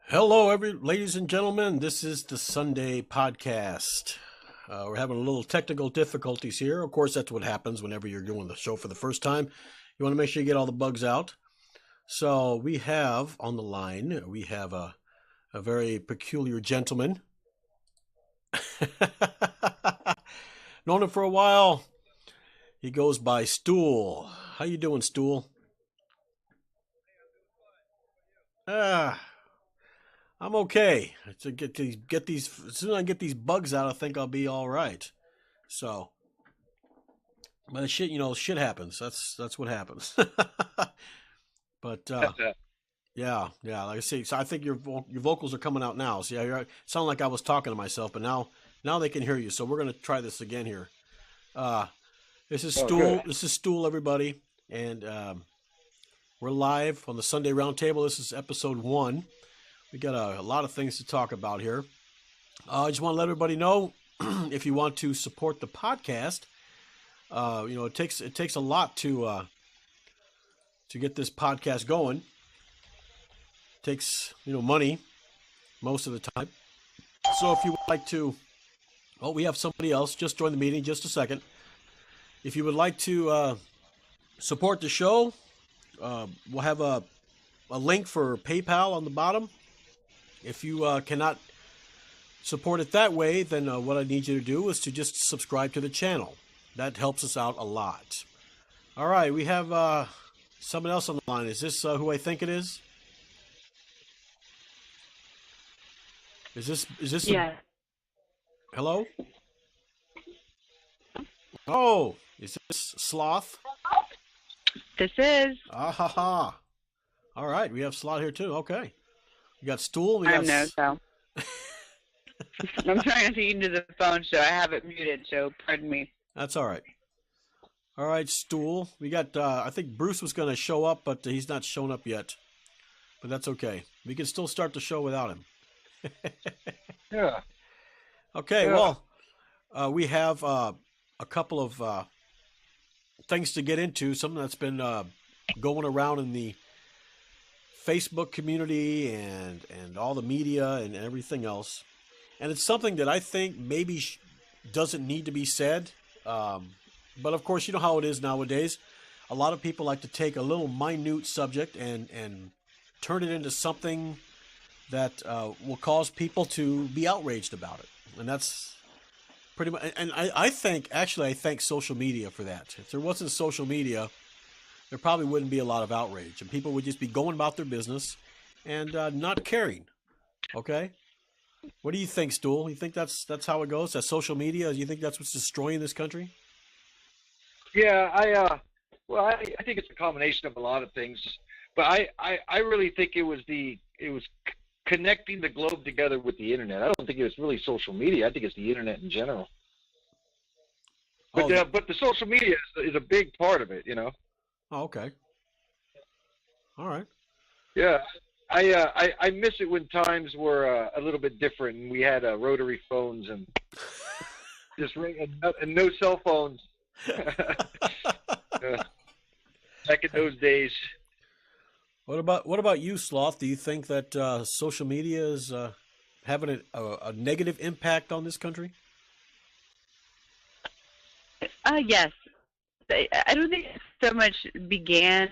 Hello, ladies and gentlemen. This is the Sunday podcast. We're having a little technical difficulties here. Of course, that's what happens whenever you're doing the show for the first time. You want to make sure you get all the bugs out. So we have on the line, we have a very peculiar gentleman. Known him for a while. He goes by Stool. How you doing, Stool? Ah, I'm okay. To get these as soon as I get these bugs out, I think I'll be all right. So, but shit, shit happens. That's what happens. But yeah, like I say, so I think your vocals are coming out now. See, I sound like I was talking to myself, but now they can hear you. So we're gonna try this again here. Uh, this is Stool. Good. This is Stool, everybody, and we're live on the Sunday Roundtable. This is episode 1. We got a lot of things to talk about here. I just want to let everybody know if you want to support the podcast. It takes a lot to get this podcast going. It takes money most of the time. So if you would like to, we have somebody else just joined the meeting. Just a second. If you would like to support the show, we'll have a link for PayPal on the bottom. If you cannot support it that way, then what I need you to do is to just subscribe to the channel. That helps us out a lot. All right, we have someone else on the line. Is this who I think it is? Is this? Yeah. Hello? Oh, is this Sloth? This is. Ah ha ha. All right, we have Sloth here too. Okay. We got Stool. We I got know, so. I'm trying not to eat into the phone, so I have it muted, so pardon me. That's all right. All right, Stool. We got, I think Bruce was going to show up, but he's not shown up yet. But that's okay. We can still start the show without him. Yeah. Okay, Yeah. well, we have a couple of things to get into. Something that's been going around in the Facebook community and all the media and everything else. And it's something that I think maybe doesn't need to be said. But of course, you know how it is nowadays. A lot of people like to take a little minute subject and turn it into something that will cause people to be outraged about it. And that's pretty much, and I thank social media for that. If there wasn't social media, there probably wouldn't be a lot of outrage, and people would just be going about their business and not caring. Okay, what do you think, Stool? You think that's how it goes? That social media? You think that's what's destroying this country? Yeah, I think it's a combination of a lot of things, but I really think it was connecting the globe together with the internet. I don't think it was really social media. I think it's the internet in general. But the social media is a big part of it, you know. Oh, okay. All right. Yeah, I miss it when times were a little bit different, and we had rotary phones and just ring and no cell phones. Back in those days. What about you, Sloth? Do you think that social media is having a negative impact on this country? Yes. I don't think it so much began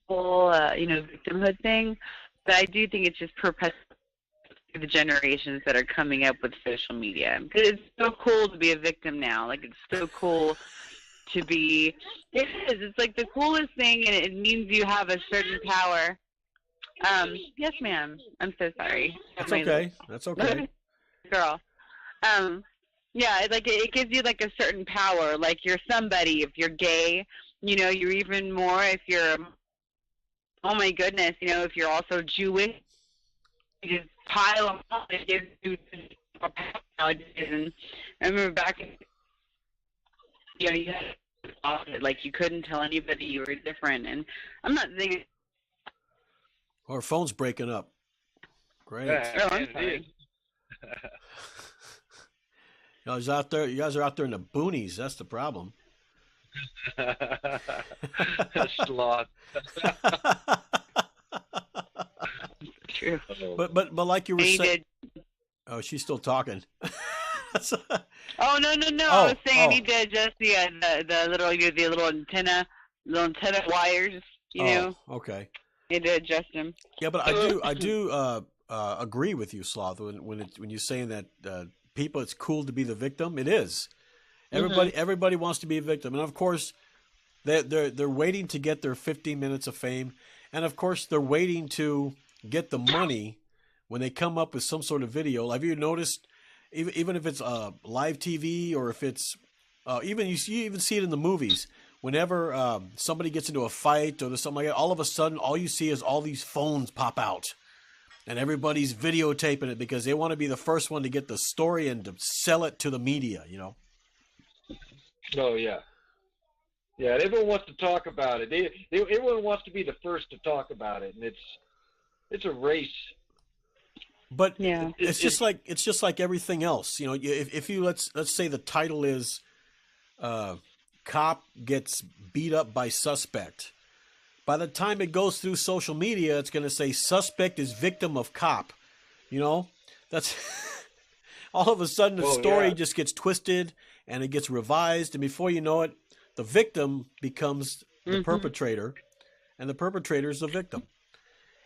whole, victimhood thing, but I do think it's just perpetuated the generations that are coming up with social media. Because it's so cool to be a victim now. Like, it's so cool to be. It is. It's like the coolest thing, and it means you have a certain power. Yes, ma'am. I'm so sorry. That's okay. That's okay. Girl. Yeah, it gives you like a certain power. Like you're somebody if you're gay. You're even more if you're. Oh my goodness, if you're also Jewish, you just pile them up. It gives you more power nowadays. And I remember back in, you had like you couldn't tell anybody you were different. And I'm not saying. Our phone's breaking up. Great. Oh, I'm sorry. You guys are out there in the boonies. That's the problem. Sloth. True. But like you were He saying, did. oh, she's still talking. Oh no. I was saying I need to adjust the little antenna wires. You know, okay. need to adjust them. Yeah, but I do agree with you, Sloth, when you're saying that people, it's cool to be the victim. It is. Everybody wants to be a victim, and of course, they're waiting to get their 15 minutes of fame, and of course, they're waiting to get the money when they come up with some sort of video. Have you noticed? Even if it's live TV or if it's even you even see it in the movies. Whenever somebody gets into a fight or there's something like that, all of a sudden, all you see is all these phones pop out, and everybody's videotaping it because they want to be the first one to get the story and to sell it to the media. You know. Oh yeah. Yeah, everyone wants to talk about it. Everyone wants to be the first to talk about it, and it's a race. But yeah, it's just like everything else. You know, if you let's say the title is "Cop Gets Beat Up by Suspect," by the time it goes through social media, it's going to say "Suspect is victim of cop." You know, that's all of a sudden the story just gets twisted and it gets revised, and before you know it, the victim becomes the perpetrator, and the perpetrator is the victim.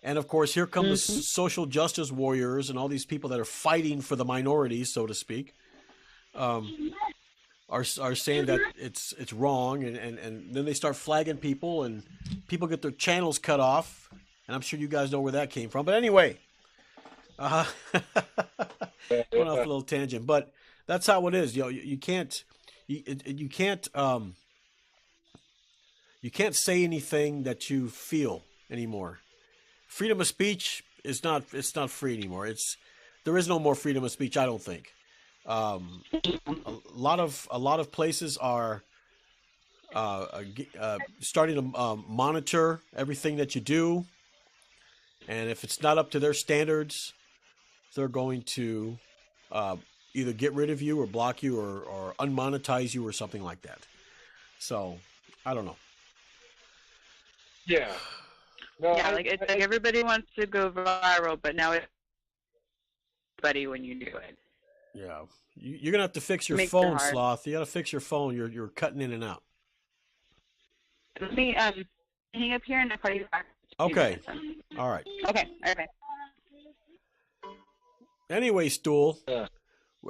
And of course, here come the social justice warriors and all these people that are fighting for the minorities, so to speak, are saying that it's wrong, and then they start flagging people, and people get their channels cut off. And I'm sure you guys know where that came from. But anyway, going off a little tangent, but that's how it is. You know, you can't say anything that you feel anymore. Freedom of speech is not free anymore. There is no more freedom of speech, I don't think. A lot of places are starting to monitor everything that you do, and if it's not up to their standards, they're going to either get rid of you or block you or unmonetize you or something like that. So I don't know. Yeah. No, it's like everybody wants to go viral, but now it's everybody when you do it. Yeah, you're gonna have to fix your phone, Sloth. You gotta fix your phone. You're cutting in and out. Let me hang up here and I'll call you back. Okay. All right. Okay. Anyway, Stool.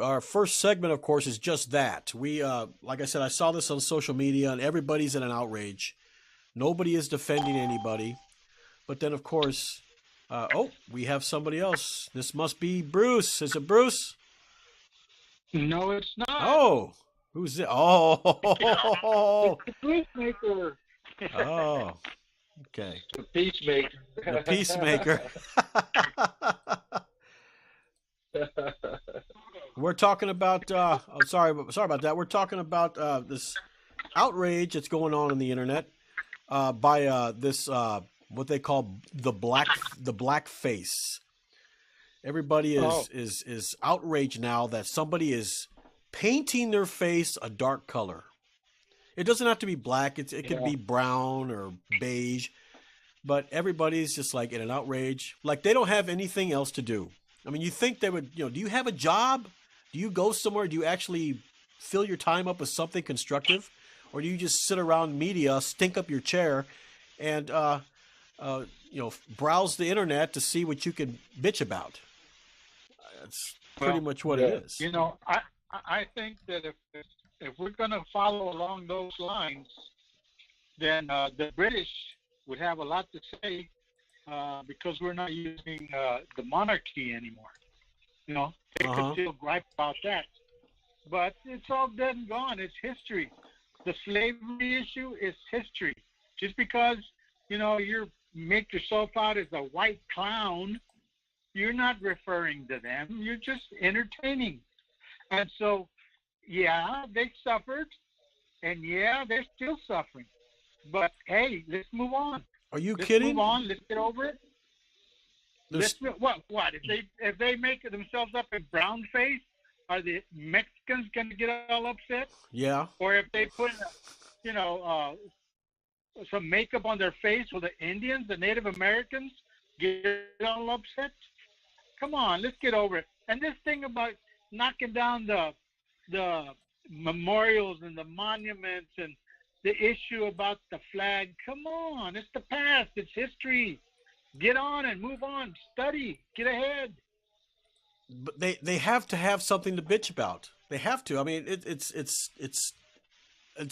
Our first segment, of course, is just that. We, like I said, I saw this on social media, and everybody's in an outrage. Nobody is defending anybody. But then, of course, we have somebody else. This must be Bruce. Is it Bruce? No, it's not. Oh, who's it? Oh, the peacemaker. Oh, okay. The peacemaker. The peacemaker. We're talking about. Sorry about that. We're talking about this outrage that's going on the internet by this. What they call the blackface. Everybody is outraged now that somebody is painting their face a dark color. It doesn't have to be black. It could be brown or beige, but everybody's just like in an outrage. Like they don't have anything else to do. I mean, you think they would, do you have a job? Do you go somewhere? Do you actually fill your time up with something constructive? Or do you just sit around media, stink up your chair, and browse the internet to see what you can bitch about? That's pretty much what it is. I think that if we're going to follow along those lines, then the British would have a lot to say because we're not using the monarchy anymore. They could still gripe about that. But it's all dead and gone. It's history. The slavery issue is history. Just because, you make yourself out as a white clown, you're not referring to them. You're just entertaining. And so, yeah, they suffered, and yeah, they're still suffering. But hey, let's move on. Are you kidding? Let's move on. Let's get over it. What? If they make themselves up in brown face, are the Mexicans going to get all upset? Yeah. Or if they put, some makeup on their face, will the Indians, the Native Americans, get all upset? Come on, let's get over it. And this thing about knocking down the memorials and the monuments and the issue about the flag. Come on, it's the past. It's history. Get on and move on. Study. Get ahead. But they have to have something to bitch about. They have to. I mean, it's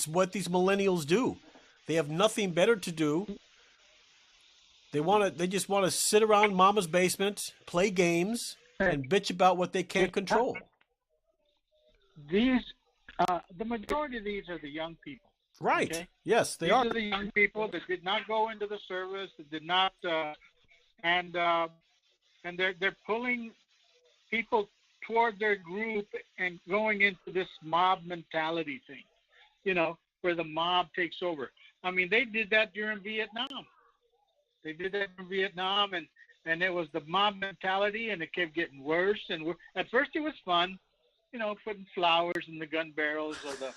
what these millennials do. They have nothing better to do. They just want to sit around mama's basement, play games, and bitch about what they can't control. These, the majority of these are the young people. Right. Okay? Yes, they These are. are the young people that did not go into the service, that did not, and they're pulling people toward their group and going into this mob mentality thing, where the mob takes over. I mean, they did that during Vietnam. They did that in Vietnam, and it was the mob mentality, and it kept getting worse and worse. At first, it was fun, putting flowers in the gun barrels of the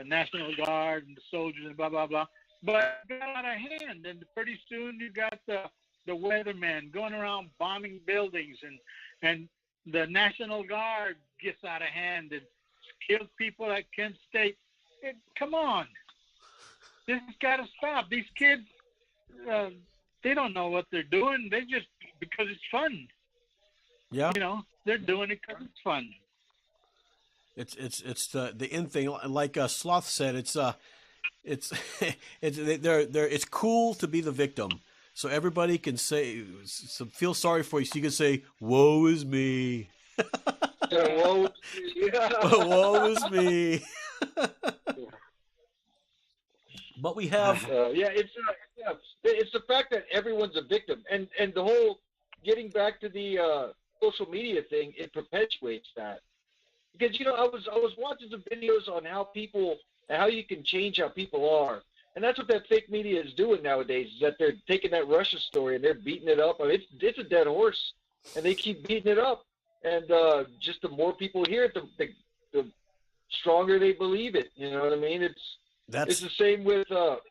National Guard and the soldiers and blah, blah, blah. But it got out of hand, and pretty soon you got the weathermen going around bombing buildings, and the National Guard gets out of hand and kills people at Kent State. Come on. This has got to stop. These kids, they don't know what they're doing. They just, because it's fun. Yeah. They're doing it because it's fun. It's the in thing. Like Sloth said, it's cool to be the victim. So everybody can feel sorry for you. So you can say, "Woe is me." Woe is me. But we have, it's the fact that everyone's a victim, and the whole getting back to the social media thing, it perpetuates that. Because I was watching some videos on how you can change how people are. And that's what that fake media is doing nowadays, is that they're taking that Russia story and they're beating it up. I mean, it's a dead horse, and they keep beating it up. And just the more people hear it, the stronger they believe it. You know what I mean? It's the same with the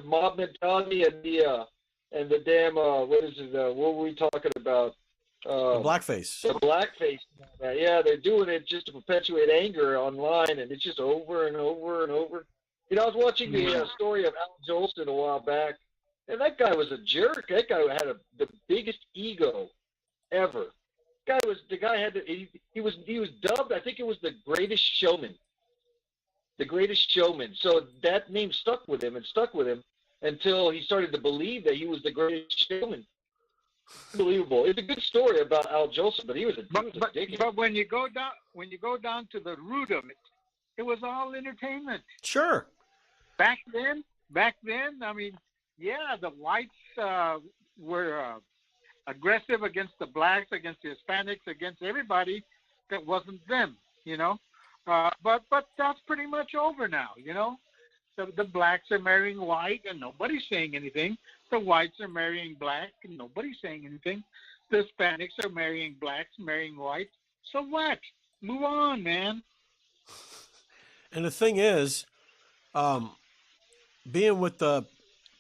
mob mentality and the damn what is it? What were we talking about? the blackface. The blackface. Yeah, they're doing it just to perpetuate anger online, and it's just over and over and over. I was watching the story of Al Jolson a while back, and that guy was a jerk. That guy had the biggest ego ever. The guy had he was dubbed, I think it was the greatest showman. The greatest showman. So that name stuck with him until he started to believe that he was the greatest showman. Unbelievable. It's a good story about Al Jolson, but he was a dickhead. But when you go down to the root of it, it was all entertainment. Sure. Back then, I mean, yeah, the whites were aggressive against the blacks, against the Hispanics, against everybody that wasn't them, But that's pretty much over now, The blacks are marrying white, and nobody's saying anything. The whites are marrying black, and nobody's saying anything. The Hispanics are marrying blacks, marrying whites. So what? Move on, man. And the thing is, being with the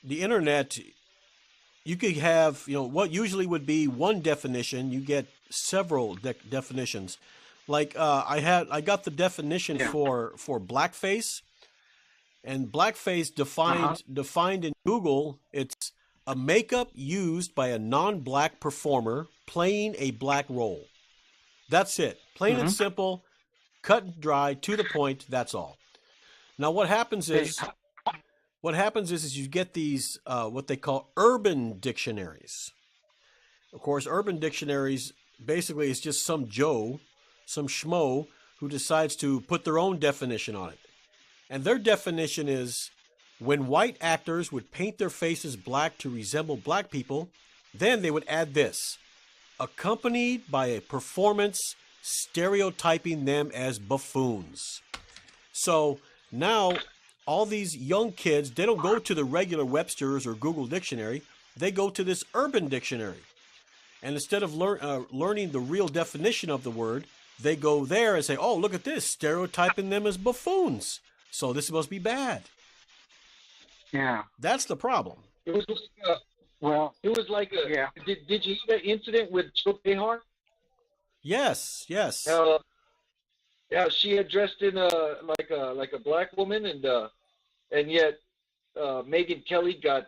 internet, you could have, what usually would be one definition, you get several definitions. Like I got the definition for blackface, and blackface defined in Google, it's a makeup used by a non-black performer playing a black role. That's it. Plain and simple, cut and dry, to the point. That's all. Now, what happens is you get these what they call urban dictionaries. Of course, urban dictionaries basically is just some Joe, some schmo who decides to put their own definition on it. And their definition is when white actors would paint their faces black to resemble black people, then they would add this, accompanied by a performance stereotyping them as buffoons. So now all these young kids, they don't go to the regular Webster's or Google dictionary. They go to this urban dictionary. And instead of learning the real definition of the word, they go there and say, oh, look at this, stereotyping them as buffoons. So this must be bad. Yeah. That's the problem. It was Well, It was like a. yeah. Did you hear that incident with Joe Behar? Yes, yes. Yeah, she had dressed in like a black woman, and yet Megyn Kelly got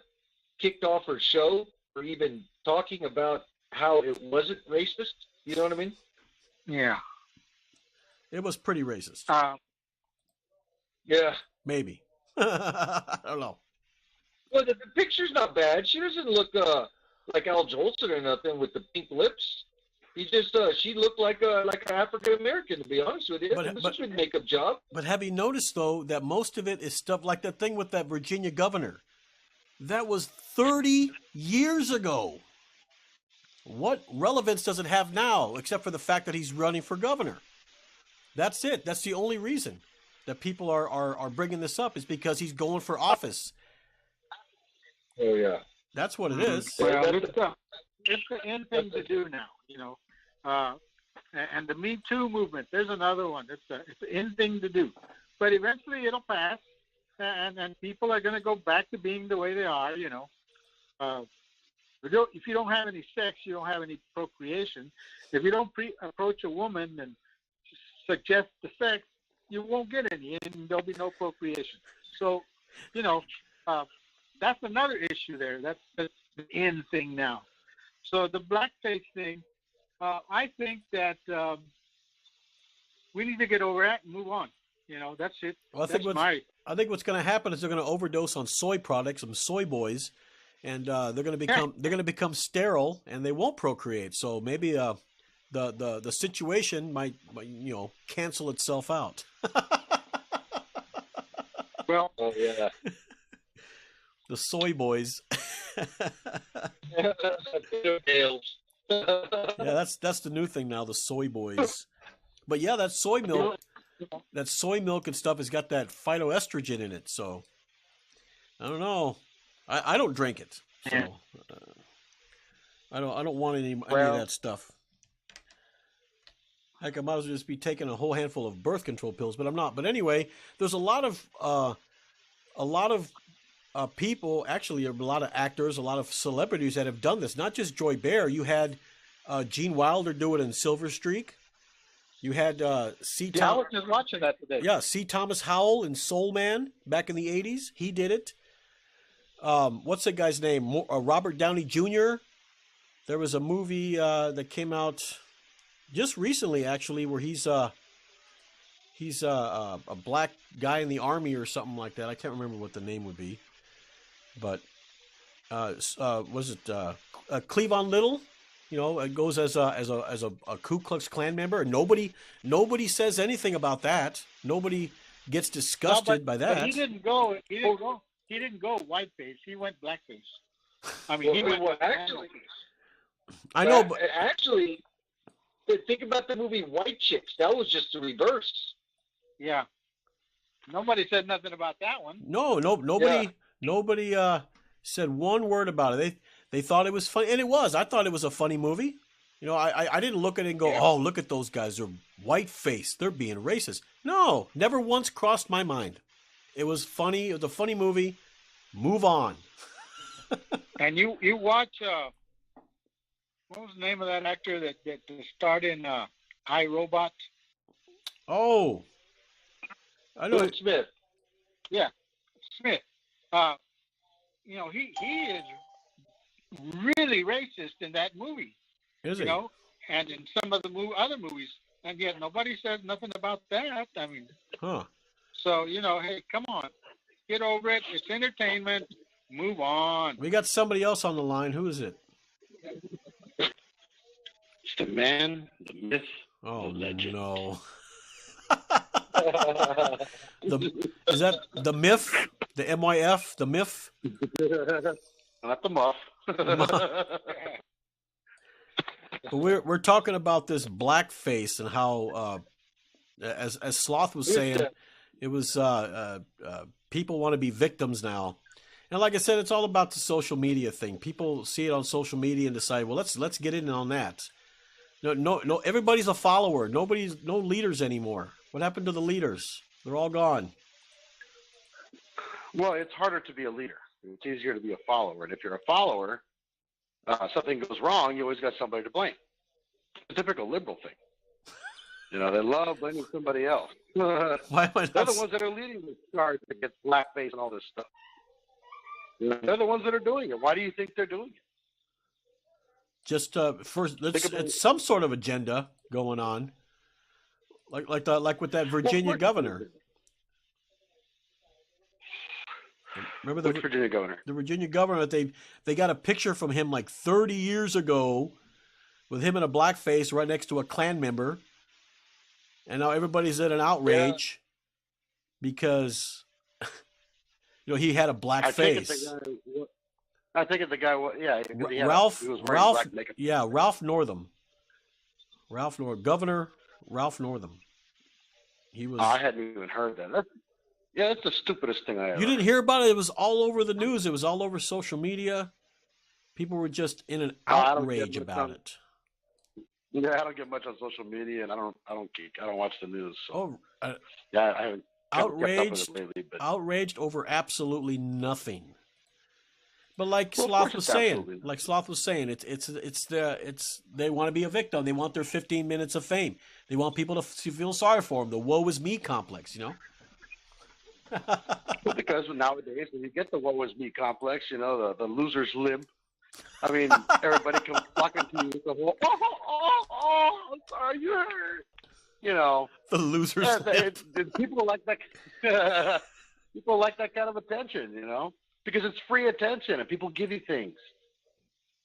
kicked off her show for even talking about how it wasn't racist. You know what I mean? Yeah. It was pretty racist. Yeah. Maybe. I don't know. Well, the picture's not bad. She doesn't look like Al Jolson or nothing with the pink lips. He just she looked like an African American, to be honest with you. This is a makeup job. But have you noticed though that most of it is stuff like that thing with that Virginia governor? That was 30 years ago. What relevance does it have now, except for the fact that he's running for governor? That's it. That's the only reason that people are bringing this up, is because he's going for office. Oh yeah, that's what it is. Well, it's the end thing to do now, you know. And the Me Too movement, there's another one. It's the end thing to do, but eventually it'll pass, and people are going to go back to being the way they are, you know. If you don't have any sex, you don't have any procreation. If you don't approach a woman and suggest the sex, you won't get any, and there'll be no procreation. So, you know, that's another issue there. That's the end thing now. So the blackface thing, I think that we need to get over that and move on. You know, that's it. Well, I think what's going to happen is they're going to overdose on soy products, some soy boys, and they're going to become sterile, and they won't procreate. So maybe the situation might cancel itself out. Well, oh yeah. The soy boys. Yeah, that's the new thing now, the soy boys. But yeah, that soy milk and stuff has got that phytoestrogen in it. So I don't know. I don't drink it. So I don't want any of that stuff. Heck, I might as well just be taking a whole handful of birth control pills, but I'm not. But anyway, there's a lot of people, actually, a lot of actors, a lot of celebrities that have done this. Not just Joy Behar. You had Gene Wilder do it in Silver Streak. You had C. Yeah, I was just watching that today. Yeah, C. Thomas Howell in Soul Man back in the 80s. He did it. What's that guy's name? Robert Downey Jr. There was a movie that came out just recently, actually, where he's a black guy in the army or something like that. I can't remember what the name would be, but was it Cleavon Little? You know, it goes as a Ku Klux Klan member, and nobody says anything about that. Nobody gets disgusted by that. But he didn't go whiteface. He went blackface. I mean, he went actually. I know, but actually, think about the movie White Chicks. That was just the reverse. Yeah. Nobody said nothing about that one. Nobody said one word about it. They thought it was funny, and it was. I thought it was a funny movie. You know, I didn't look at it and go, oh, look at those guys. They're white-faced. They're being racist. No, never once crossed my mind. It was funny. It was a funny movie. Move on. And you watch, what was the name of that actor that starred in I, Robot? Oh. I know. Smith. Yeah, Smith. You know, he is really racist in that movie. Is he? You know, and in some of the other movies, and yet nobody says nothing about that. I mean, So, you know, hey, come on, get over it. It's entertainment. Move on. We got somebody else on the line. Who is it? It's the man, the myth, the legend. No. Is that the myth? The MYF? The myth? Not the muff. We're talking about this blackface and how, as Sloth was saying, it was people want to be victims now. And like I said, it's all about the social media thing. People see it on social media and decide, well, let's get in on that. No, everybody's a follower. No leaders anymore. What happened to the leaders? They're all gone. Well, it's harder to be a leader. It's easier to be a follower. And if you're a follower, something goes wrong, you always got somebody to blame. It's a typical liberal thing. You know, they love blaming somebody else. They're the ones that are leading the charge against blackface and all this stuff. You know, they're the ones that are doing it. Why do you think they're doing it? Just first, it's some sort of agenda going on, like with that Virginia governor. Remember Which Virginia governor? The Virginia governor that they got a picture from him like 30 years ago, with him in a blackface right next to a Klan member, and now everybody's in an outrage because you know he had a black face. I think it's the guy. Yeah, Ralph Northam. Governor Ralph Northam. He was. I hadn't even heard that. That's the stupidest thing I ever. You didn't hear about it? It was all over the news. It was all over social media. People were just in an outrage about it. Yeah, I don't get much on social media, and I don't geek. I don't watch the news. So. I haven't outraged. Kept up with it lately, but... Outraged over absolutely nothing. But like Sloth was saying, it's they want to be a victim. They want their 15 minutes of fame. They want people to feel sorry for them. The woe is me complex, you know. Because nowadays, when you get the woe is me complex, you know, the loser's limp. I mean, everybody comes flocking to you with the whole, I'm sorry, you hurt. You know, the loser's limp. People like that. People like that kind of attention, you know. Because it's free attention and people give you things.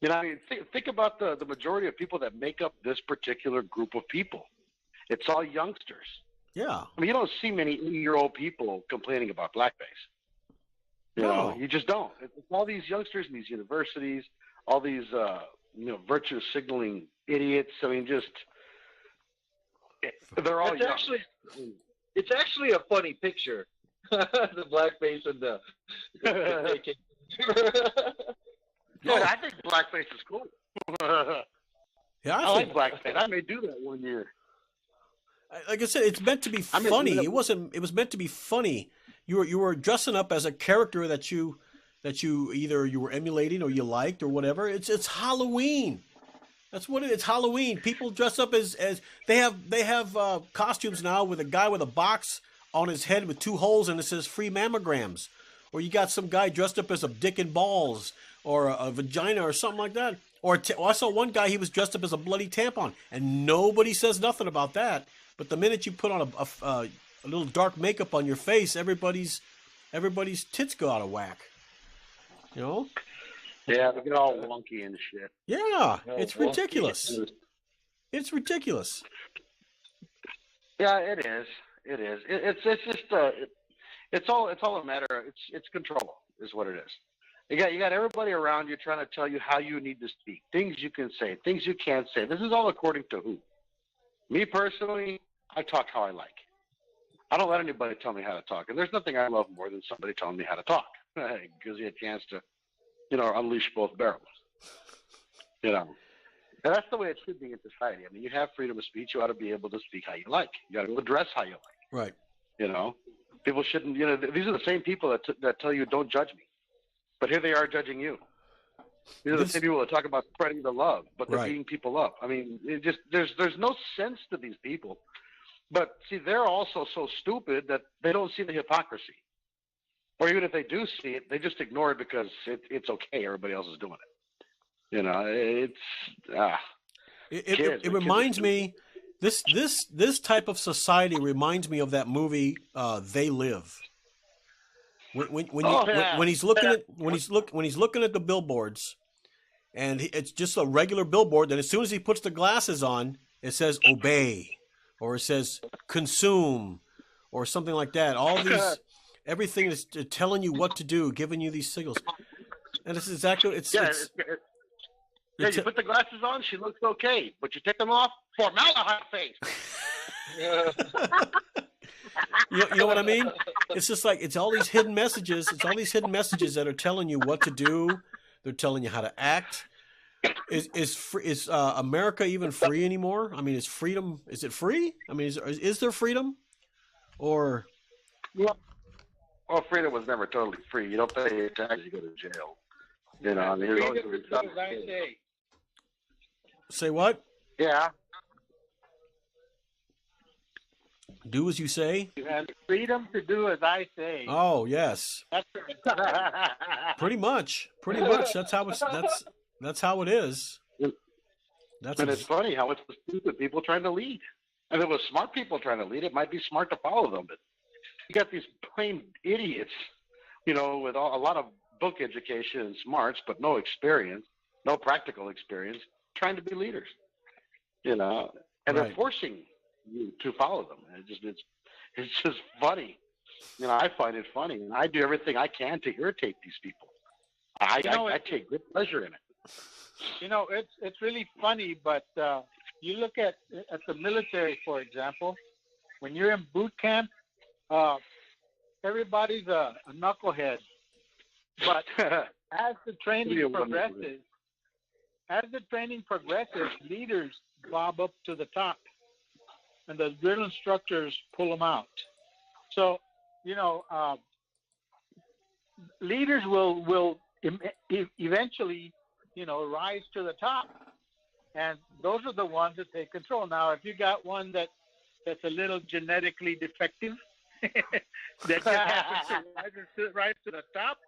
You know, I mean, think about the majority of people that make up this particular group of people. It's all youngsters. Yeah. I mean, you don't see many 80-year-old people complaining about blackface. You know, you just don't. It's all these youngsters in these universities, all these, virtue signaling idiots. I mean, they're all young. It's actually a funny picture. The blackface and the I think blackface is cool. Yeah, I like blackface. I may do that one year. Like I said, it's meant to be funny. It was meant to be funny. You were dressing up as a character that you either you were emulating or you liked or whatever. It's Halloween. That's what it's Halloween. People dress up as they have costumes now with a guy with a box on his head with 2 holes and it says free mammograms, or you got some guy dressed up as a dick and balls or a vagina or something like that. Or I saw one guy, he was dressed up as a bloody tampon, and nobody says nothing about that. But the minute you put on a little dark makeup on your face, everybody's tits go out of whack. You know? Yeah, they get all wonky and shit. Yeah, it's ridiculous. It's ridiculous. Yeah, it is. It is. It's just it's all a matter of it's control is what it is. You got everybody around you trying to tell you how you need to speak, things you can say, things you can't say. This is all according to who? Me personally, I talk how I like. I don't let anybody tell me how to talk, and there's nothing I love more than somebody telling me how to talk. It gives you a chance to, unleash both barrels. You know. And that's the way it should be in society. I mean, you have freedom of speech. You ought to be able to speak how you like. You got to address how you like. Right. You know, people shouldn't. These are the same people that tell you don't judge me, but here they are judging you. These are the same people that talk about spreading the love, but they're beating people up. I mean, there's no sense to these people. But see, they're also so stupid that they don't see the hypocrisy, or even if they do see it, they just ignore it because it's okay. Everybody else is doing it. You know, it reminds me. This type of society reminds me of that movie They Live. When he's looking at the billboards, and it's just a regular billboard. Then as soon as he puts the glasses on, it says obey, or it says consume, or something like that. All these, everything is telling you what to do, giving you these signals, and this is exactly you put the glasses on, she looks okay, but you take them off, formaldehyde face. You know what I mean? It's just like it's all these hidden messages. It's all these hidden messages that are telling you what to do. They're telling you how to act. Is America even free anymore? I mean, is freedom? Is it free? I mean, is there freedom? Or well, freedom was never totally free. You don't pay taxes, you go to jail. You know, I mean, there's always Freedom going to to be do as I say. Say what? Yeah. Do as you say? You have the freedom to do as I say. Oh, yes. Pretty much. Pretty much. That's how it is. And it's funny how it's the stupid people trying to lead. If it was smart people trying to lead, it might be smart to follow them. But you got these plain idiots, you know, with a lot of book education and smarts, but no experience, no practical experience, trying to be leaders. You know, and Right. they're forcing you to follow them. It's just funny. You know, I find it funny, and I do everything I can to irritate these people. I take great pleasure in it. You know, it's really funny, but you look at the military, for example. When you're in boot camp, everybody's a knucklehead. But as the training progresses, leaders bob up to the top, and the drill instructors pull them out. So, you know, leaders will eventually, you know, rise to the top, and those are the ones that take control. Now, if you got one that's a little genetically defective, that happens to rise to the top,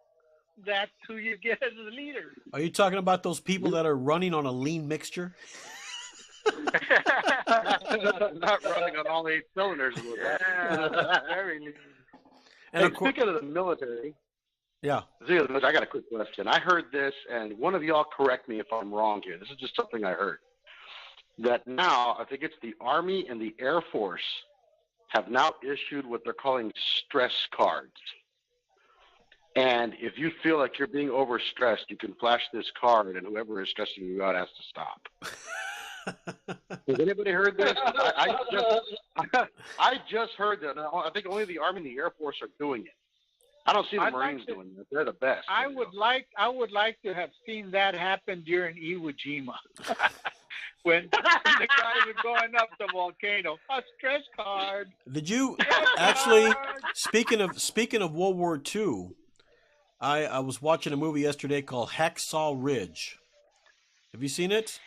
that's who you get as a leader. Are you talking about those people that are running on a lean mixture? Not running on all 8 cylinders. Very lean. And hey, speaking of the military, yeah. I got a quick question. I heard this, and one of y'all correct me if I'm wrong here. This is just something I heard. That now, I think it's the Army and the Air Force have now issued what they're calling stress cards. And if you feel like you're being overstressed, you can flash this card, and whoever is stressing you out has to stop. Has anybody heard this? I just heard that. I think only the Army and the Air Force are doing it. I don't see the Marines doing it. They're the best. I would like to have seen that happen during Iwo Jima. When the guys were going up the volcano. A stress card. Did you actually, speaking of World War II, I was watching a movie yesterday called Hacksaw Ridge. Have you seen it?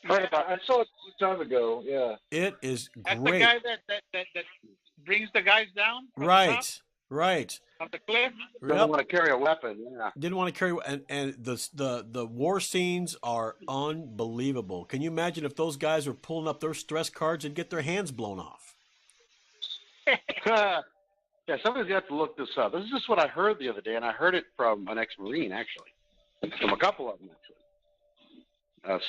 I saw it some time ago. Yeah. It is That's great. the guy that brings the guys down. From Right. The top Right. of the cliff. Don't want to carry a weapon. Yeah. Didn't want to carry, and the war scenes are unbelievable. Can you imagine if those guys were pulling up their stress cards and get their hands blown off? Yeah, somebody's got to look this up. This is just what I heard the other day, and I heard it from an ex-Marine, actually, from a couple of them, actually.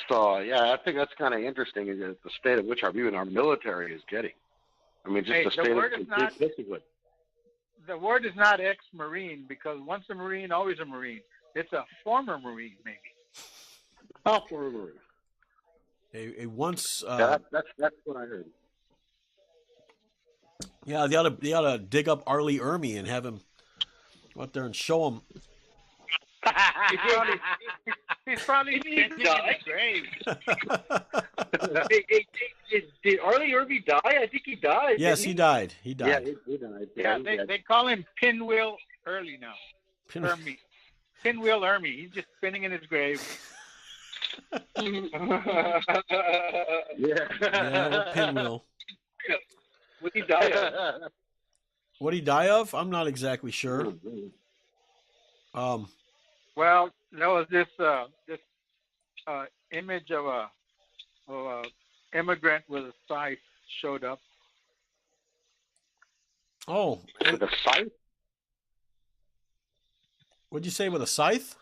So, yeah, I think that's kind of interesting, is the state of which our military is getting. I mean, just the state of it. The word is not ex-Marine, because once a Marine, always a Marine. It's a former Marine, maybe. Oh, former Marine. A once. Yeah, that's what I heard. Yeah, they ought to dig up Arlie Ermy and have him go out there and show him. He's probably in the grave. Did Arlie Irby die? I think he died. Yes, he died. He died. Yeah, he died. Yeah, they call him Pinwheel Early now. Ermy. Pinwheel Ermy. He's just spinning in his grave. Yeah, Pinwheel. What did he die of? What did he die of? I'm not exactly sure. Well, there was this image of a immigrant with a scythe showed up. Oh, with a scythe? What'd you say, with a scythe?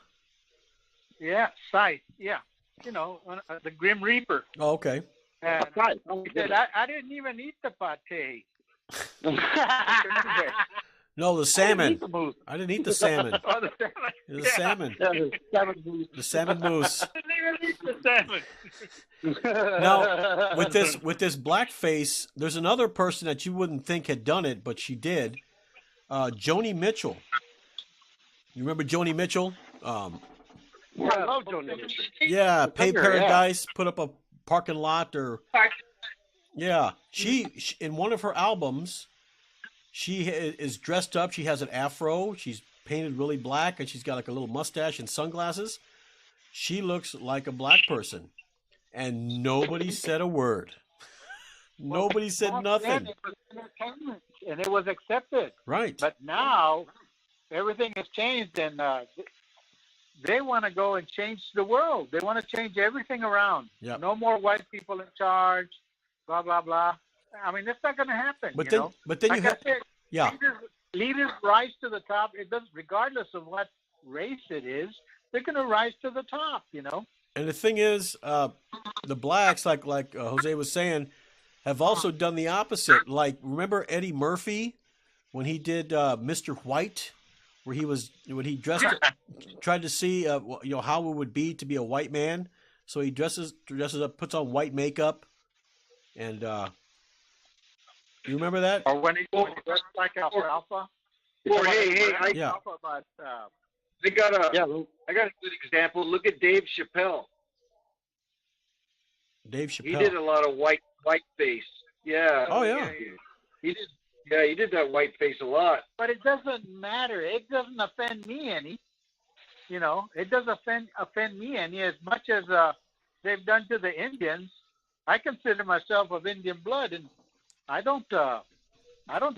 Yeah, scythe. Yeah, you know, the Grim Reaper. Oh, okay. And he said, I didn't even eat the pate. No, the salmon. I didn't eat the salmon. Oh, the salmon. The salmon. The salmon mousse. I didn't even eat the salmon. Now, with this blackface, there's another person that you wouldn't think had done it, but she did. Joni Mitchell. You remember Joni Mitchell? I love Joni Mitchell. Yeah, Pay Paradise, put up a parking lot, or yeah. She in one of her albums, she is dressed up. She has an afro. She's painted really black and she's got like a little mustache and sunglasses. She looks like a black person, and nobody said a word. Nobody said nothing. Then it was entertainment, and it was accepted. Right. But now everything has changed, and they want to go and change the world. They want to change everything around. Yep. No more white people in charge. Blah blah blah. I mean, that's not going to happen. But you then, know? but then like you have, I said, yeah. Leaders rise to the top. It doesn't, regardless of what race it is, they're going to rise to the top. You know. And the thing is, the blacks, like Jose was saying, have also done the opposite. Like, remember Eddie Murphy when he did Mr. White, where when he dressed, tried to see how it would be to be a white man. So he dresses up, puts on white makeup, and you remember that? Or when he dressed like alfalfa. Or hey, yeah. I got a good example. Look at Dave Chappelle. Dave Chappelle. He did a lot of white face. Yeah. Oh yeah. He did. Yeah, he did that white face a lot. But it doesn't matter. It doesn't offend me any. You know, it doesn't offend me any as much as they've done to the Indians. I consider myself of Indian blood, and I don't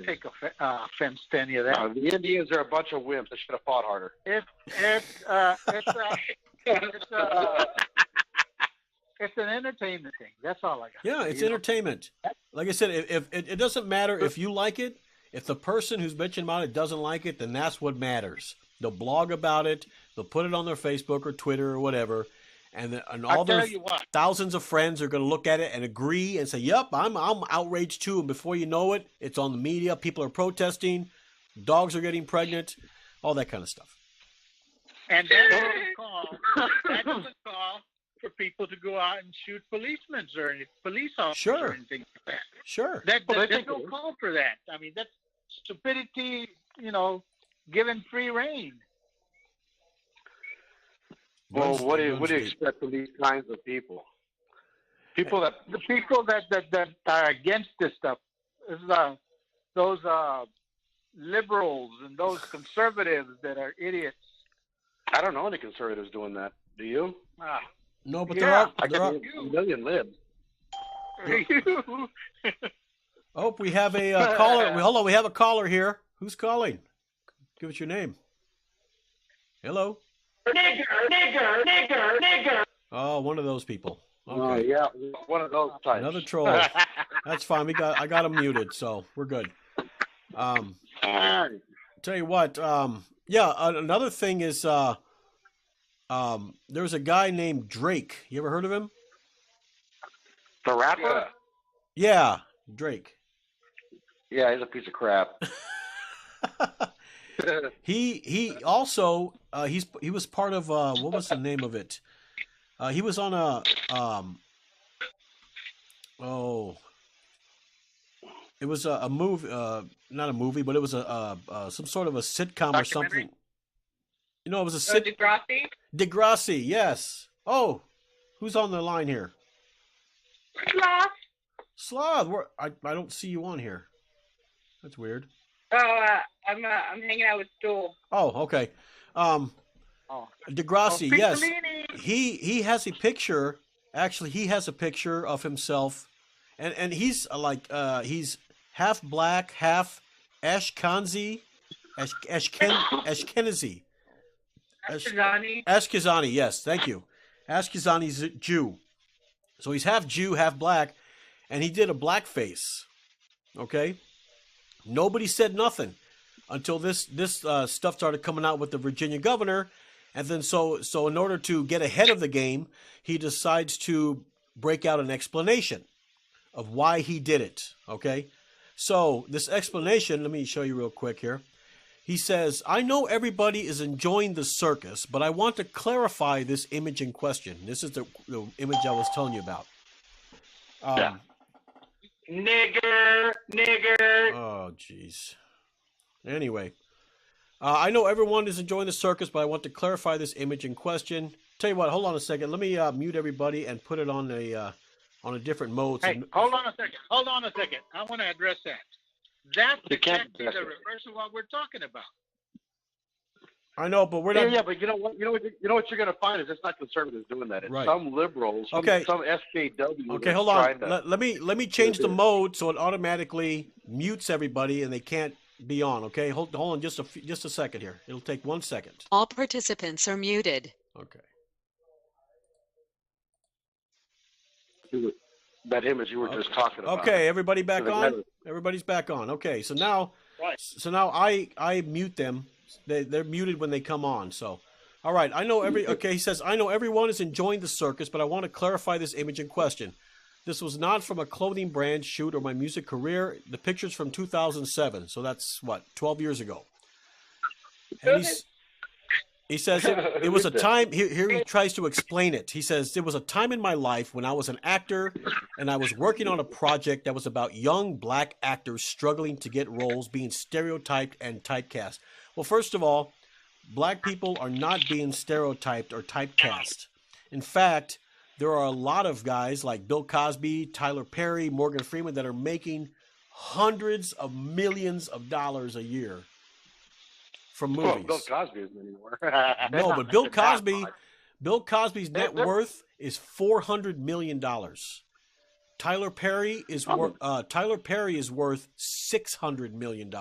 take offense to any of that. The Indians are a bunch of wimps. They should have fought harder. It's an entertainment thing. That's all I got. Yeah, it's entertainment. Like I said, if it doesn't matter if you like it. If the person who's bitching about it doesn't like it, then that's what matters. They'll blog about it. They'll put it on their Facebook or Twitter or whatever, and all their thousands of friends are going to look at it and agree and say, "Yep, I'm outraged too." And before you know it, it's on the media. People are protesting. Dogs are getting pregnant. All that kind of stuff. And that doesn't call for people to go out and shoot policemen or police officers or anything like that. Sure. There's no call for that. I mean, that's stupidity, given free reign. Well, what do you expect from these kinds of people? The people that are against this stuff is those liberals and those conservatives that are idiots. I don't know any conservatives doing that. Do you? No, but there are a million libs. Oh, we have a caller. Hold on, we have a caller here. Who's calling? Give us your name. Hello. Nigger. Oh, one of those people. Okay. Yeah, one of those types. Another troll. That's fine. I got him muted, so we're good. Tell you what. Another thing is, there's a guy named Drake. You ever heard of him? The rapper? Yeah, Drake. Yeah, he's a piece of crap. He also he was part of what was the name of it? He was on a it was a movie, not a movie, but it was a some sort of a sitcom or something. It was a Degrassi? Degrassi, yes. Oh, who's on the line here? Sloth. I don't see you on here. That's weird. Oh, I'm hanging out with Stool. Oh, okay. Degrassi, yes. He has a picture. Actually, he has a picture of himself, and he's he's half black, half Ashkenazi. Ashkenazi, yes, thank you. Ashkenazi's Jew. So he's half Jew, half black, and he did a blackface. Okay? Nobody said nothing until this stuff started coming out with the Virginia governor, and then so in order to get ahead of the game, he decides to break out an explanation of why he did it. Okay? So this explanation, let me show you real quick here. He says, "I know everybody is enjoying the circus, but I want to clarify this image in question." This is the image I was telling you about. Nigger. Oh, jeez. Anyway, I know everyone is enjoying the circus, but I want to clarify this image in question. Tell you what, hold on a second. Let me mute everybody and put it on a different mode. Hey, hold on a second. I want to address that. That's exactly the reverse of what we're talking about. I know, but we're Yeah, not. yeah, but you know what? You know what you're going to find is it's not conservatives doing that. It's Right. some liberals, Okay. some SJW. Okay, hold on. Let me change the mode so it automatically mutes everybody and they can't be on. Okay, hold on just a second here. It'll take 1 second. All participants are muted. Okay. That image you were just talking about. Okay, everybody back on. Everybody's back on. Okay, so now, I mute them. They're muted when they come on. So, all right. Okay, he says I know everyone is enjoying the circus, but I want to clarify this image in question. This was not from a clothing brand shoot or my music career. The picture's from 2007, so that's what 12 years ago. And he says it was a time. Here he tries to explain it. He says there was a time in my life when I was an actor and I was working on a project that was about young black actors struggling to get roles, being stereotyped and typecast. Well, first of all, black people are not being stereotyped or typecast. In fact, there are a lot of guys like Bill Cosby, Tyler Perry, Morgan Freeman that are making hundreds of millions of dollars a year from movies. Well, Bill Cosby isn't anymore. No, but Bill Cosby's net worth is $400 million. Tyler Perry is worth $600 million.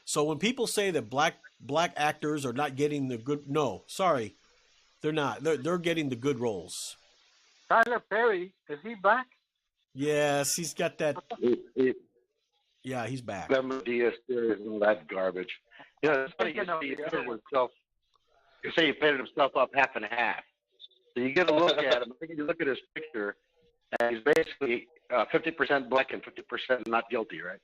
So when people say that black actors are not getting the good, no, sorry, they're not. They're getting the good roles. Tyler Perry, is he back? Yes, he's got that. Yeah, he's back. That Medea series and all that garbage. You know, it's funny you say he painted himself up half and half. So you get a look at him. I think you look at his picture, and he's basically 50% black and 50% not guilty, right?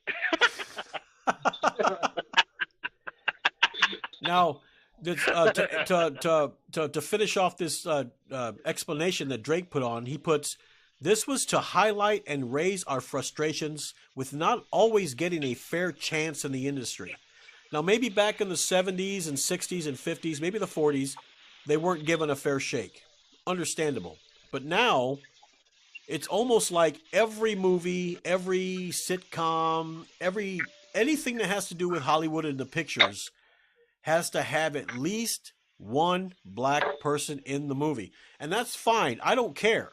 Now, to finish off this explanation that Drake put on, he puts, this was to highlight and raise our frustrations with not always getting a fair chance in the industry. Now, maybe back in the 70s and 60s and 50s, maybe the 40s, they weren't given a fair shake. Understandable. But now, it's almost like every movie, every sitcom, anything that has to do with Hollywood and the pictures has to have at least one black person in the movie. And that's fine. I don't care.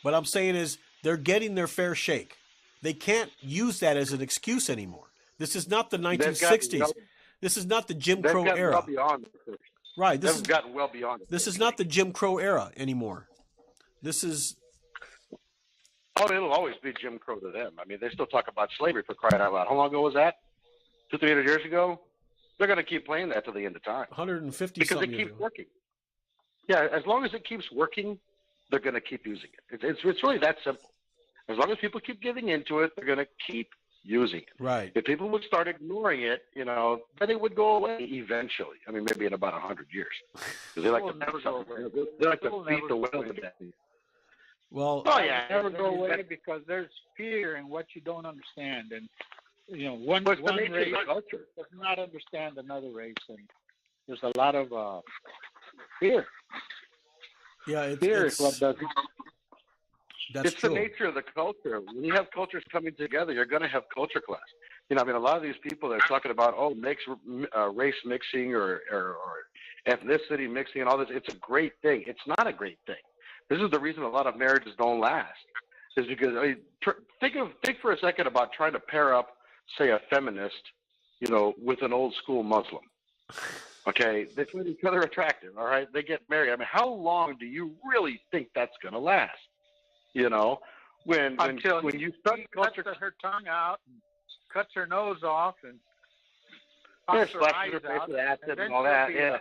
What I'm saying is they're getting their fair shake. They can't use that as an excuse anymore. This is not the 1960s. This is not the Jim Crow era. Well beyond right. They've gotten well beyond it. This is not the Jim Crow era anymore. This is... Oh, it'll always be Jim Crow to them. I mean, they still talk about slavery, for crying out loud. How long ago was that? 200-300 years ago? They're going to keep playing that till the end of time. 150 because it keeps working. Yeah, as long as it keeps working, they're going to keep using it. It's really that simple. As long as people keep giving into it, they're going to keep using it. Right. If people would start ignoring it, then it would go away eventually. I mean, maybe in about 100 years. Because they like to beat the well to death. Well, never go away because there's fear in what you don't understand, and one race does not understand another race, and there's a lot of fear. Yeah, fear is what does it. That's true. The nature of the culture. When you have cultures coming together, you're going to have culture clash. A lot of these people that are talking about race mixing or ethnicity mixing and all this. It's a great thing. It's not a great thing. This is the reason a lot of marriages don't last. Is because think for a second about trying to pair up, say, a feminist, with an old school Muslim. Okay, they find each other attractive. All right, they get married. I mean, how long do you really think that's going to last? When you start culture, cuts her tongue out, and cuts her nose off, and slaps her face with acid and all that. Yeah.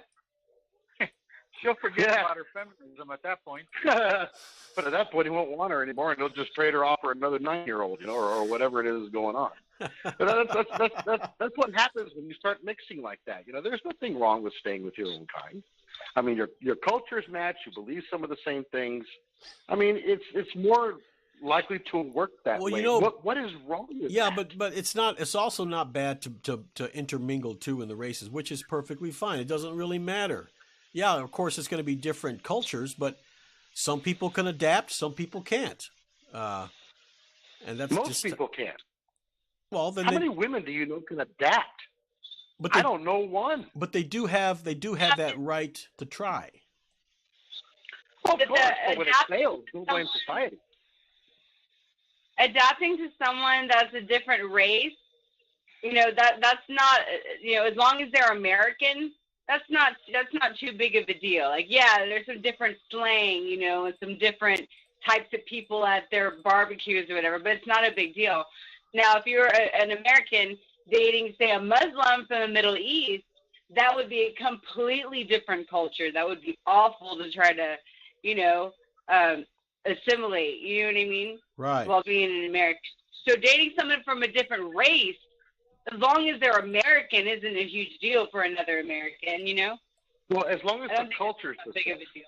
She'll forget about her feminism at that point. But at that point, he won't want her anymore, and he'll just trade her off for another 9-year-old, or whatever it is going on. But that's what happens when you start mixing like that. There's nothing wrong with staying with your own kind. I mean, your cultures match. You believe some of the same things. I mean, it's more likely to work that way. What is wrong with that? Yeah, but it's not. It's also not bad to intermingle too in the races, which is perfectly fine. It doesn't really matter. Yeah, of course, it's going to be different cultures, but some people can adapt, some people can't. And that's most people can't. Well, then how many women do you know can adapt? But I don't know one. But they do have that right to try. Well, of course, but when it fails, don't blame society. Adapting to someone that's a different race, that's not, as long as they're American, that's not too big of a deal. Like, yeah, there's some different slang, and some different types of people at their barbecues or whatever, but it's not a big deal. Now, if you're an American dating, say, a Muslim from the Middle East, that would be a completely different culture. That would be awful to try to, assimilate. You know what I mean? Right. While being an American. So dating someone from a different race, as long as they're American, isn't a huge deal for another American, Well, as long as the culture's the same. Big of a deal.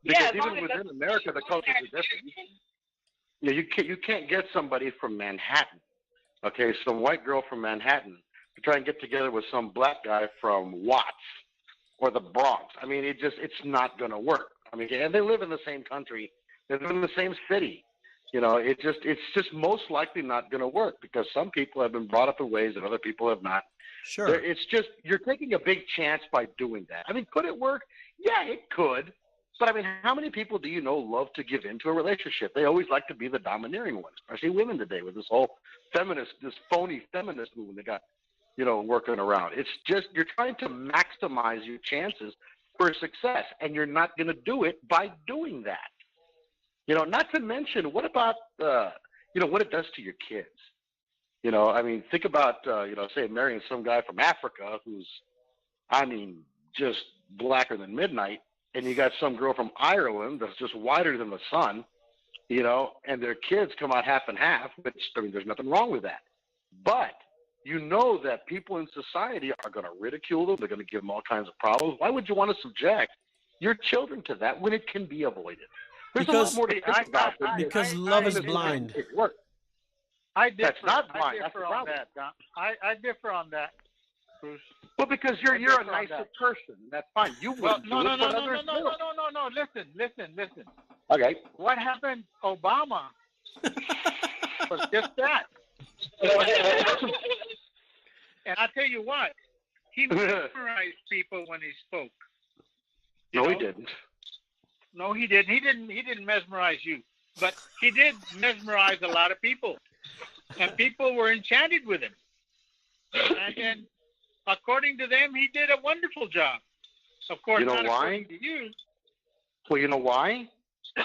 Because even within America, the cultures are different. Yeah, you can't get somebody from Manhattan, okay, some white girl from Manhattan to try and get together with some black guy from Watts or the Bronx. I mean, it's not going to work. I mean, and they live in the same country, they live in the same city. It's just most likely not going to work because some people have been brought up in ways that other people have not. Sure. It's just you're taking a big chance by doing that. I mean, could it work? Yeah, it could. But I mean, how many people do you know love to give into a relationship? They always like to be the domineering ones, especially women today with this whole this phony feminist movement they got, working around. It's just you're trying to maximize your chances for success, and you're not going to do it by doing that. Not to mention, what about, what it does to your kids? I mean, think about, say marrying some guy from Africa who's, just blacker than midnight, and you got some girl from Ireland that's just whiter than the sun, and their kids come out half and half, which, there's nothing wrong with that. But that people in society are going to ridicule them. They're going to give them all kinds of problems. Why would you want to subject your children to that when it can be avoided? There's a lot more to think about. Because love is blind. That's not blind. That's the problem. I differ on that, Bruce. Well, because you're a nicer person. That's fine. You wouldn't do it, but others will. No. Listen. Okay. What happened? Obama was just that. And I tell you what, he mesmerized people when he spoke. No, he didn't. No, he didn't. He didn't mesmerize you, but he did mesmerize a lot of people, and people were enchanted with him. And according to them, he did a wonderful job. Of course, not according to you. Well, you know why?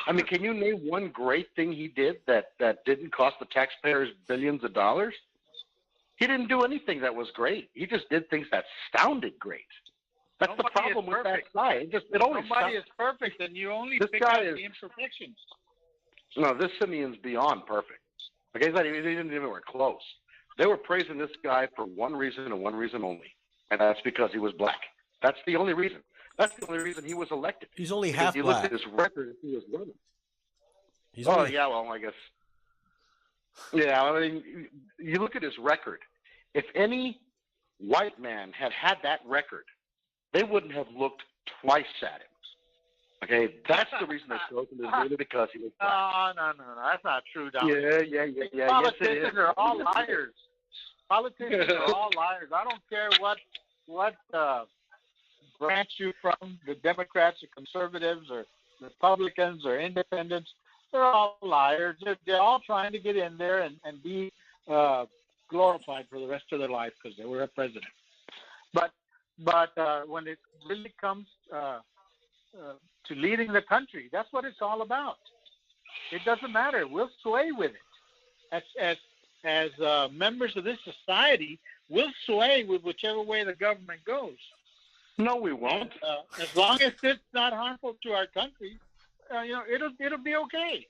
I mean, can you name one great thing he did that didn't cost the taxpayers billions of dollars? He didn't do anything that was great. He just did things that sounded great. That's the problem with that guy. Nobody is perfect, and you only pick out the imperfections. No, this Simeon's beyond perfect. Okay, he didn't even work close. They were praising this guy for one reason and one reason only, and that's because he was black. That's the only reason. That's the only reason he was elected. He's only half black. You look at his record, he was running. Yeah, well, I guess. Yeah, I mean, you look at his record. If any white man had that record, they wouldn't have looked twice at him. Okay, that's the reason they chose him, is really because he was black. No, that's not true, Don. Yeah. Politicians are all liars. Politicians are all liars. I don't care what branch you're from, the Democrats or conservatives or Republicans or independents. They're all liars. They're all trying to get in there and be glorified for the rest of their life because they were a president. But when it really comes to leading the country, that's what it's all about. It doesn't matter. We'll sway with it. As members of this society, we'll sway with whichever way the government goes. No, we won't. As long as it's not harmful to our country, it'll be okay.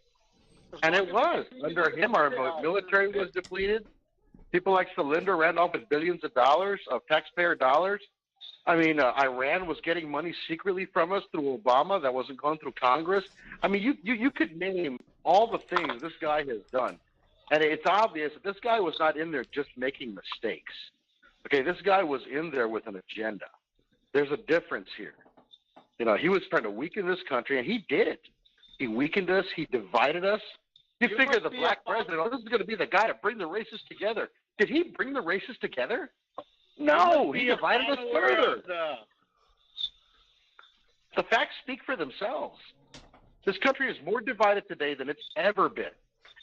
And it was. Under him, our military was depleted. People like Celinda ran off with billions of dollars of taxpayer dollars. I mean, Iran was getting money secretly from us through Obama that wasn't going through Congress. I mean, you could name all the things this guy has done. And it's obvious that this guy was not in there just making mistakes. Okay, this guy was in there with an agenda. There's a difference here. He was trying to weaken this country, and he did it. He weakened us. He divided us. You figure the black president, this is going to be the guy to bring the races together. Did he bring the races together? No, he divided us further. The facts speak for themselves. This country is more divided today than it's ever been.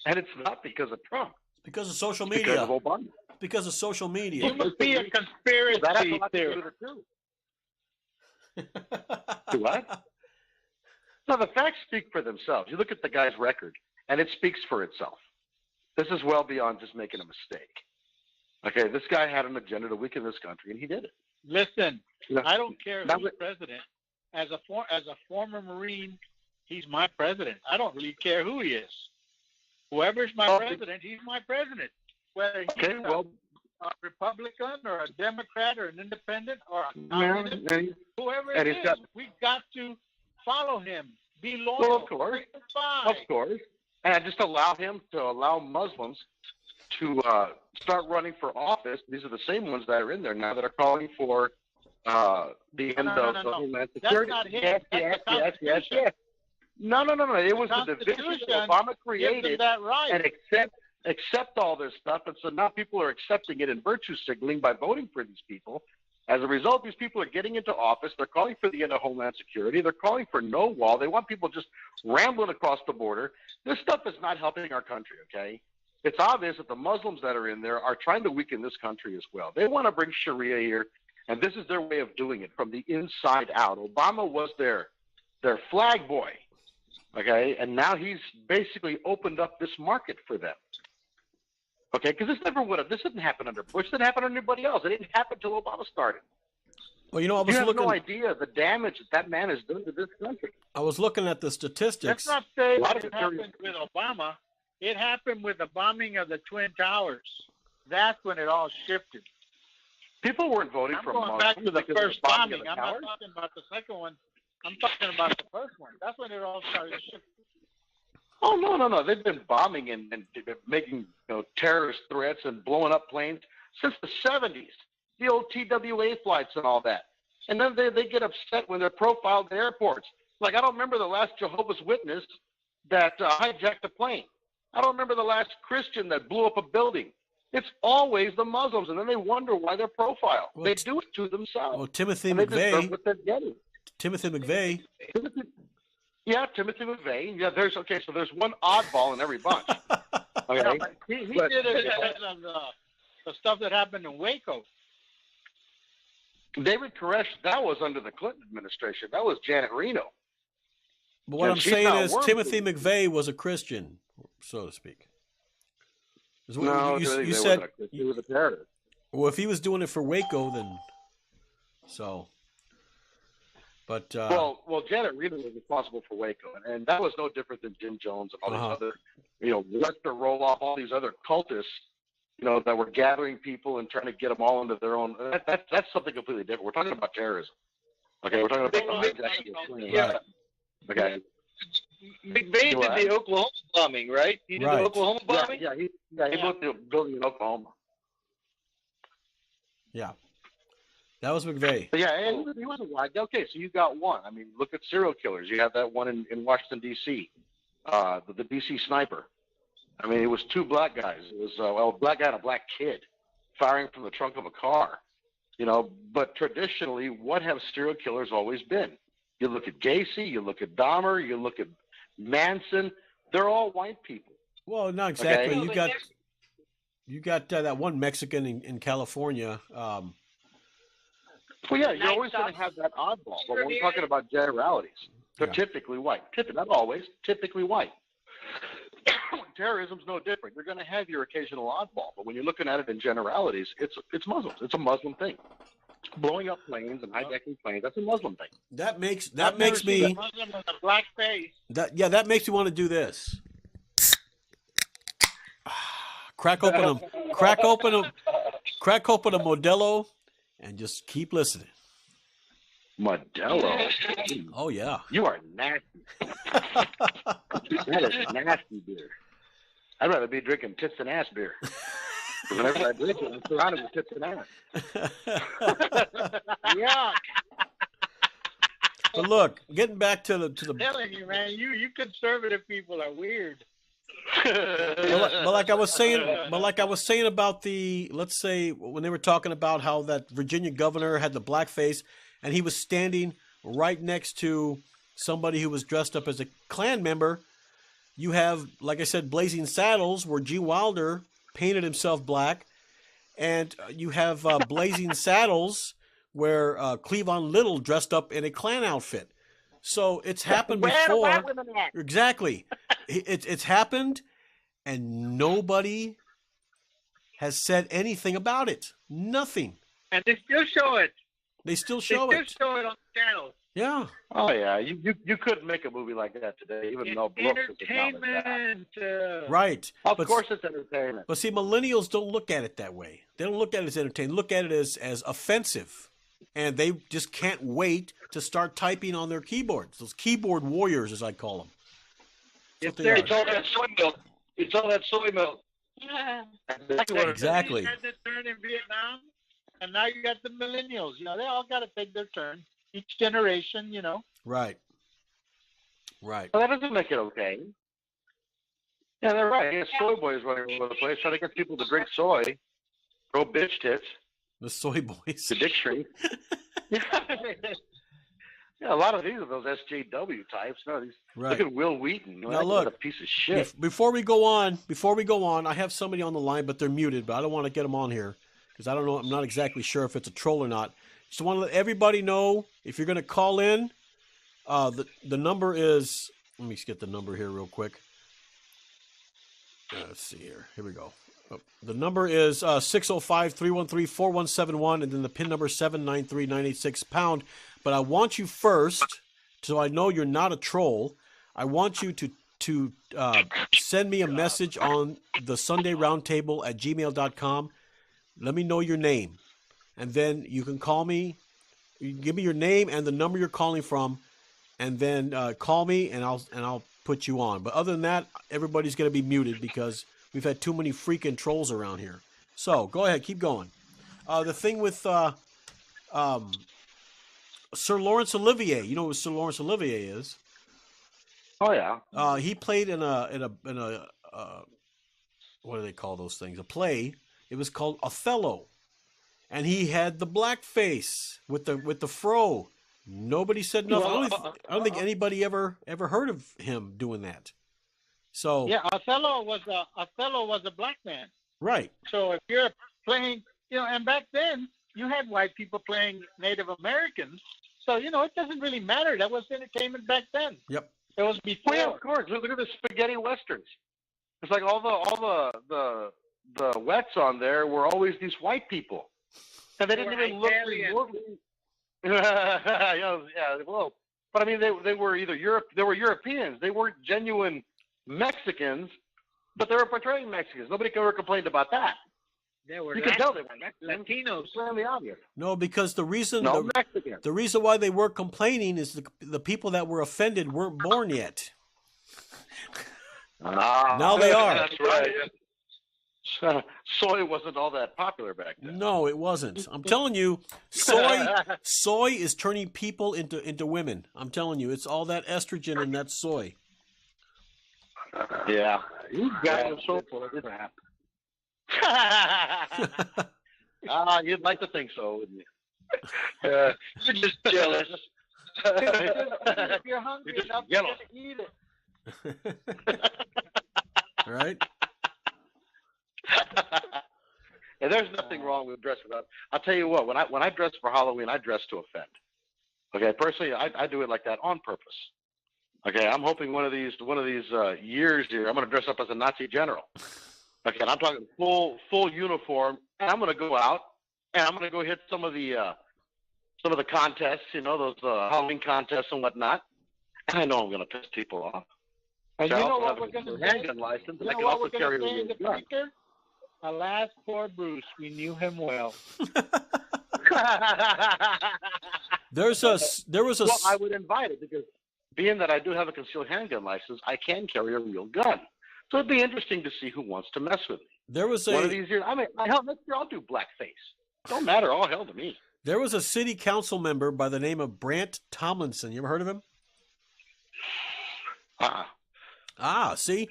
And it's not because of Trump. Because of social It's media. because of Obama. Because of social media. You must be a conspiracy That has a lot to do theorist. with it, too. What? No, the facts speak for themselves. You look at the guy's record, and it speaks for itself. This is well beyond just making a mistake. Okay, this guy had an agenda to weaken this country, and he did it. Listen, You know, I don't care now who's president. As a former Marine, he's my president. I don't really care who he is. Whoever's my president, he's my president. Whether he's a Republican or a Democrat or an independent or a communist, whoever it is, we've got to follow him. Be loyal. Well, of course. Of course. And just allow Muslims to start running for office. These are the same ones that are in there now that are calling for the end of Homeland Security. That's not him. Yes. No. It was the division that Obama created and accept all this stuff. And so now people are accepting it in virtue signaling by voting for these people. As a result, these people are getting into office. They're calling for the end of Homeland Security. They're calling for no wall. They want people just rambling across the border. This stuff is not helping our country, okay? It's obvious that the Muslims that are in there are trying to weaken this country as well. They want to bring Sharia here, and this is their way of doing it from the inside out. Obama was their flag boy, okay? And now he's basically opened up this market for them. Okay, because this didn't happen under Bush. It didn't happen under anybody else. It didn't happen until Obama started. Well, you know, you have no idea the damage that man has done to this country. I was looking at the statistics. Let's not say that it happened with Obama. It happened with the bombing of the Twin Towers. That's when it all shifted. People weren't voting for Muslims. I'm going back to the first bombing. I'm not talking about the second one. I'm talking about the first one. That's when it all started shifting. Oh, no. They've been bombing and making terrorist threats and blowing up planes since the 70s, the old TWA flights and all that. And then they get upset when they're profiled at airports. Like, I don't remember the last Jehovah's Witness that hijacked a plane. I don't remember the last Christian that blew up a building. It's always the Muslims, and then they wonder why they're profiled. Well, they do it to themselves. Well, Timothy McVeigh. Timothy McVeigh. Yeah, Timothy McVeigh. Yeah, there's one oddball in every bunch. Okay, he did it because of the stuff that happened in Waco. David Koresh, that was under the Clinton administration. That was Janet Reno. But what I'm saying is Timothy McVeigh was a Christian, so to speak. No, you said he was a terrorist. Well, if he was doing it for Waco, then so. But well, Janet Reno was responsible for Waco, and that was no different than Jim Jones and all these other, Lester Roloff, all these other cultists, that were gathering people and trying to get them all into their own. That's something completely different. We're talking about terrorism. Okay, we're talking about the hijacking of planes. Yeah. Okay. McVeigh did the Oklahoma bombing, right? He did the Oklahoma bombing? Yeah, he built the building in Oklahoma. Yeah. That was McVeigh. But yeah, he was a white guy. Okay, so you got one. I mean, look at serial killers. You have that one in Washington, D.C., the D.C. sniper. I mean, it was two black guys. It was a black guy and a black kid firing from the trunk of a car. But traditionally, what have serial killers always been? You look at Gacy, you look at Dahmer, you look at Manson. They're all white people. Well, not exactly. Okay? You got that one Mexican in California. Well, yeah, you're always going to have that oddball. But when we're talking about generalities, they're typically white. Not always, typically white. Terrorism's no different. You're going to have your occasional oddball. But when you're looking at it in generalities, it's Muslims. It's a Muslim thing. Blowing up planes and hijacking planes, that's a Muslim thing. That makes me Muslim with a black face. That makes me want to do this. Crack open a Modelo and just keep listening. Modelo. Oh yeah. You are nasty. That is nasty beer. I'd rather be drinking tits and ass beer. Whenever I drink it, I'm surrounded with tits and ass. Yeah. But look, getting back to the I'm telling you, man, you conservative people are weird. But like I was saying about the, let's say when they were talking about how that Virginia governor had the blackface, and he was standing right next to somebody who was dressed up as a Klan member. You have, like I said, Blazing Saddles, where Gene Wilder painted himself black, and you have Blazing Saddles, where Cleavon Little dressed up in a Klan outfit. So it's happened before. Exactly. It's happened, and nobody has said anything about it. Nothing. And they still show it. They still show it. They still show it on the channels. Yeah. Oh yeah, you couldn't make a movie like that today, even though Brooks has acknowledged that. Right. Of course, it's entertainment. But see, millennials don't look at it that way. They don't look at it as entertainment. Look at it as offensive, and they just can't wait to start typing on their keyboards. Those keyboard warriors, as I call them. It's all that soy milk. It's all that soy milk. Yeah. Exactly. You had the turn in Vietnam, and now you got the millennials. You know, they all got to take their turn. Each generation, you know. Right. Right. Well, that doesn't make it okay. Yeah, they're right. Yeah, soy boys running all over the place, trying to get people to drink soy, grow bitch tits. The soy boys. The dick shrink. Yeah, a lot of these are those SJW types. No, these. Right. Look at Will Wheaton. Now look, a piece of shit. Before we go on, I have somebody on the line, but they're muted. But I don't want to get them on here because I don't know. I'm not exactly sure if it's a troll or not. Just want to let everybody know if you're going to call in. The number is. Let me get the number here real quick. Let's see here. Here we go. The number is 605-313-4171, and then the PIN number 793-986 #. But I want you first, so I know you're not a troll. I want you to send me a message on the Sunday Roundtable at gmail.com. Let me know your name, and then you can call me. You give me your name and the number you're calling from, and then call me, and I'll put you on. But other than that, everybody's going to be muted because we've had too many freaking trolls around here. So go ahead, keep going. The thing with Sir Laurence Olivier, you know who Sir Laurence Olivier is? Oh yeah. He played in a what do they call those things? A play. It was called Othello, and he had the blackface with the fro. Nobody said nothing. I don't think anybody ever heard of him doing that. So yeah, Othello was a black man. Right. So if you're playing, you know, and back then you had white people playing Native Americans, so you know it doesn't really matter. That was entertainment back then. Yep. It was before. Well, yeah, of course. Look at the spaghetti westerns. It's like all the wets on there were always these white people, and they didn't even look remotely. Yeah, well, but I mean, they were either they were Europeans. They weren't genuine Mexicans, but they were portraying Mexicans. Nobody ever complained about that. You can tell they were Latinos. Plainly obvious. No, because the reason Mexicans. the reason why they were complaining is the people that were offended weren't born yet. Now they are. That's right. Soy wasn't all that popular back then. No, it wasn't. I'm telling you, soy is turning people into women. I'm telling you, it's all that estrogen in that soy. Yeah. You got your soul full of crap. You'd like to think so, wouldn't you? You're just jealous. If you're hungry enough, you're going to eat it. Right? And there's nothing wrong with dressing up. I'll tell you what, when I dress for Halloween, I dress to offend. Okay, personally, I do it like that on purpose. Okay, I'm hoping one of these years here, I'm going to dress up as a Nazi general. Okay, and I'm talking full uniform, and I'm going to go out and I'm going to go hit some of the contests, you know, those Halloween contests and whatnot. And I know I'm going to piss people off. And so you know what we're going to say? Handgun license, you and I know can what also we're carry going to say in the gun. future? Alas, poor Bruce, we knew him well. There was a. Well, I would invite it because being that I do have a concealed handgun license, I can carry a real gun. So it'd be interesting to see who wants to mess with me. There was one of these years. I mean, hell, next year I'll do blackface. Don't matter. All hell to me. There was a city council member by the name of Brant Tomlinson. You ever heard of him? Uh-uh. See,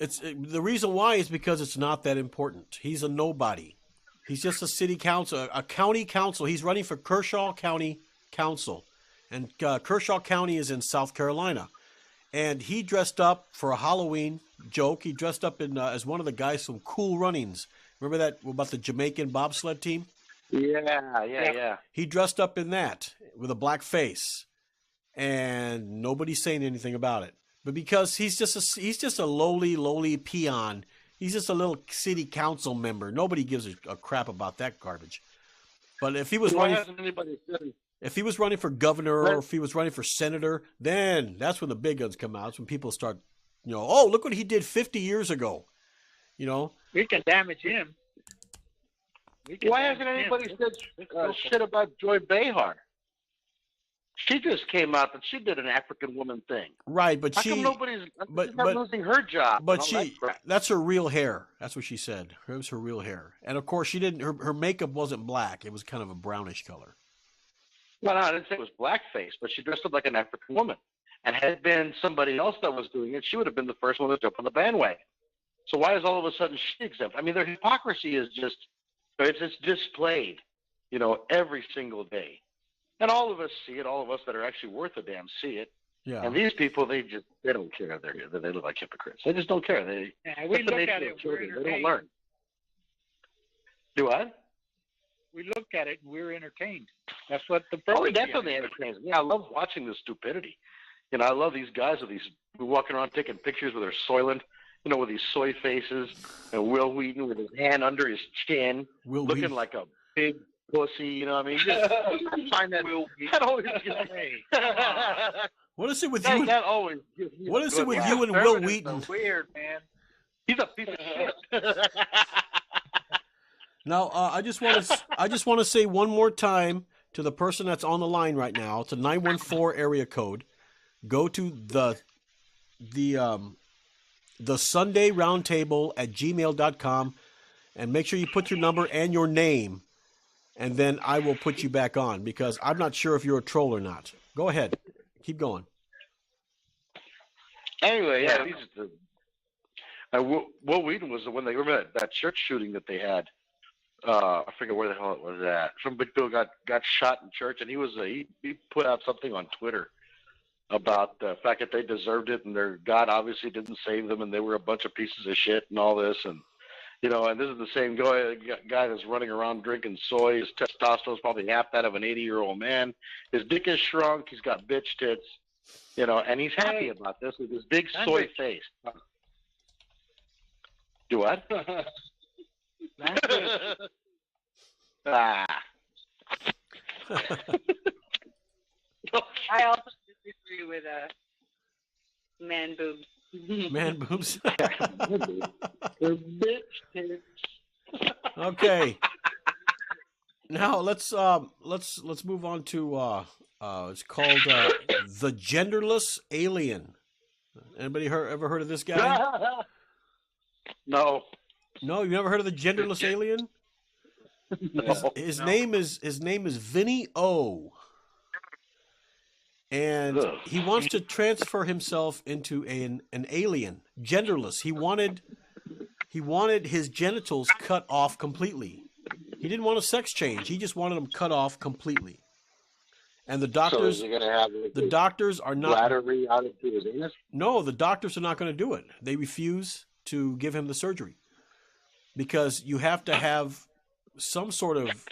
The reason why is because it's not that important. He's a nobody. He's just a city council, a county council. He's running for Kershaw County Council, and Kershaw County is in South Carolina. And he dressed up for a Halloween joke. He dressed up in as one of the guys from Cool Runnings. Remember that about the Jamaican bobsled team? Yeah. He dressed up in that with a black face, and nobody's saying anything about it. But because he's just a lowly peon. He's just a little city council member. Nobody gives a crap about that garbage. But if he was running for governor or if he was running for senator, then that's when the big guns come out. That's when people start, oh, look what he did 50 years ago. We can damage him. Why hasn't anybody said shit about Joy Behar? She just came out that she did an African woman thing. Right, but How come nobody's losing her job? But that's her real hair. That's what she said. It was her real hair. And of course she didn't her makeup wasn't black. It was kind of a brownish color. Well, no, I didn't say it was blackface, but she dressed up like an African woman. And had it been somebody else that was doing it, she would have been the first one to jump on the bandwagon. So why is all of a sudden she exempt? I mean, their hypocrisy is it's displayed, every single day. And all of us see it. All of us that are actually worth a damn see it. Yeah. And these people, they don't care. They look like hypocrites. They just don't care. We look at it. They don't learn. Do what? We look at it and we're entertained. That's what the program. Oh, definitely entertains me. I love watching this stupidity. I love these guys who walking around taking pictures with their Soylent, with these soy faces, and Will Wheaton with his hand under his chin, looking like a big pussy, I mean, I find that always gets me. What is it with you? That always gives me. What is it with you and Will Wheaton? Weird, man. He's a piece of shit. Now, I just want to say one more time to the person that's on the line right now. It's a 914 area code. Go to the Sunday Roundtable at gmail.com and make sure you put your number and your name. And then I will put you back on because I'm not sure if you're a troll or not. Go ahead. Keep going. Anyway, Will Wheaton was the one. Remember that church shooting that they had? I forget where the hell it was at. Some big dude got shot in church, and he put out something on Twitter about the fact that they deserved it, and their God obviously didn't save them, and they were a bunch of pieces of shit and all this, and and this is the same guy that's running around drinking soy. His testosterone's probably half that of an 80-year-old man. His dick is shrunk. He's got bitch tits, and he's happy about this with his big soy face. Do what? I also disagree with man boobs. Man boobs. Bitch tits. Okay. Now let's move on to it's called the Genderless Alien. Anybody ever heard of this guy? No. No, you never heard of the Genderless Alien? No. His name is Vinny O. And he wants to transfer himself into an alien, genderless. He wanted his genitals cut off completely. He didn't want a sex change. He just wanted them cut off completely. And the doctors, the doctors are not. Bladder out into his anus? No, the doctors are not going to do it. They refuse to give him the surgery because you have to have some sort of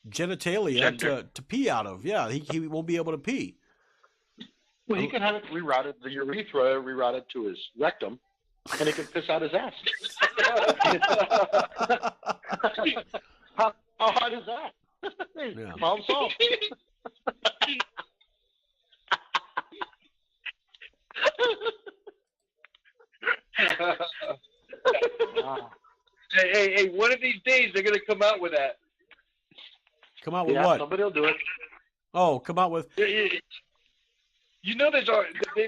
genitalia to pee out of. Yeah, he won't be able to pee. Well, he can have it rerouted, the urethra rerouted to his rectum, and he can piss out his ass. How hard is that? Yeah. Problem solved. Hey, one of these days they're gonna come out with that. Come out with what? Somebody will do it. Oh, come out with. You know, they've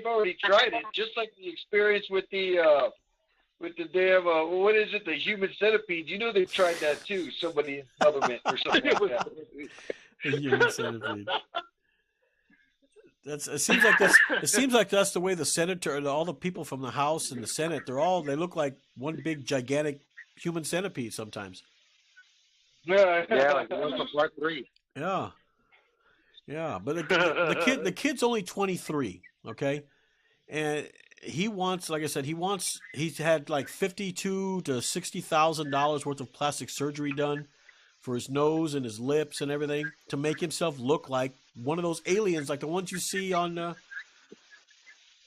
already tried it, just like the experience with the damn what is it, the human centipede? You know, they've tried that too. Somebody in government or something like that. The human centipede. it seems like that's it seems like that's the way the senator and all the people from the House and the Senate, they look like one big gigantic human centipede sometimes. Yeah, like one from part 3. Yeah. Yeah, but the kid's only 23, okay? And he wants, like I said, he's had like $52,000 to $60,000 worth of plastic surgery done for his nose and his lips and everything to make himself look like one of those aliens, like the ones you see on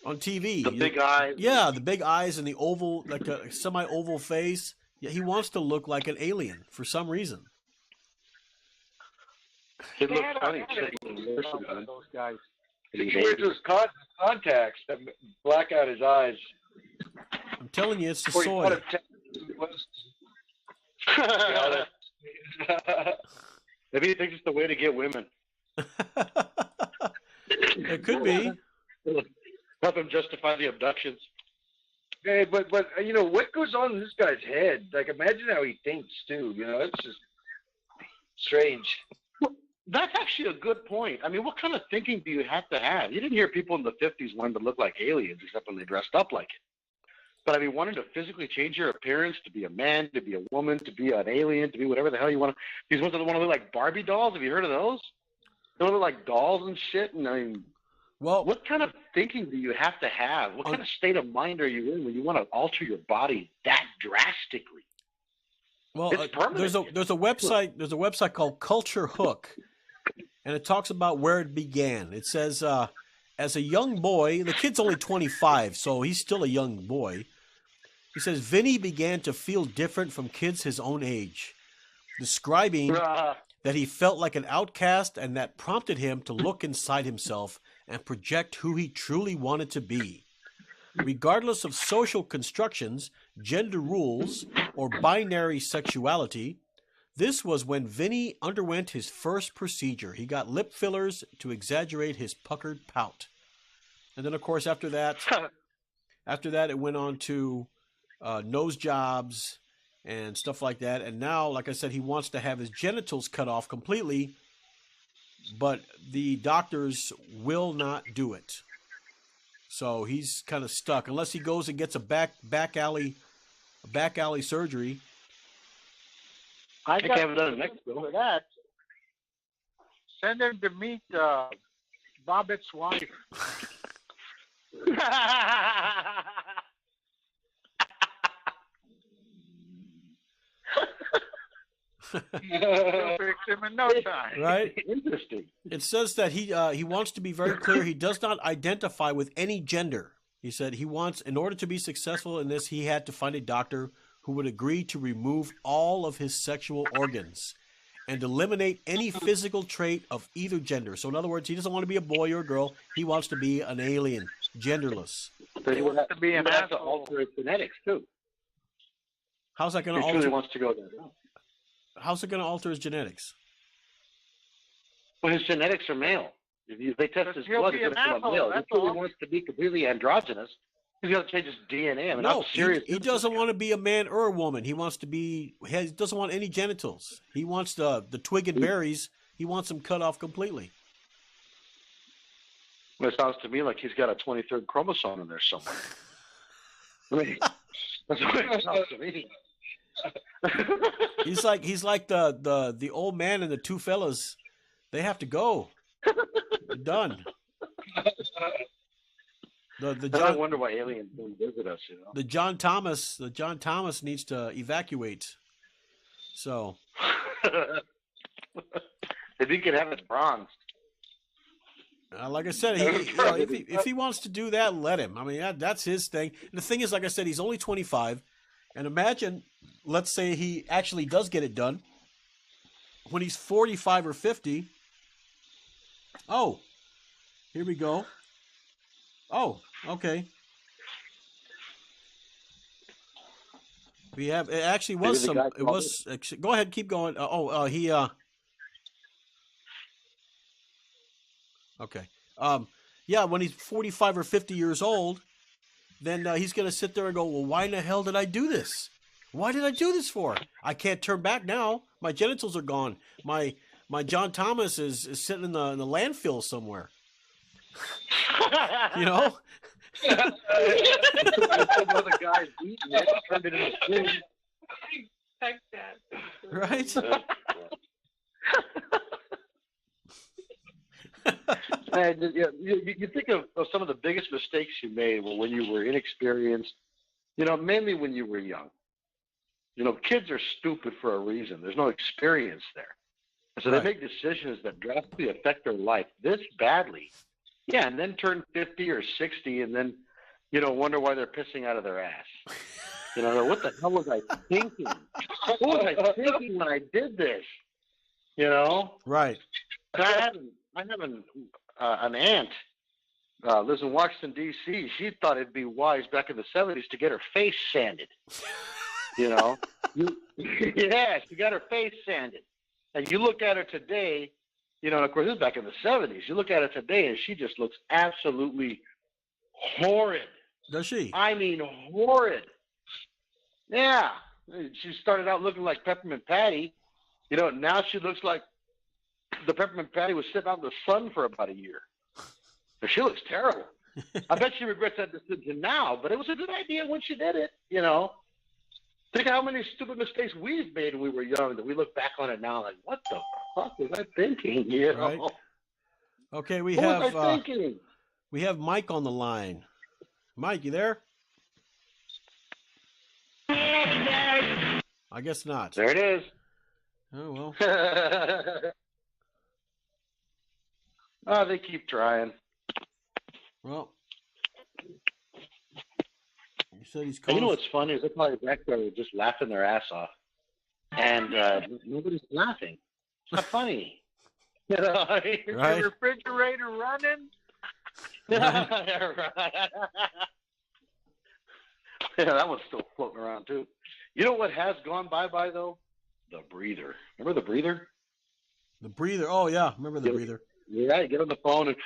TV. The big eyes. Yeah, the big eyes and the oval, like a semi-oval face. Yeah, he wants to look like an alien for some reason. It looks funny. Those guys. He wears those contacts that black out his eyes. I'm telling you, it's the Before he soy. put him Maybe he thinks it's the way to get women. It could be. Help him justify the abductions. Hey, but you know what goes on in this guy's head? Like, imagine how he thinks too. You know, it's just strange. That's actually a good point. I mean, what kind of thinking do you have to have? You didn't hear people in the 50s wanting to look like aliens, except when they dressed up like it. But I mean, wanting to physically change your appearance, to be a man, to be a woman, to be an alien, to be whatever the hell you want to. These ones that want to look like Barbie dolls. Have you heard of those? They look like dolls and shit. And I mean, well, what kind of thinking do you have to have? What kind of state of mind are you in when you want to alter your body that drastically? Well, It's permanent. there's a website called Culture Hook, and it talks about where it began. It says, as a young boy, the kid's only 25, so he's still a young boy. He says Vinny began to feel different from kids his own age, describing that he felt like an outcast, and that prompted him to look inside himself and project who he truly wanted to be. Regardless of social constructions, gender rules, or binary sexuality, this was when Vinny underwent his first procedure. He got lip fillers to exaggerate his puckered pout. And then, of course, after that, it went on to nose jobs and stuff like that. And now, like I said, he wants to have his genitals cut off completely, but the doctors will not do it. So he's kind of stuck unless he goes and gets a back alley surgery. I think I haven't done it next for that. Send him to meet Bobbitt's wife. He'll fix him in no time. Right? Interesting. It says that he wants to be very clear. He does not identify with any gender. He said he wants, in order to be successful in this, he had to find a doctor who would agree to remove all of his sexual organs and eliminate any physical trait of either gender. So in other words, he doesn't want to be a boy or a girl. He wants to be an alien, genderless. So he wants to be an asshole. To alter his genetics too. How's that going to alter? He really wants to go there. How's it going to alter his genetics? Well, his genetics are male. If they test his blood, it's going to be male. He really wants to be completely androgynous. He's got to change his DNA. I mean, no, he doesn't want to be a man or a woman. He wants to be. He doesn't want any genitals. He wants the twig and berries. He wants them cut off completely. Well, it sounds to me like he's got a 23rd chromosome in there somewhere. I mean, that's what it sounds to me. He's like the old man and the two fellas. They have to go. They're done. I wonder why aliens don't visit us. You know, the John Thomas needs to evacuate. So, if he could have it bronzed. Like I said, if he wants to do that, let him. I mean, that's his thing. And the thing is, like I said, he's only 25. And imagine, let's say he actually does get it done. When he's 45 or 50. Oh, here we go. Oh, okay. We have, it actually was some, it was, go ahead, keep going. Okay. Yeah, when he's 45 or 50 years old, then he's going to sit there and go, well, why in the hell did I do this? Why did I do this for? I can't turn back now. My genitals are gone. My John Thomas is sitting in the landfill somewhere. You know? Some other guy's eating it, turned it into food. Like that. Right? And you think of some of the biggest mistakes you made when you were inexperienced, mainly when you were young. Kids are stupid for a reason. There's no experience there. So Right. they make decisions that drastically affect their life this badly. Yeah, and then turn 50 or 60 and then, wonder why they're pissing out of their ass. What the hell was I thinking? What was I thinking when I did this? Right. I have an aunt lives in Washington, D.C. She thought it'd be wise back in the 70s to get her face sanded. Yeah, she got her face sanded. And you look at her today, and of course this is back in the 70s. You look at her today and she just looks absolutely horrid. Does she? I mean horrid. Yeah. She started out looking like Peppermint Patty. Now she looks like the Peppermint Patty was sitting out in the sun for about a year. She looks terrible. I bet she regrets that decision now, but it was a good idea when she did it, Think how many stupid mistakes we've made when we were young that we look back on it now like, what the fuck was I thinking? Right. Okay, we what have was I thinking? We have Mike on the line. Mike, you there? I guess not. There it is. Oh well. Oh, they keep trying. Well, you said he's And calling. you know what's funny is they're probably back there just laughing their ass off, and nobody's laughing. It's not funny. Is Right. the refrigerator running? Yeah, that one's still floating around too. You know what has gone bye though? The breather. Remember the breather? The breather. Oh yeah, remember the breather? Yeah, you get on the phone and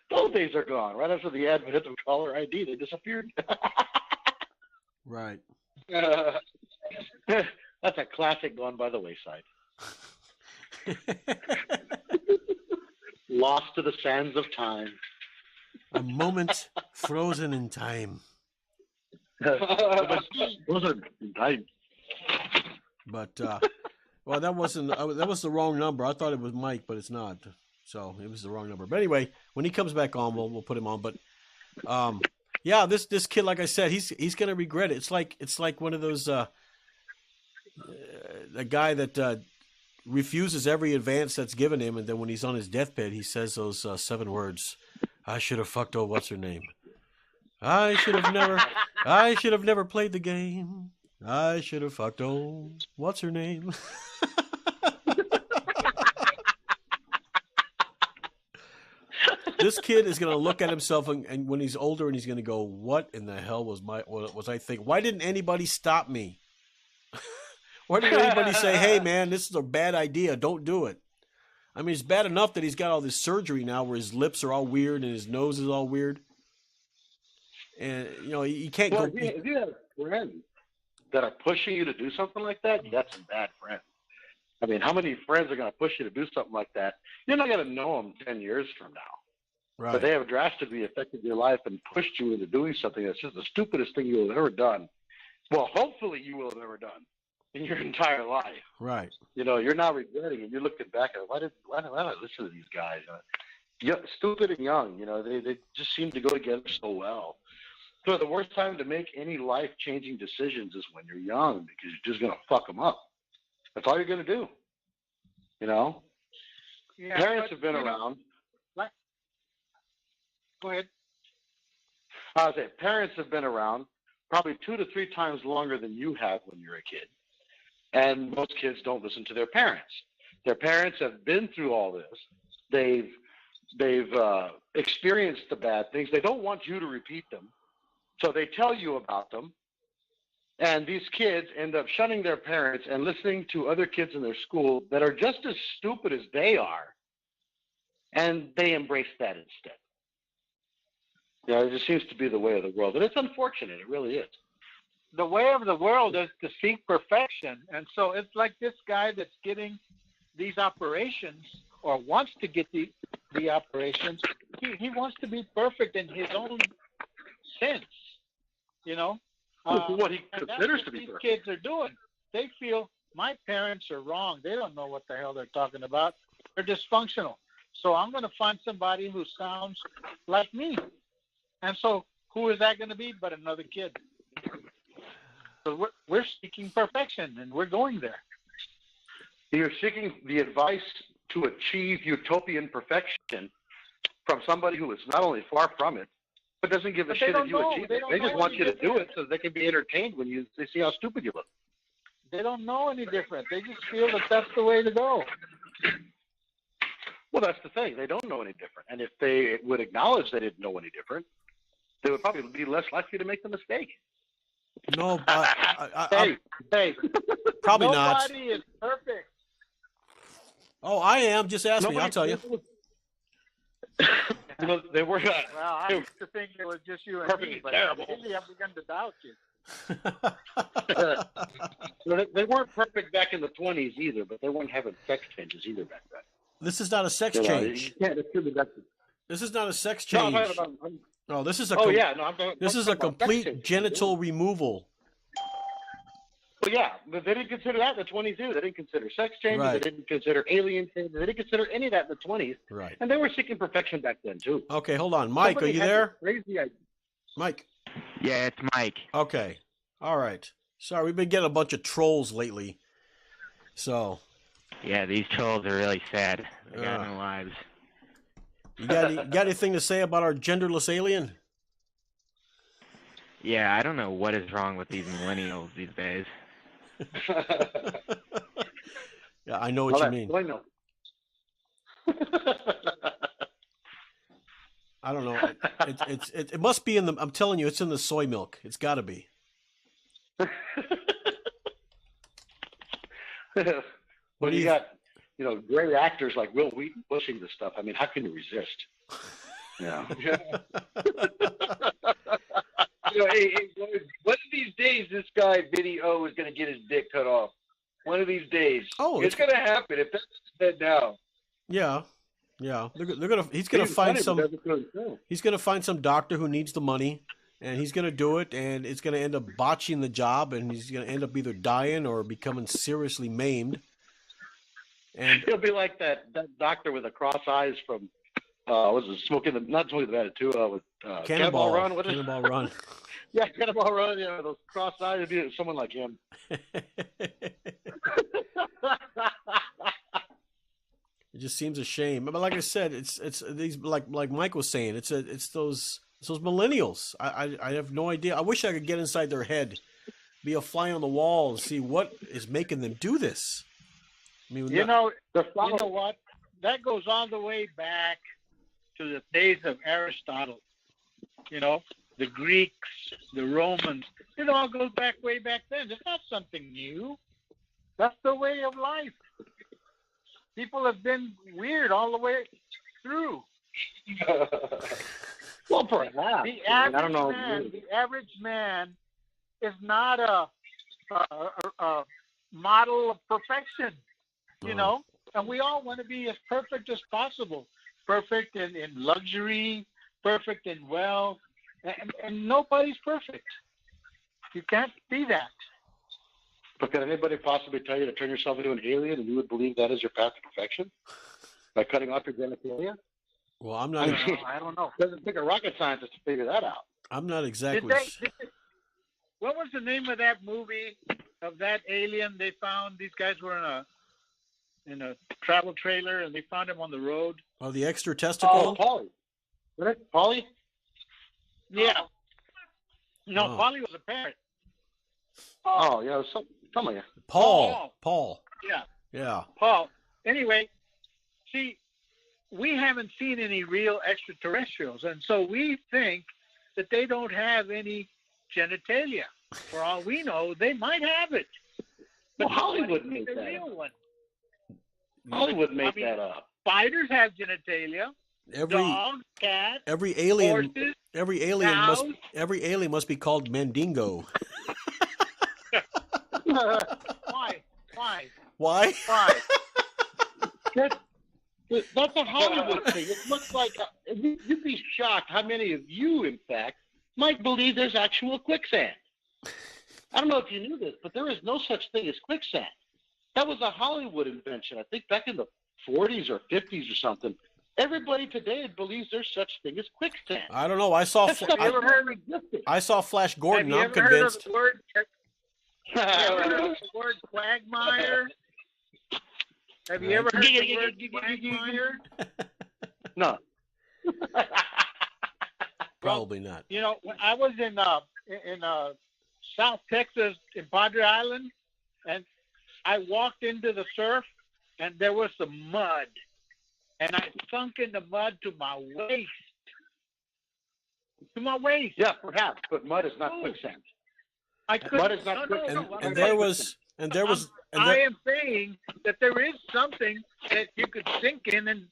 those days are gone. Right after the advent of caller ID, they disappeared. Right. That's a classic gone by the wayside. Lost to the sands of time. A moment frozen in time. Those are time. But well, that wasn't. That was the wrong number. I thought it was Mike, but it's not. So it was the wrong number. But anyway, when he comes back on, we'll put him on. But yeah, this kid, like I said, he's gonna regret it. It's like one of those a guy that refuses every advance that's given him, and then when he's on his deathbed, he says those 7 words: "I should have fucked old what's her name. I should have never played the game. I should have fucked old what's her name." This kid is going to look at himself and when he's older and he's going to go, "What in the hell was I thinking? Why didn't anybody stop me? Why didn't anybody say, 'Hey man, this is a bad idea. Don't do it'?" I mean, it's bad enough that he's got all this surgery now where his lips are all weird and his nose is all weird. And he can't Well, go. if you have friends that are pushing you to do something like that, you got some bad friends. I mean, how many friends are going to push you to do something like that? You're not going to know them 10 years from now. Right. But they have drastically affected your life and pushed you into doing something that's just the stupidest thing you have ever done. Well, hopefully you will have ever done in your entire life. Right. You're now regretting it. You're looking back at it. Why did I listen to these guys? Stupid and young, they just seem to go together so well. So the worst time to make any life-changing decisions is when you're young, because you're just going to fuck them up. That's all you're going to do. Yeah, Parents have been around. Go ahead. I was saying, parents have been around probably 2 to 3 times longer than you have when you're a kid. And most kids don't listen to their parents. Their parents have been through all this. They've experienced the bad things. They don't want you to repeat them. So they tell you about them. And these kids end up shunning their parents and listening to other kids in their school that are just as stupid as they are. And they embrace that instead. It just seems to be the way of the world. And it's unfortunate. It really is. The way of the world is to seek perfection. And so it's like this guy that's getting these operations or wants to get the operations, he wants to be perfect in his own sense, you know. What he And that's considers what to be these perfect. kids are doing. They feel my parents are wrong. They don't know what the hell they're talking about. They're dysfunctional. So I'm going to find somebody who sounds like me. And so who is that going to be but another kid? So we're seeking perfection, and we're going there. You're seeking the advice to achieve utopian perfection from somebody who is not only far from it, but doesn't give a But they shit if don't you know. achieve They it. don't They just know want any you to do different. it so they can be entertained when they see how stupid you look. They don't know any different. They just feel that that's the way to go. Well, that's the thing. They don't know any different. And if they would acknowledge they didn't know any different, they would probably be less likely to make the mistake. No, Hey, probably not. nobody is perfect. Oh, I am. Just ask me. I'll tell you. They were Well, I used to think it was just you and Perfect me, is but terrible. lately I've begun to doubt you. They weren't perfect back in the 20s either, but they weren't having sex changes either back then. This is not a sex You know, change. you can't attribute that to... This is not a sex No, I'm change. talking about... No, this is a. Oh, yeah. No, I'm talking This is a about sex complete changes. genital removal. Well, yeah, but they didn't consider that in the 20s either. They didn't consider sex changes. Right. They didn't consider alien changes. They didn't consider any of that in the 20s. Right. And they were seeking perfection back then, too. Okay, hold on, Mike. Somebody Are you had there? this Crazy idea. Mike. Yeah, it's Mike. Okay. All right. Sorry, we've been getting a bunch of trolls lately. So. Yeah, these trolls are really sad. They got no lives. You got anything to say about our genderless alien? Yeah, I don't know what is wrong with these millennials these days. Yeah, I know what you mean. I don't know. It must be in the. I'm telling you, it's in the soy milk. It's got to be. Well, you got, great actors like Will Wheaton pushing this stuff. I mean, how can you resist? Yeah. Hey, one of these days, this guy Vinny O is going to get his dick cut off. One of these days. Oh, it's going to happen if that's said now. Yeah. They're gonna. He's gonna find some. He's gonna find some doctor who needs the money, and he's gonna do it, and it's gonna end up botching the job, and he's gonna end up either dying or becoming seriously maimed. And he'll be like that doctor with the cross eyes from not Smoking the Bandit 2 with Cannonball Run. What is Cannonball Run. Yeah, Cannonball Run. Yeah, those cross eyes. It'd be someone like him. It just seems a shame. But like I said, it's these like Mike was saying, it's those millennials. I have no idea. I wish I could get inside their head, be a fly on the wall, and see what is making them do this. I mean, you know what? That goes all the way back to the days of Aristotle. The Greeks, the Romans. It all goes back way back then. It's not something new. That's the way of life. People have been weird all the way through. Well, perhaps. The average man is not a model of perfection, and we all want to be as perfect as possible. Perfect in luxury, perfect in wealth, and nobody's perfect. You can't be that. But can anybody possibly tell you to turn yourself into an alien and you would believe that is your path to perfection? By cutting off your genitalia? Well, I'm not. I don't know. It doesn't take a rocket scientist to figure that out. I'm not exactly. What was the name of that movie of that alien they found? These guys were in a travel trailer and they found him on the road. Oh, the extra testicle? Oh, Polly. Was it Polly? Yeah. No, Polly was a parrot. Oh, yeah, some of you. Paul. Yeah. Paul. Anyway, see, we haven't seen any real extraterrestrials, and so we think that they don't have any genitalia. For all we know, they might have it. But Hollywood made that real one. Hollywood made that up. Spiders have genitalia. Dogs, cats, every alien, horses, every alien must be called Mandingo. Why? Why? That's a Hollywood thing. It looks like you'd be shocked how many of you, in fact, might believe there's actual quicksand. I don't know if you knew this, but there is no such thing as quicksand. That was a Hollywood invention, I think back in the 40s or 50s or something. Everybody today believes there's such thing as quicksand. I don't know. I saw Flash Gordon. I'm convinced. Have you ever heard of the word quagmire? Have you ever heard the word quagmire? No. Probably not. You know, when I was in South Texas in Padre Island, and I walked into the surf, and there was some mud, and I sunk in the mud to my waist. To my waist. Yeah, perhaps, but mud is not quicksand. I couldn't. Mud is not quicksand. I am saying that there is something that you could sink in and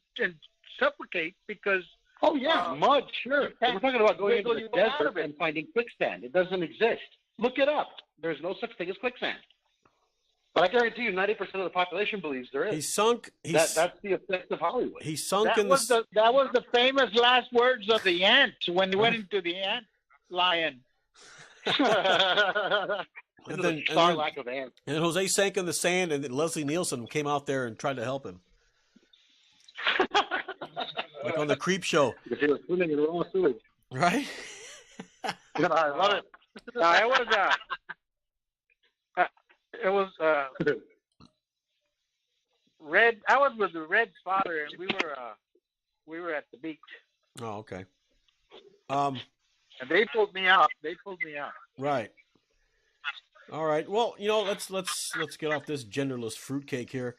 suffocate because. Oh yeah, mud, sure. We're talking about going into the desert and finding quicksand. It doesn't exist. Look it up. There's no such thing as quicksand. But I guarantee you, 90% of the population believes there is. He sunk. That's the effect of Hollywood. He sunk that in was the. That was the famous last words of the ant when they went into the ant lion. And then Jose sank in the sand, and then Leslie Nielsen came out there and tried to help him. Like on the Creep Show. Because he was swimming in raw sewage. Right? I love it. It was Red. I was with the Red's father, and we were at the beach. Oh, okay. And they pulled me out. Right. All right. Well, let's get off this genderless fruitcake here.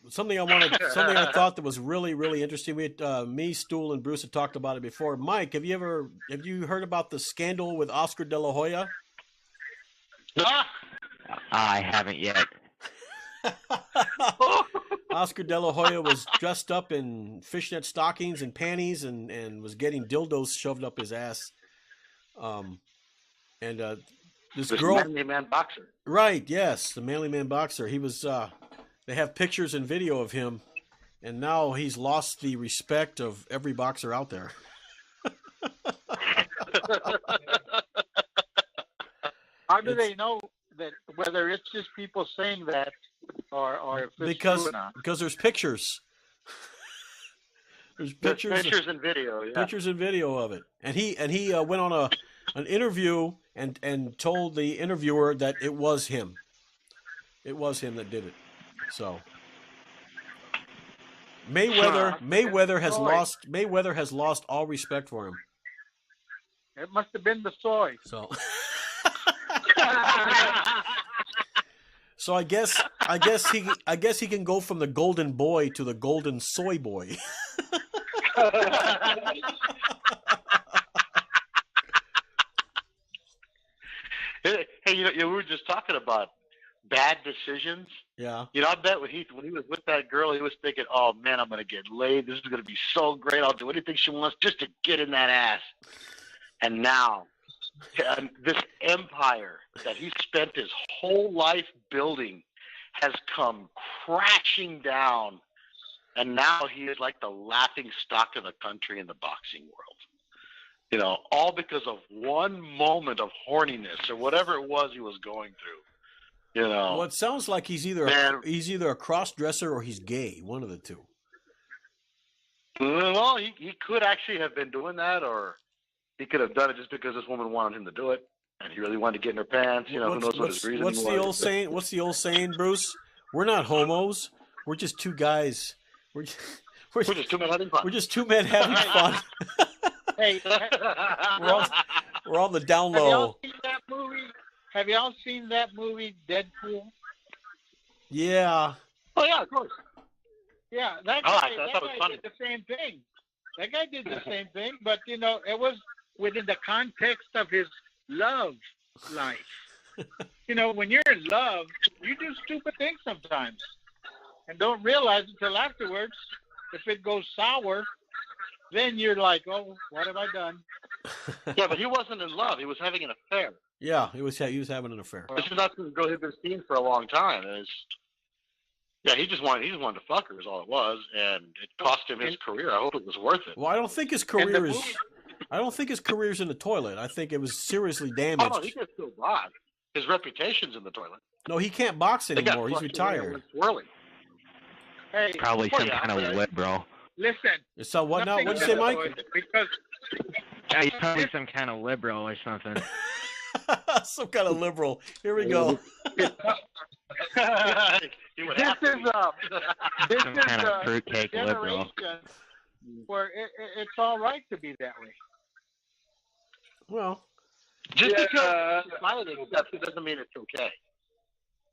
Something I thought that was really, really interesting. We had me, Stool, and Bruce had talked about it before. Mike, have you heard about the scandal with Oscar De La Hoya? I haven't yet. Oscar De La Hoya was dressed up in fishnet stockings and panties and was getting dildos shoved up his ass. This girl, manly man boxer. Right? Yes, the manly man boxer. He was. They have pictures and video of him, and now he's lost the respect of every boxer out there. How do they know that whether it's just people saying that or if it's true or not? Because there's pictures. There's pictures and video. Yeah. Pictures and video of it, and he went on an interview and told the interviewer that it was him. It was him that did it. So Mayweather has lost all respect for him. It must have been the soy. So So I guess he can go from the golden boy to the golden soy boy. Hey, we were just talking about bad decisions. Yeah. I bet when he was with that girl, he was thinking, "Oh man, I'm gonna get laid. This is gonna be so great. I'll do anything she wants just to get in that ass." And now, this empire that he spent his whole life building has come crashing down, and now he is like the laughing stock of the country in the boxing world. All because of one moment of horniness or whatever it was he was going through. Well, it sounds like he's either a cross-dresser or he's gay. One of the two. Well, he could actually have been doing that, or he could have done it just because this woman wanted him to do it, and he really wanted to get in her pants. Who knows what his reason was. What's the old saying, Bruce? We're not homos. We're just two guys. We're just two men having fun. We're just two men having fun. Hey, we're on the down low. Have y'all seen that movie, Deadpool? Yeah. Oh yeah, of course. Yeah, that guy did the same thing. That guy did the same thing, but it was within the context of his love life. When you're in love, you do stupid things sometimes, and don't realize until afterwards. If it goes sour, then you're like, "Oh, what have I done?" Yeah, but he wasn't in love. He was having an affair. Yeah, he was having an affair. This is not the girl he'd been seeing for a long time. Yeah, he just wanted to fuck her is all it was, and it cost him his career. I hope it was worth it. Well, I don't think his career is. I don't think his career's in the toilet. I think it was seriously damaged. Oh, no, he can still box. His reputation's in the toilet. No, he can't box anymore. He's retired. Swirling. Hey, Probably some kind of liberal. Listen. It's what now? What'd you say, Mike? Because he's probably some kind of liberal or something. Some kind of liberal. Here we go. This is some kind of fruitcake liberal. Where it's all right to be that way. Well, just because society accepts it doesn't mean it's okay.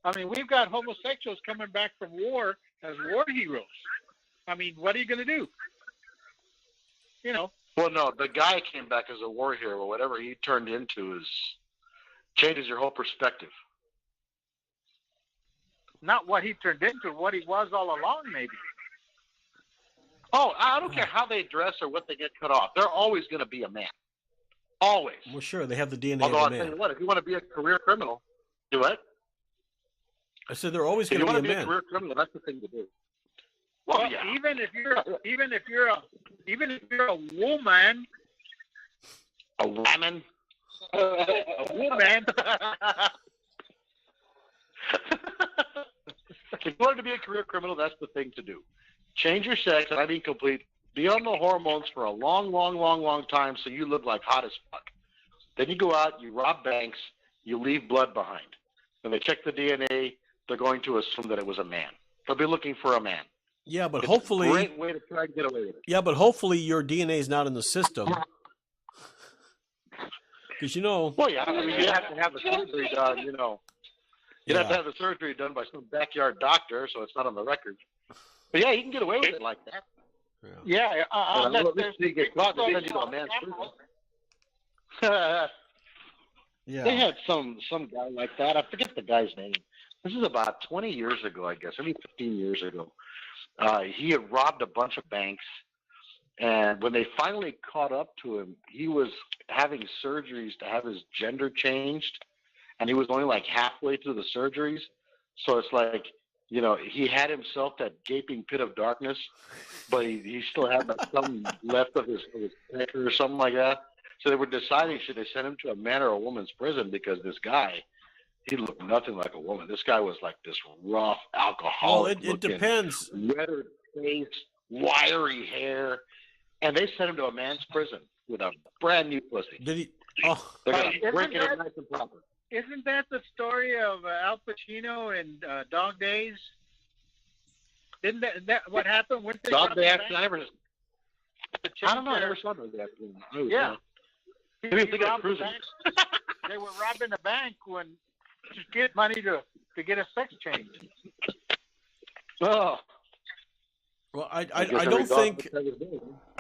I mean, we've got homosexuals coming back from war as war heroes. I mean, what are you going to do? You know. Well, no, the guy came back as a war hero. Whatever he turned into changes your whole perspective. Not what he turned into, what he was all along, maybe. Oh, I don't care how they dress or what they get cut off. They're always going to be a man. Always. Well, sure, they have the DNA Although of a I'll man. tell you what, if you want to be a career criminal, do it. I said they're always going to be a man. If you want to be a career criminal, that's the thing to do. Well, yeah. even if you're a woman, a woman, if you want to be a career criminal, that's the thing to do. Change your sex, and I mean complete. Be on the hormones for a long, long, long, long time, so you look like hot as fuck. Then you go out, you rob banks, you leave blood behind. When they check the DNA, they're going to assume that it was a man. They'll be looking for a man. Yeah, but it's hopefully, a great way to try and get away with it. Yeah, but hopefully your DNA is not in the system. Because Well, yeah, I mean, you have to have the surgery done. You'd have to have the surgery done by some backyard doctor, so it's not on the record. But yeah, you can get away with it like that. Yeah. You get caught, they send you to a man's prison. Yeah. They had some guy like that. I forget the guy's name. This is about 20 years ago, I guess, maybe 15 years ago. He had robbed a bunch of banks, and when they finally caught up to him, he was having surgeries to have his gender changed, and he was only like halfway through the surgeries. So it's like, he had himself that gaping pit of darkness, but he still had some left of his pecker or something like that. So they were deciding, should they send him to a man or a woman's prison, because this guy, he looked nothing like a woman. This guy was like this rough alcoholic. Well, it depends. Redder face, wiry hair, and they sent him to a man's prison with a brand new pussy. Did he? Oh, they're gonna break it nice and proper. Isn't that the story of Al Pacino in Dog Days? Isn't that what happened? Dog Day After I don't know. I never saw Dog Day After. Yeah. Maybe they got cruising. They were robbing a bank to get money to get a sex change. Oh. Well, I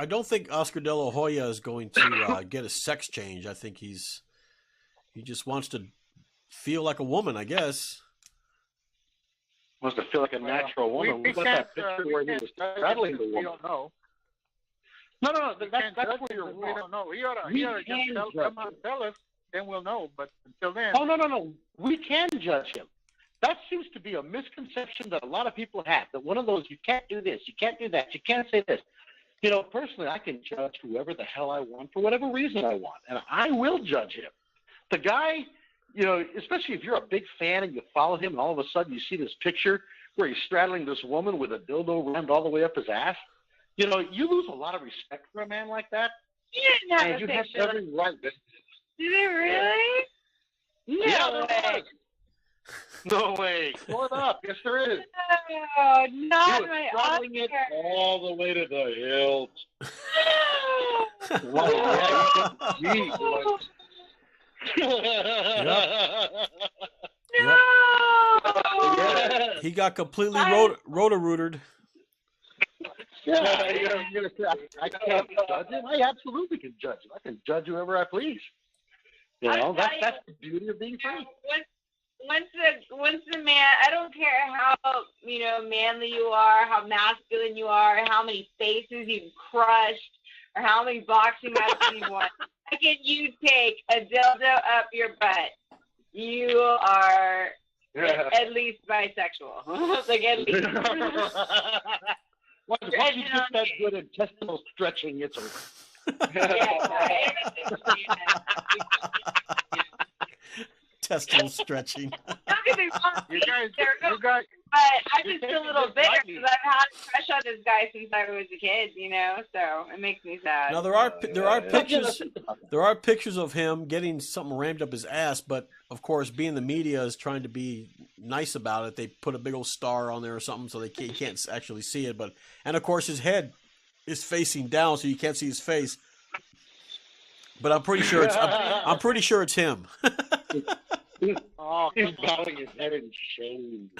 don't think Oscar De La Hoya is going to get a sex change. I think he just wants to feel like a woman, I guess. Wants to feel like a natural woman. We got that picture where he was straddling the woman. We don't know. No, that's where you're wrong. We don't know. He ought to just come out and tell us, then we'll know. But until then. Oh, no. We can judge him. That seems to be a misconception that a lot of people have. That one of those, you can't do this, you can't do that, you can't say this. Personally, I can judge whoever the hell I want for whatever reason I want. And I will judge him. The guy, especially if you're a big fan and you follow him and all of a sudden you see this picture where he's straddling this woman with a dildo rammed all the way up his ass, you lose a lot of respect for a man like that. And you have every right. Did they really? No way. No way. What up? Yes, there is. No, not my straddling it all the way to the hilt. Wow. No. He got completely roto-rooted. Yeah, I can't judge him. I absolutely can judge him. I can judge whoever I please. That's the beauty of being free. Once the man, I don't care how manly you are, how masculine you are, how many faces you've crushed, or how many boxing matches you won. Second you take a dildo up your butt, you are At least bisexual. Like at least. Once you get that good intestinal stretching, it's over. Intestinal stretching. Don't get me wrong. You guys, but I just feel a little bitter because I've had a crush on this guy since I was a kid, you know. So it makes me sad. Now there are pictures of him getting something rammed up his ass, but of course, being the media is trying to be nice about it, they put a big old star on there or something so you can't actually see it. And of course, his head is facing down, so you can't see his face. But I'm pretty sure it's him. Oh, he's bowing his head in shame.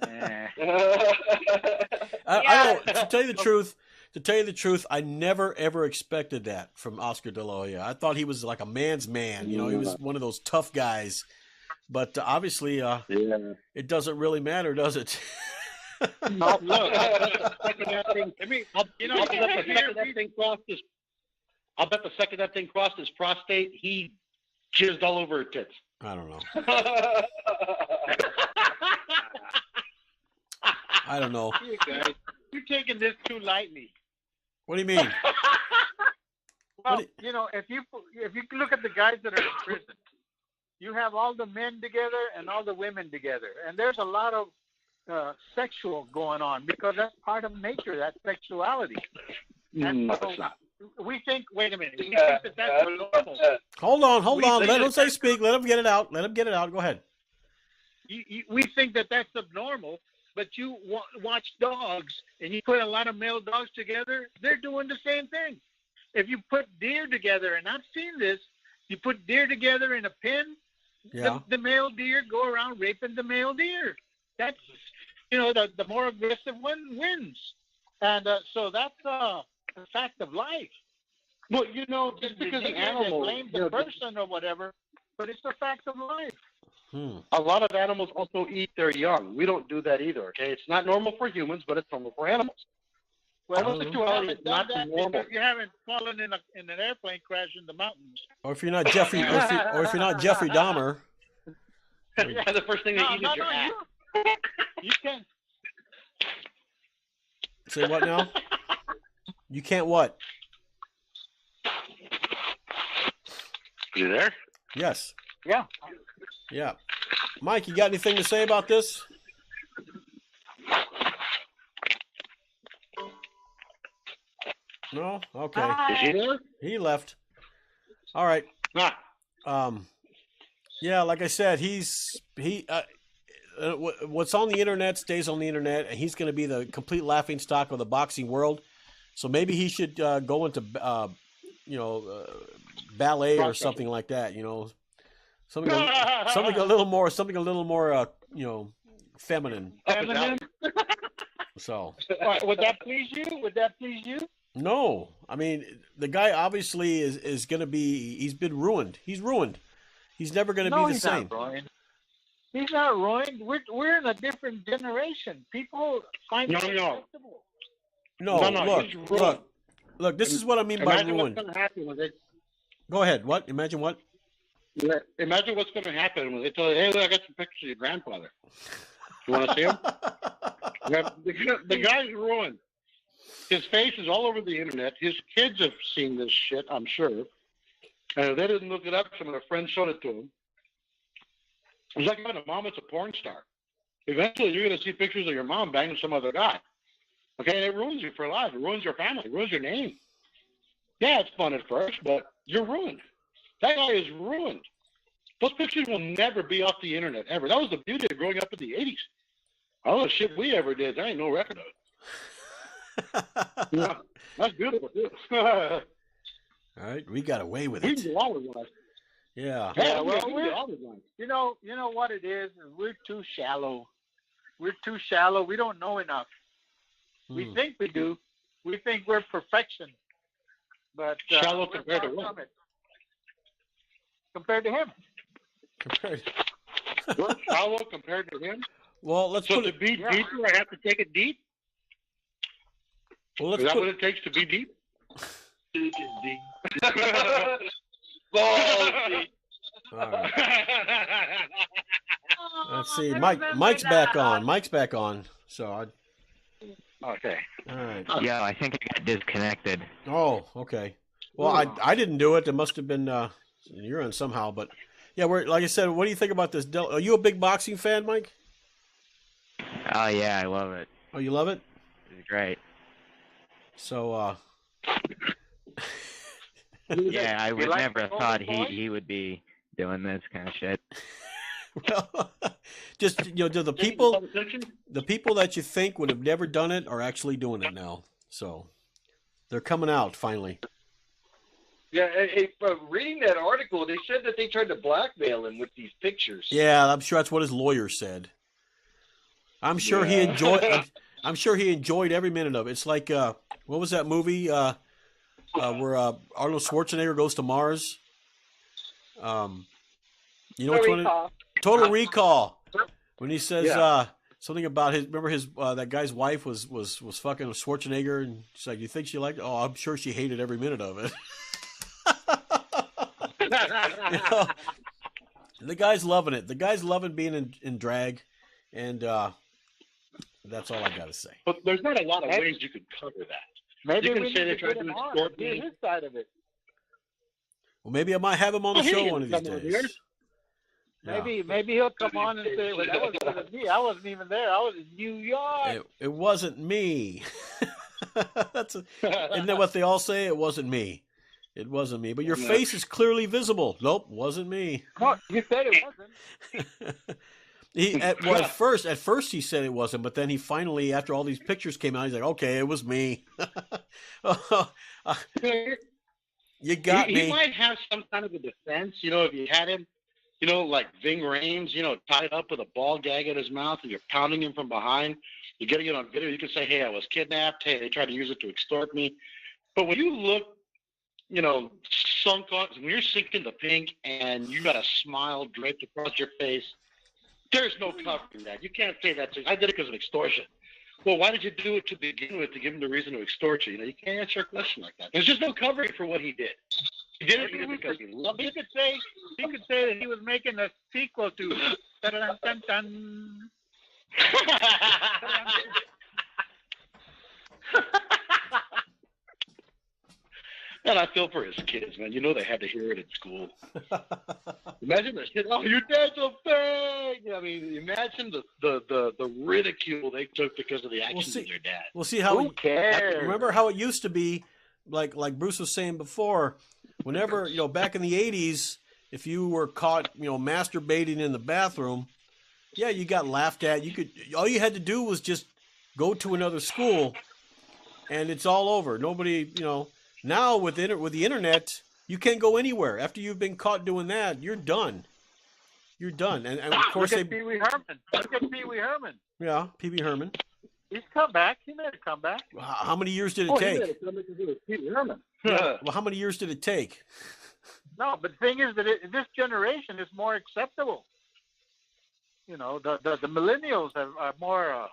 I don't. To tell you the truth, I never ever expected that from Oscar De La Hoya. I thought he was like a man's man. You know, he was one of those tough guys. But obviously, it doesn't really matter, does it? No, look. I'll bet the second that thing crossed his prostate, he jizzed all over her tits. I don't know. I don't know. You guys, you're taking this too lightly. What do you mean? Well, you know, if you look at the guys that are in prison, you have all the men together and all the women together, and there's a lot of sexual going on because that's part of nature. That's sexuality. And so we think. Wait a minute. We think that that's normal. Hold on. Let him say speak. Let him get it out. Go ahead. We think that that's abnormal, but you watch dogs and you put a lot of male dogs together, they're doing the same thing. If you put deer together, and I've seen this, you put deer together in a pen, the male deer go around raping the male deer. That's, you know, the more aggressive one wins. And so that's a fact of life. Well, you know, just because an animal blame the person or whatever, but it's a fact of life. A lot of animals also eat their young. We don't do that either, okay? It's not normal for humans, but it's normal for animals. Well, homosexuality is not normal. You haven't fallen in an airplane crash in the mountains. Or if you're not Jeffrey, or if you're not Jeffrey Dahmer. Yeah, the first thing they eat is your ass. You can't. Say what now? You can't what? You there? Yes. Yeah. Yeah. Mike, you got anything to say about this? No? Okay. Is he there? He left. All right. Yeah, like I said, what's on the internet stays on the internet, and he's going to be the complete laughingstock of the boxing world. So maybe he should go into, ballet or something like that. You know, something a little more, feminine. So. Would that please you? No, I mean the guy obviously is going to be. He's been ruined. He's ruined. He's never going to be the same. He's not ruined. We're in a different generation. People find it acceptable. No. Look. This is what I mean by ruined. What's going to happen when they... Go ahead. What? Imagine what? Imagine what's going to happen when they tell you, "Hey, look, I got some pictures of your grandfather. You want to see him?" The guy's ruined. His face is all over the internet. His kids have seen this shit, I'm sure. And if they didn't look it up, some of their friends showed it to them. It's like having a mom that's a porn star. Eventually, you're going to see pictures of your mom banging some other guy. Okay, and it ruins you for life. It ruins your family. It ruins your name. Yeah, it's fun at first, but you're ruined. That guy is ruined. Those pictures will never be off the internet, ever. That was the beauty of growing up in the 80s. All the shit we ever did, there ain't no record of it. Yeah, that's beautiful, too. All right, we got away with it. We can do all we want. Yeah. Yeah, well, you know what it is? We're too shallow. We're too shallow. We don't know enough. We think we do. We think we're perfection. But shallow compared to what? Compared to him. We're shallow compared to him? Well, let's put it... to be deeper, I have to take it deep? Well, is that what it takes to be deep? Deep. Balls deep. All right. Let's see. Mike's back on. Mike's back on. So Okay. all right. Yeah, I think I got disconnected. Oh, okay. Well, I didn't do it. It must have been you're on somehow. But yeah, we're like I said. What do you think about this? Are you a big boxing fan, Mike? Oh yeah, I love it. Oh, you love it? It's great. So Yeah, I would like never the have thought Golden Boy? he would be doing this kind of shit. well, just the people that you think would have never done it are actually doing it now. So they're coming out finally. Yeah, reading that article, they said that they tried to blackmail him with these pictures. Yeah, I'm sure that's what his lawyer said. I'm sure he enjoyed. I'm sure he enjoyed every minute of it. It's like what was that movie where Arnold Schwarzenegger goes to Mars? You know which one? Total Recall. When he says something about his, remember his that guy's wife was fucking Schwarzenegger, and she's like, "You think she liked it?" Oh, I'm sure she hated every minute of it. The guy's loving it. The guy's loving being in drag, and that's all I got to say. But there's not a lot of ways you could cover that. Maybe You can we say need they to tried get to him on. extort Hear me. his side of it. Well, maybe I might have him on the Oh, he show can one of these come on days. here. Yeah. Maybe he'll come on and say, "Well, that wasn't me. I wasn't even there. I was in New York." It wasn't me. Isn't that what they all say? It wasn't me. It wasn't me. But your face is clearly visible. Nope, wasn't me. No, you said it wasn't. At first he said it wasn't, but then he finally, after all these pictures came out, he's like, "Okay, it was me." You got me. He might have some kind of a defense, if you had him, like Ving Rhames, tied up with a ball gag in his mouth, and you're pounding him from behind. You're getting it on video. You can say, "Hey, I was kidnapped. Hey, they tried to use it to extort me." But when you look, sunk on, when you're sinking the pink and you got a smile draped across your face, there's no covering that. You can't say that. I did it because of extortion. Well, why did you do it to begin with to give him the reason to extort you? You can't answer a question like that. There's just no covering for what he did. He did it because he loved it. He could say that he was making a sequel to Dun, dun, dun. And I feel for his kids, man. They had to hear it in school. Imagine the shit. Oh, your dad's a fag. I mean, imagine the ridicule they took because of the actions of their dad. We'll see how. Who cares? Remember how it used to be, like Bruce was saying before. Whenever back in the '80s, if you were caught, masturbating in the bathroom, yeah, you got laughed at. All you had to do was just go to another school, and it's all over. Nobody, Now with the internet, you can't go anywhere. After you've been caught doing that, you're done. You're done. And of course Look at Pee Wee Herman. Look at Pee Wee Herman. Yeah, Pee-wee Herman. He's come back. He made a comeback. How many years did it take? He made a comeback because it was Pee Wee Herman. Well, how many years did it take? No, but the thing is that this generation is more acceptable. The millennials are more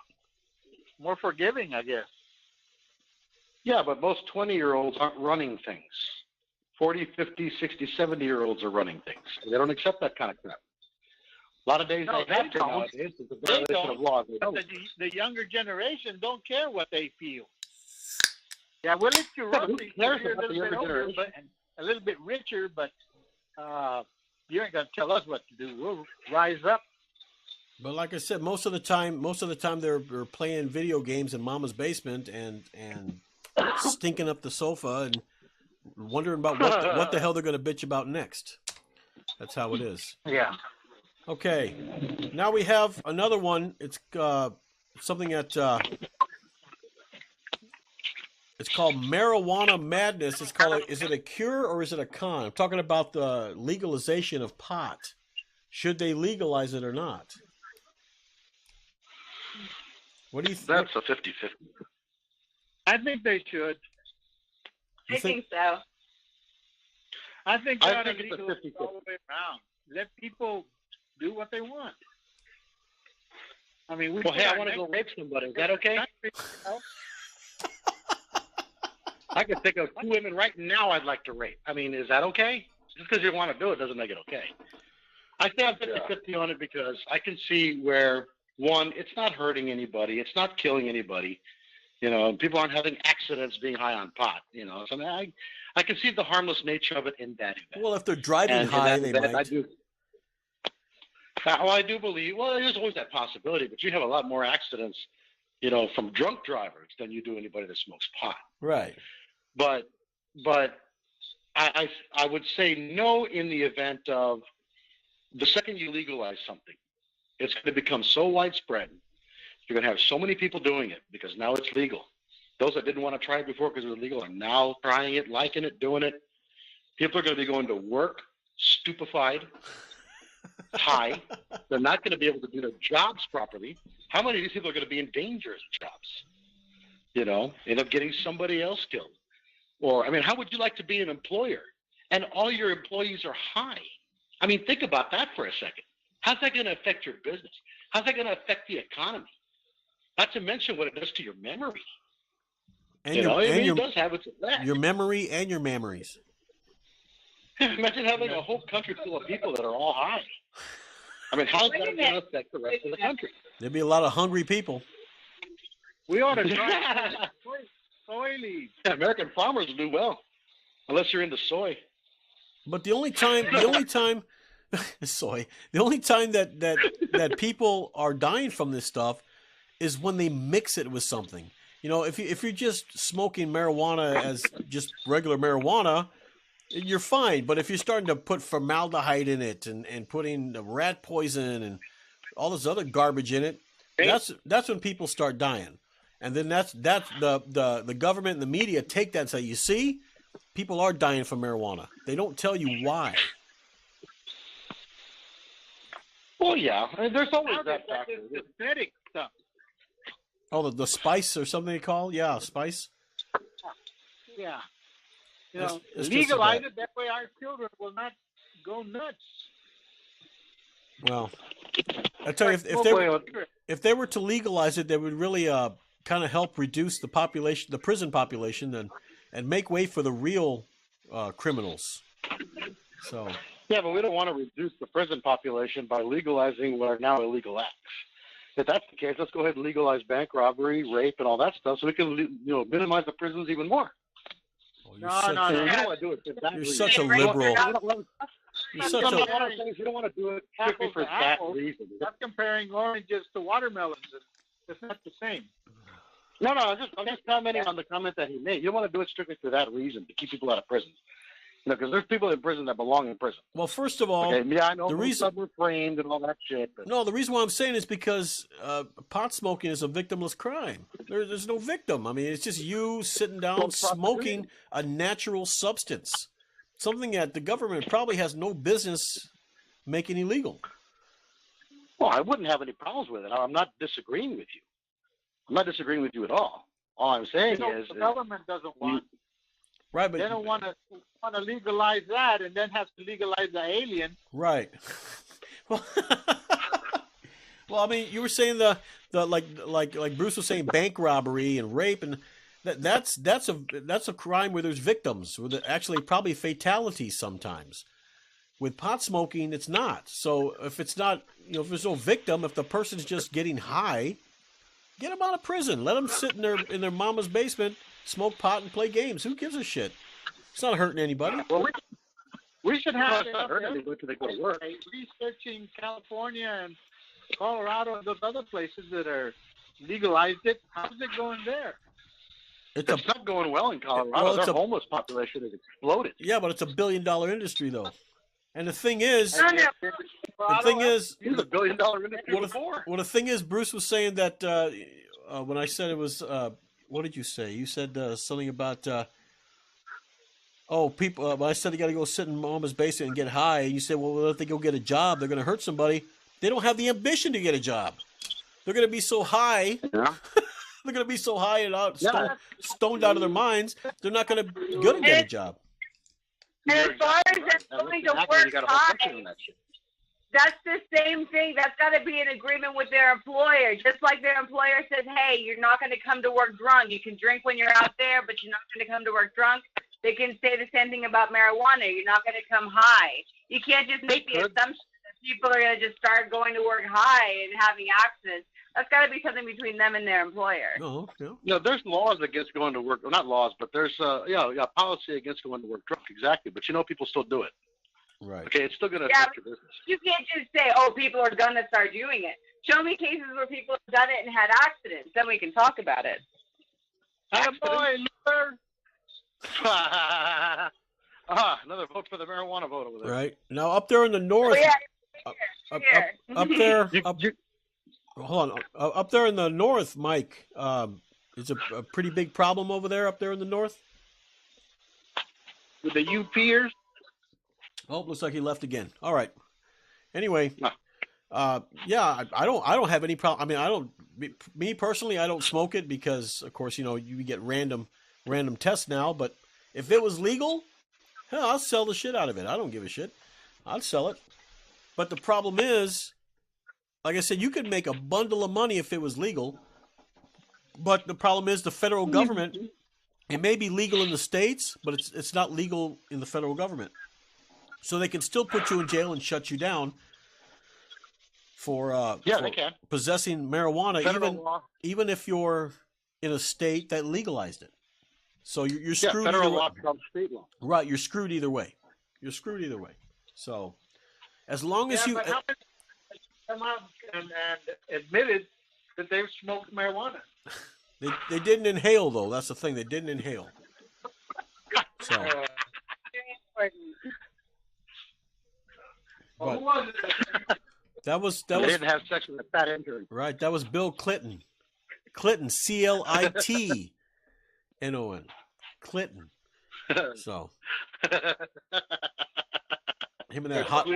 forgiving, I guess. Yeah, but most 20-year-olds aren't running things. 40, 50, 60, 70-year-olds are running things. They don't accept that kind of crap. A lot of days they have to nowadays. It's a violation of law. The younger generation don't care what they feel. Yeah, we'll let you run. You're a little bit richer, but you ain't gonna tell us what to do. We'll rise up. But like I said, most of the time they're playing video games in Mama's basement and stinking up the sofa and wondering about what the hell they're going to bitch about next. That's how it is. Yeah. Okay. Now we have another one. It's something that it's called Marijuana Madness. It's called. Is it a cure or is it a con? I'm talking about the legalization of pot. Should they legalize it or not? What do you think? That's a 50-50. I think they should. I think so. I think they ought to it's a legalize 50-50. all the way around. Let people do what they want. I mean, Well, hey, I want to go rape somebody. Is that okay? I could think of 2 women right now I'd like to rape. I mean, is that okay? Just because you want to do it doesn't make it okay. I say I'm 50-50 on it because I can see where, one, it's not hurting anybody. It's not killing anybody. You know, people aren't having accidents being high on pot. You know, so I can see the harmless nature of it in that event. Well, if they're driving high, they might. I do believe. Well, there's always that possibility, but you have a lot more accidents, you know, from drunk drivers than you do anybody that smokes pot. Right. But I would say no in the event of the second you legalize something, it's going to become so widespread. You're going to have so many people doing it because now it's legal. Those that didn't want to try it before because it was legal are now trying it, liking it, doing it. People are going to be going to work stupefied, high. They're not going to be able to do their jobs properly. How many of these people are going to be in dangerous jobs? You know, end up getting somebody else killed. Or, I mean, how would you like to be an employer and all your employees are high? I mean, think about that for a second. How's that going to affect your business? How's that going to affect the economy? Not to mention what it does to your memory. And it does have its effect. Your memory and your memories. Imagine having a whole country full of people that are all high. I mean, how's that going to affect the rest of the country? There'd be a lot of hungry people. We ought to try soy leaves. Yeah, American farmers do well, unless you're into soy. But the only time that people are dying from this stuff is when they mix it with something. You know, if you're just smoking marijuana as just regular marijuana, you're fine. But if you're starting to put formaldehyde in it and putting rat poison and all this other garbage in it, that's when people start dying. And then that's the government and the media take that and say, you see, people are dying from marijuana. They don't tell you why. Well, yeah, I mean, there's always that factor. Synthetic stuff. Oh, the spice or something they call? Yeah, spice. Yeah. You know, it's legalize it. That way our children will not go nuts. Well, I tell you, if they were to legalize it, they would really kind of help reduce the population, the prison population, and make way for the real criminals. So. Yeah, but we don't want to reduce the prison population by legalizing what are now illegal acts. If that's the case, let's go ahead and legalize bank robbery, rape, and all that stuff, so we can, minimize the prisons even more. Oh, You don't want to do it for that You're reason. such a liberal. You don't want to do it strictly for that reason. That's comparing oranges to watermelons. It's not the same. No, I'm just commenting on the comment that he made. You don't want to do it strictly for that reason, to keep people out of prison. Because there's people in prison that belong in prison. Well, first of all, okay, I know the reason we're framed and all that shit. But... No, the reason why I'm saying is because pot smoking is a victimless crime. There's no victim. I mean, it's just you sitting down smoking a natural substance, something that the government probably has no business making illegal. Well, I wouldn't have any problems with it. I'm not disagreeing with you. I'm not disagreeing with you at all. All I'm saying is the government doesn't want. Right, but they don't want to legalize that and then have to legalize the alien. Right. Well, I mean, you were saying the like Bruce was saying, bank robbery and rape, and that's a crime where there's victims, where actually probably fatalities sometimes. With pot smoking, it's not. So if it's not, if there's no victim, if the person's just getting high, get them out of prison. Let them sit in their mama's basement, smoke pot, and play games. Who gives a shit? It's not hurting anybody. Well, we should have researching California and Colorado and those other places that are legalized it. How's it going there? It's not going well in Colorado. Their homeless population has exploded. Yeah, but it's $1 billion industry, though. And the thing is, it's a $1 billion industry before. Well, the thing is, Bruce was saying that when I said it was, what did you say? You said something about, people. When I said they got to go sit in mama's basement and get high, and you said, well, if they go get a job, they're going to hurt somebody. They don't have the ambition to get a job. They're going to be so high. Yeah. They're going to be so high and stoned out of their minds. They're not going to get a job. And as far as them going to work high, that's the same thing. That's got to be an agreement with their employer. Just like their employer says, hey, you're not going to come to work drunk. You can drink when you're out there, but you're not going to come to work drunk. They can say the same thing about marijuana. You're not going to come high. You can't just make the assumption that people are going to just start going to work high and having accidents. That's got to be something between them and their employer. No, no. You know, there's laws against going to work. Well, not laws, but there's policy against going to work drunk. Exactly. But people still do it. Right. Okay, it's still going to affect your business. You can't just say, "Oh, people are going to start doing it." Show me cases where people have done it and had accidents. Then we can talk about it. Boy, Luther. Another vote for the marijuana vote over there. Right. Now, up there in the north. Up there. Hold on. Up there in the north, Mike, is a pretty big problem over there, up there in the north? With the UPers? Oh, looks like he left again. All right. Anyway, yeah, I don't have any problem. I mean, me personally, I don't smoke it because, of course, you get random tests now. But if it was legal, hell, I'll sell the shit out of it. I don't give a shit. I'd sell it. But the problem is, like I said, you could make a bundle of money if it was legal. But the problem is the federal government, it may be legal in the states, but it's not legal in the federal government. So they can still put you in jail and shut you down for they can. Possessing marijuana, even if you're in a state that legalized it. So you're screwed. Federal either law way. becomes state law. Right, you're screwed either way. So as long as you But how many come out and admitted that they've smoked marijuana? they didn't inhale though. That's the thing. They didn't inhale. So. Who was it? That was they didn't have sex with a fat intern. Right. That was Bill Clinton. Clinton, Clitnon. Clinton. So him and that hot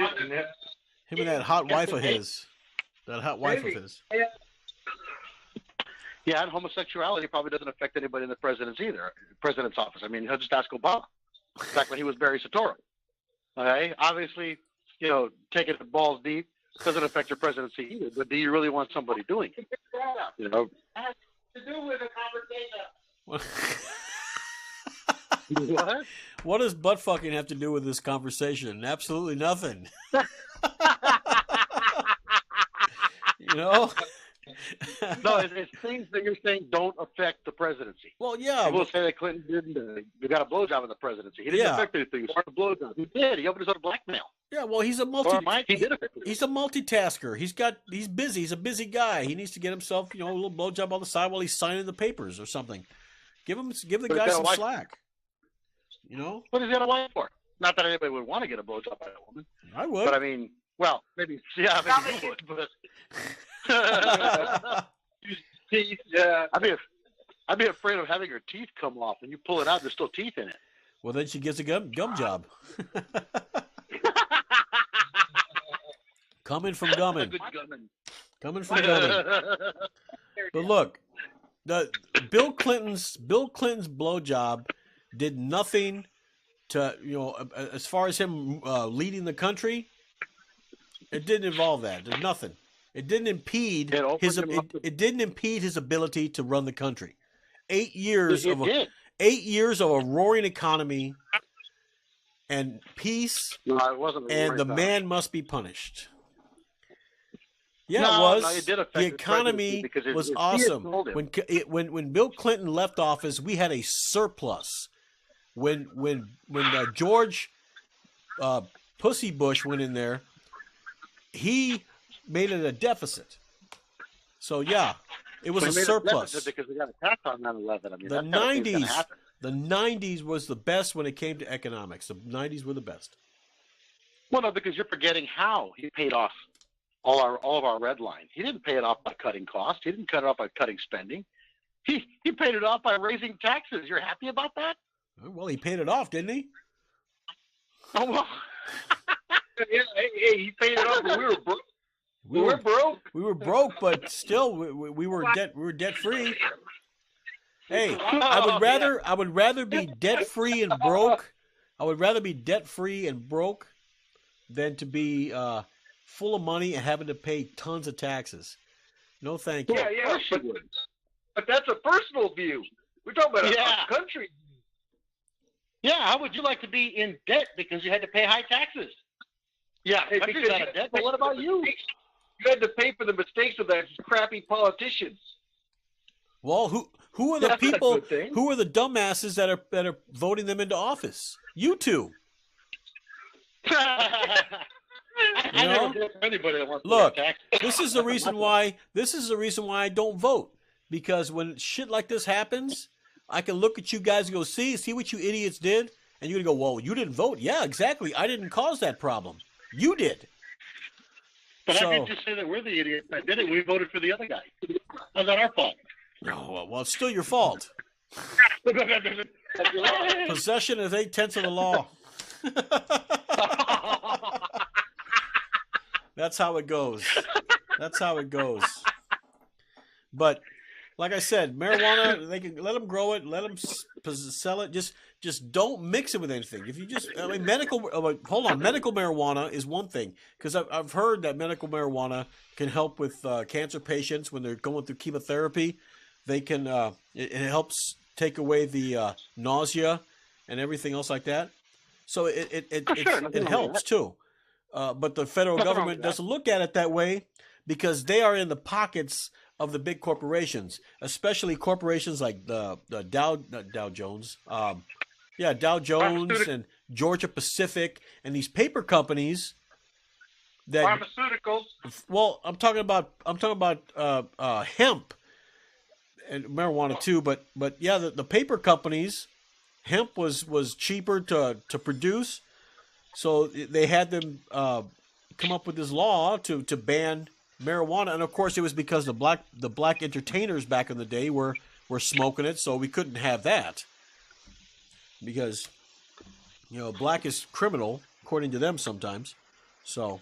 wife of his. That hot wife of his. Yeah, and homosexuality probably doesn't affect anybody in the president's office. I mean, he'll just ask Obama. Back when he was Barry Soetoro. Okay, obviously, taking the balls deep doesn't affect your presidency either. But do you really want somebody doing it? It has to do with a conversation. What? What does butt fucking have to do with this conversation? Absolutely nothing. No, it's things that you're saying don't affect the presidency. Well, yeah. We'll say that Clinton didn't. He got a blowjob in the presidency. He didn't affect anything. He started a blowjob. He did. He opened his own blackmail. Yeah, well, he's a multitasker. He's busy. He's a busy guy. He needs to get himself, a little blowjob on the side while he's signing the papers or something. Give the guy some slack. What is he got a wife for? Not that anybody would want to get a blowjob by a woman. I would. But I mean, well, maybe you would. But I'd be afraid of having her teeth come off, and you pull it out, there's still teeth in it. Well, then she gets a gum job. Coming from gumming. But look, Bill Clinton's blowjob did nothing to, as far as him leading the country. It didn't involve that. There's nothing. It didn't impede it didn't impede his ability to run the country. 8 years of a roaring economy and peace. No, it wasn't. And the man must be punished. Yeah, it was. No, it did affect the economy was awesome. When Bill Clinton left office, we had a surplus. When George Pussy Bush went in there, he made it a deficit. So yeah, it was a surplus. Because we got attacked on 9/11. I mean, the 90s was the best when it came to economics. The 90s were the best. Well, no, because you're forgetting how he paid off all of our red line. He didn't pay it off by cutting costs. He didn't cut it off by cutting spending. He paid it off by raising taxes. You're happy about that? Well, he paid it off, didn't he? Oh well. Hey, he paid it off, but we were broke. We were broke, but still, we were debt free. Hey, I would rather be debt free and broke. I would rather be debt free and broke than to be full of money and having to pay tons of taxes. No, thank you. Yeah, but that's a personal view. We're talking about a country. Yeah, how would you like to be in debt because you had to pay high taxes? Yeah, Hey, country's because out of debt, but what about you? You had to pay for the mistakes of that crappy politicians. Well, who are the That's not a people? good thing. Who are the dumbasses that are voting them into office? You two. I never vote for anybody that wants Look, to attack. this is the reason why. This is the reason why I don't vote, because when shit like this happens, I can look at you guys and go, see what you idiots did, and you're gonna go, well, you didn't vote. Yeah, exactly. I didn't cause that problem. You did. But So, I could just say that we're the idiots that did it. We voted for the other guy. How's that our fault? no, well, it's still your fault. Possession is 8/10 of the law. That's how it goes. That's how it goes. But like I said, marijuana, they can let them grow it, let them sell it. Just don't mix it with anything. If you just, I mean, medical marijuana is one thing, because I've heard that medical marijuana can help with cancer patients when they're going through chemotherapy. They can, it helps take away the nausea and everything else like that. So it helps too. But the federal government doesn't look at it that way, because they are in the pockets of the big corporations, especially corporations like the Dow Jones, Dow Jones and Georgia Pacific, and these paper companies that Pharmaceuticals. Well, I'm talking about hemp and marijuana too, but yeah, the paper companies, hemp was cheaper to produce, so they had them come up with this law to ban marijuana, and of course it was because the black entertainers back in the day were smoking it, so we couldn't have that, because black is criminal according to them sometimes. So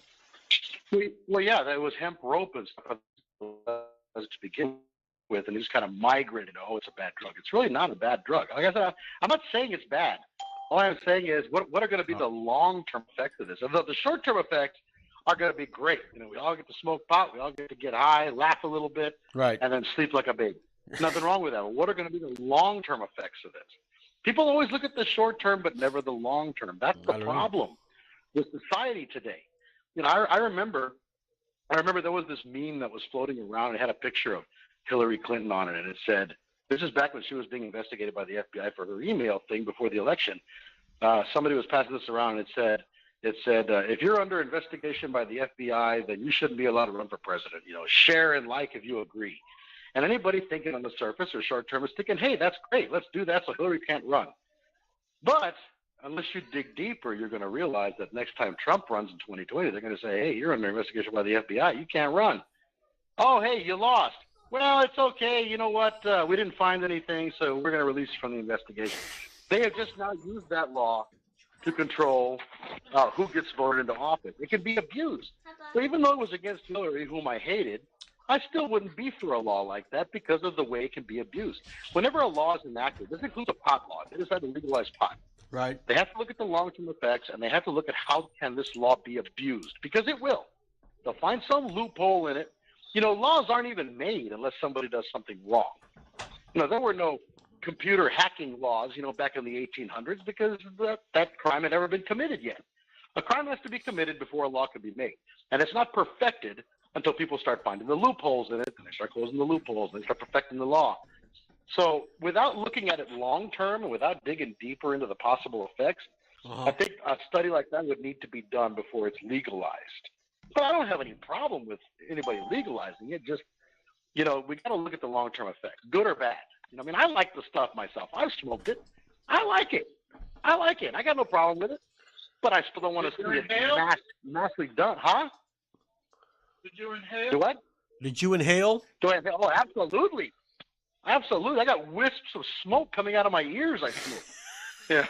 well, yeah, that was hemp rope and stuff to begin with, and it just kind of migrated. Oh, it's a bad drug. It's really not a bad drug. Like I said, I'm not saying it's bad. All I'm saying is, what are going to be the long-term effects of this? The short-term effects are going to be great. We all get to smoke pot. We all get to get high, laugh a little bit, right, and then sleep like a baby. Nothing wrong with that. But what are going to be the long-term effects of this? People always look at the short-term, but never the long-term. That's the problem with society today. I remember there was this meme that was floating around. It had a picture of Hillary Clinton on it, and it said, this is back when she was being investigated by the FBI for her email thing before the election. Somebody was passing this around, and it said, if you're under investigation by the FBI, then you shouldn't be allowed to run for president. Share and like if you agree. And anybody thinking on the surface or short term is thinking, hey, that's great. Let's do that so Hillary can't run. But unless you dig deeper, you're going to realize that next time Trump runs in 2020, they're going to say, hey, you're under investigation by the FBI. You can't run. Oh, hey, you lost. Well, it's okay. You know what? We didn't find anything, so we're going to release you from the investigation. They have just now used that law to control who gets voted into office. It can be abused. So even though it was against Hillary, whom I hated, I still wouldn't be for a law like that because of the way it can be abused. Whenever a law is enacted, this includes a pot law. They decide to legalize pot. right. They have to look at the long-term effects, and they have to look at how can this law be abused, because it will. They'll find some loophole in it. Laws aren't even made unless somebody does something wrong. There were no computer hacking laws, back in the 1800s, because that crime had never been committed yet. A crime has to be committed before a law can be made. And it's not perfected until people start finding the loopholes in it, and they start closing the loopholes, and they start perfecting the law. So without looking at it long-term and without digging deeper into the possible effects, I think a study like that would need to be done before it's legalized. But I don't have any problem with anybody legalizing it. Just, we got to look at the long-term effects, good or bad. I like the stuff myself. I've smoked it. I like it. I got no problem with it. But I still don't want to see it massively done. Huh? Did you inhale? Do what? Did you inhale? Do I inhale? Oh, absolutely. Absolutely. I got wisps of smoke coming out of my ears. I smoke. Yeah.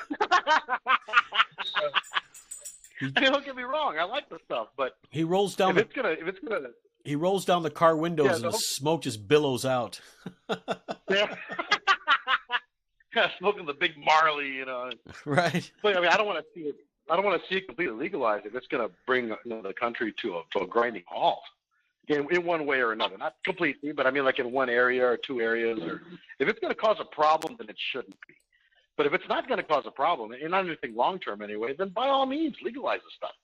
Don't get me wrong. I like the stuff, but he rolls down he rolls down the car windows and the smoke just billows out. Yeah. Smoking the big Marley, Right. But I don't want to see it. I don't want to see it completely legalized if it's going to bring the country to a grinding halt in one way or another. Not completely, but like in one area or two areas. Or if it's going to cause a problem, then it shouldn't be. But if it's not going to cause a problem, and not anything long term anyway, then by all means legalize the stuff.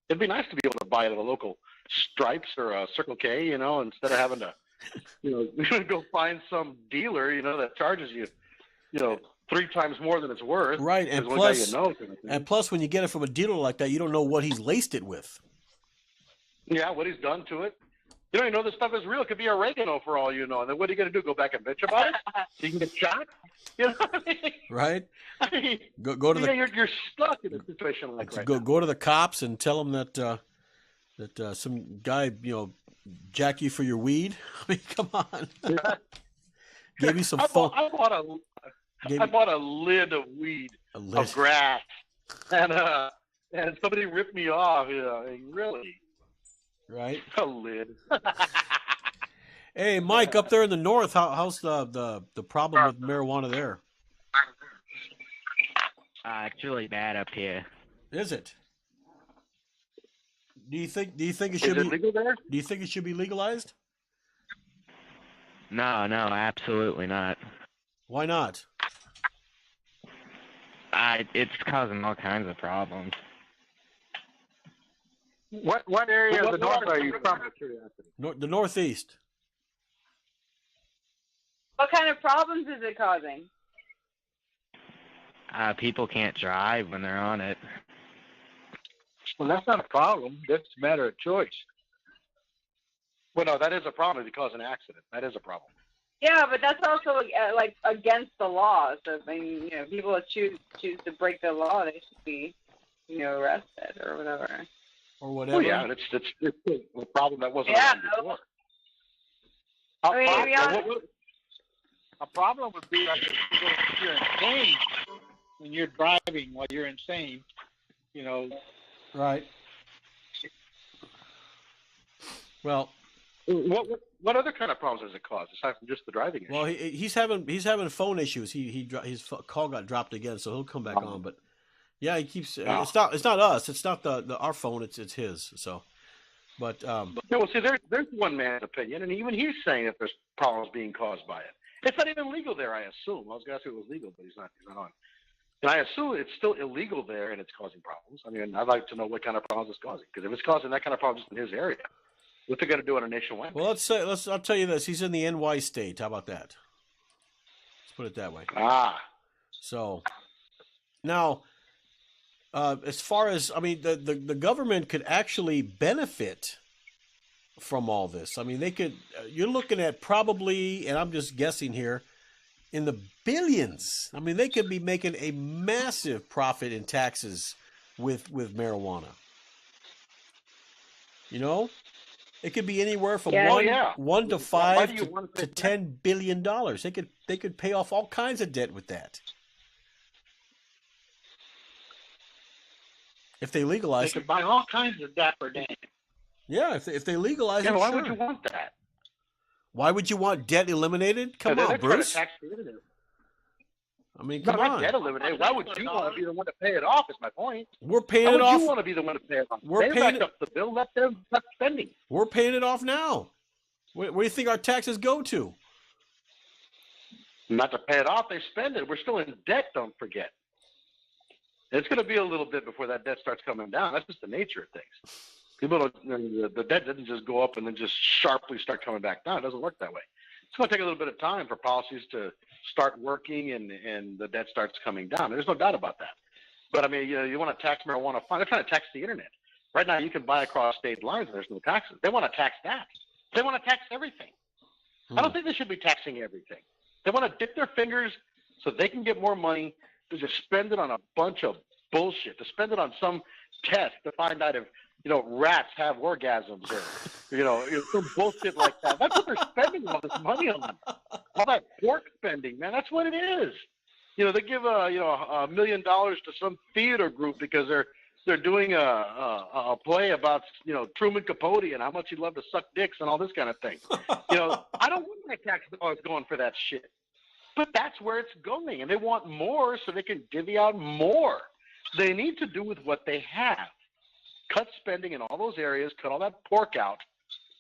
It'd be nice to be able to buy it at a local Stripes or a Circle K, instead of having to, go find some dealer, that charges you, 3 times more than it's worth. Right, and plus, when you get it from a dealer like that, you don't know what he's laced it with. Yeah, what he's done to it. You don't even know this stuff is real. It could be oregano for all you know. And then what are you going to do? Go back and bitch about it? So you can get shot? You know what I mean? Right. I mean, go to the. You're stuck in a situation like right now. Go to the cops and tell them that some guy jack you for your weed. I mean, come on. Gave you some phone. I bought a lid of weed, of grass, and somebody ripped me off. Really. Right. A lid. Hey, Mike, up there in the north, how's the problem with marijuana there? It's really bad up here. Is it? Do you think it should be legal there? Do you think it should be legalized? No, absolutely not. Why not? It's causing all kinds of problems. What area of the north are you from? The northeast. What kind of problems is it causing? People can't drive when they're on it. Well, that's not a problem. That's a matter of choice. Well, no, that is a problem if you cause an accident. That is a problem. Yeah, but that's also like against the law. So I mean, people that choose to break the law, they should be, arrested or whatever. Or whatever. Well, yeah, it's a problem that wasn't before. A problem would be like if you're insane when you're driving while you're insane, Right. Well, what other kind of problems does it cause aside from just the driving issue? Well, he's having phone issues. His call got dropped again, so he'll come back on. But yeah, he keeps. It's not us. It's not our phone. It's his. So, but well, see, there's one man's opinion, and even he's saying that there's problems being caused by it. It's not even legal there, I assume. I was going to ask if it was legal, but he's not on. And I assume it's still illegal there, and it's causing problems. I mean, I'd like to know what kind of problems it's causing, because if it's causing that kind of problems in his area, what's it going to do on a nationwide? Well, I'll tell you this. He's in the NY state. How about that? Let's put it that way. So now, as far as the government could actually benefit from all this. I mean, they could. You're looking at probably, and I'm just guessing here, in the billions. I mean, they could be making a massive profit in taxes with marijuana. It could be anywhere from one to $5 to $10 billion. They could pay off all kinds of debt with that. If they legalize it. They could buy all kinds of dapper Dan. Yeah, if they legalize it, why sure. would you want that? Why would you want debt eliminated? Come on, Bruce. I mean, come on. Debt eliminated. Why would you want to be the one to pay it off? Is my point. We're paying it off. Why would you want to be the one to pay it off? They backed up the bill. Let them start spending. We're paying it off now. Where do you think our taxes go to? Not to pay it off, they spend it. We're still in debt. Don't forget. It's going to be a little bit before that debt starts coming down. That's just the nature of things. People don't. The debt doesn't just go up and then just sharply start coming back down. It doesn't work that way. It's going to take a little bit of time for policies to start working and the debt starts coming down. There's no doubt about that. But I mean, you want to tax marijuana? Fine. They're trying to tax the internet. Right now, you can buy across state lines and there's no taxes. They want to tax that. They want to tax everything. I don't think they should be taxing everything. They want to dip their fingers so they can get more money to just spend it on a bunch of bullshit, to spend it on some test to find out if rats have orgasms or some bullshit like that. That's what they're spending all this money on. All that pork spending, man. That's what it is. They give $1 million to some theater group because they're doing a play about Truman Capote and how much he'd love to suck dicks and all this kind of thing. I don't want my tax dollars going for that shit. But that's where it's going, and they want more so they can divvy out more. They need to do with what they have. Cut spending in all those areas, cut all that pork out,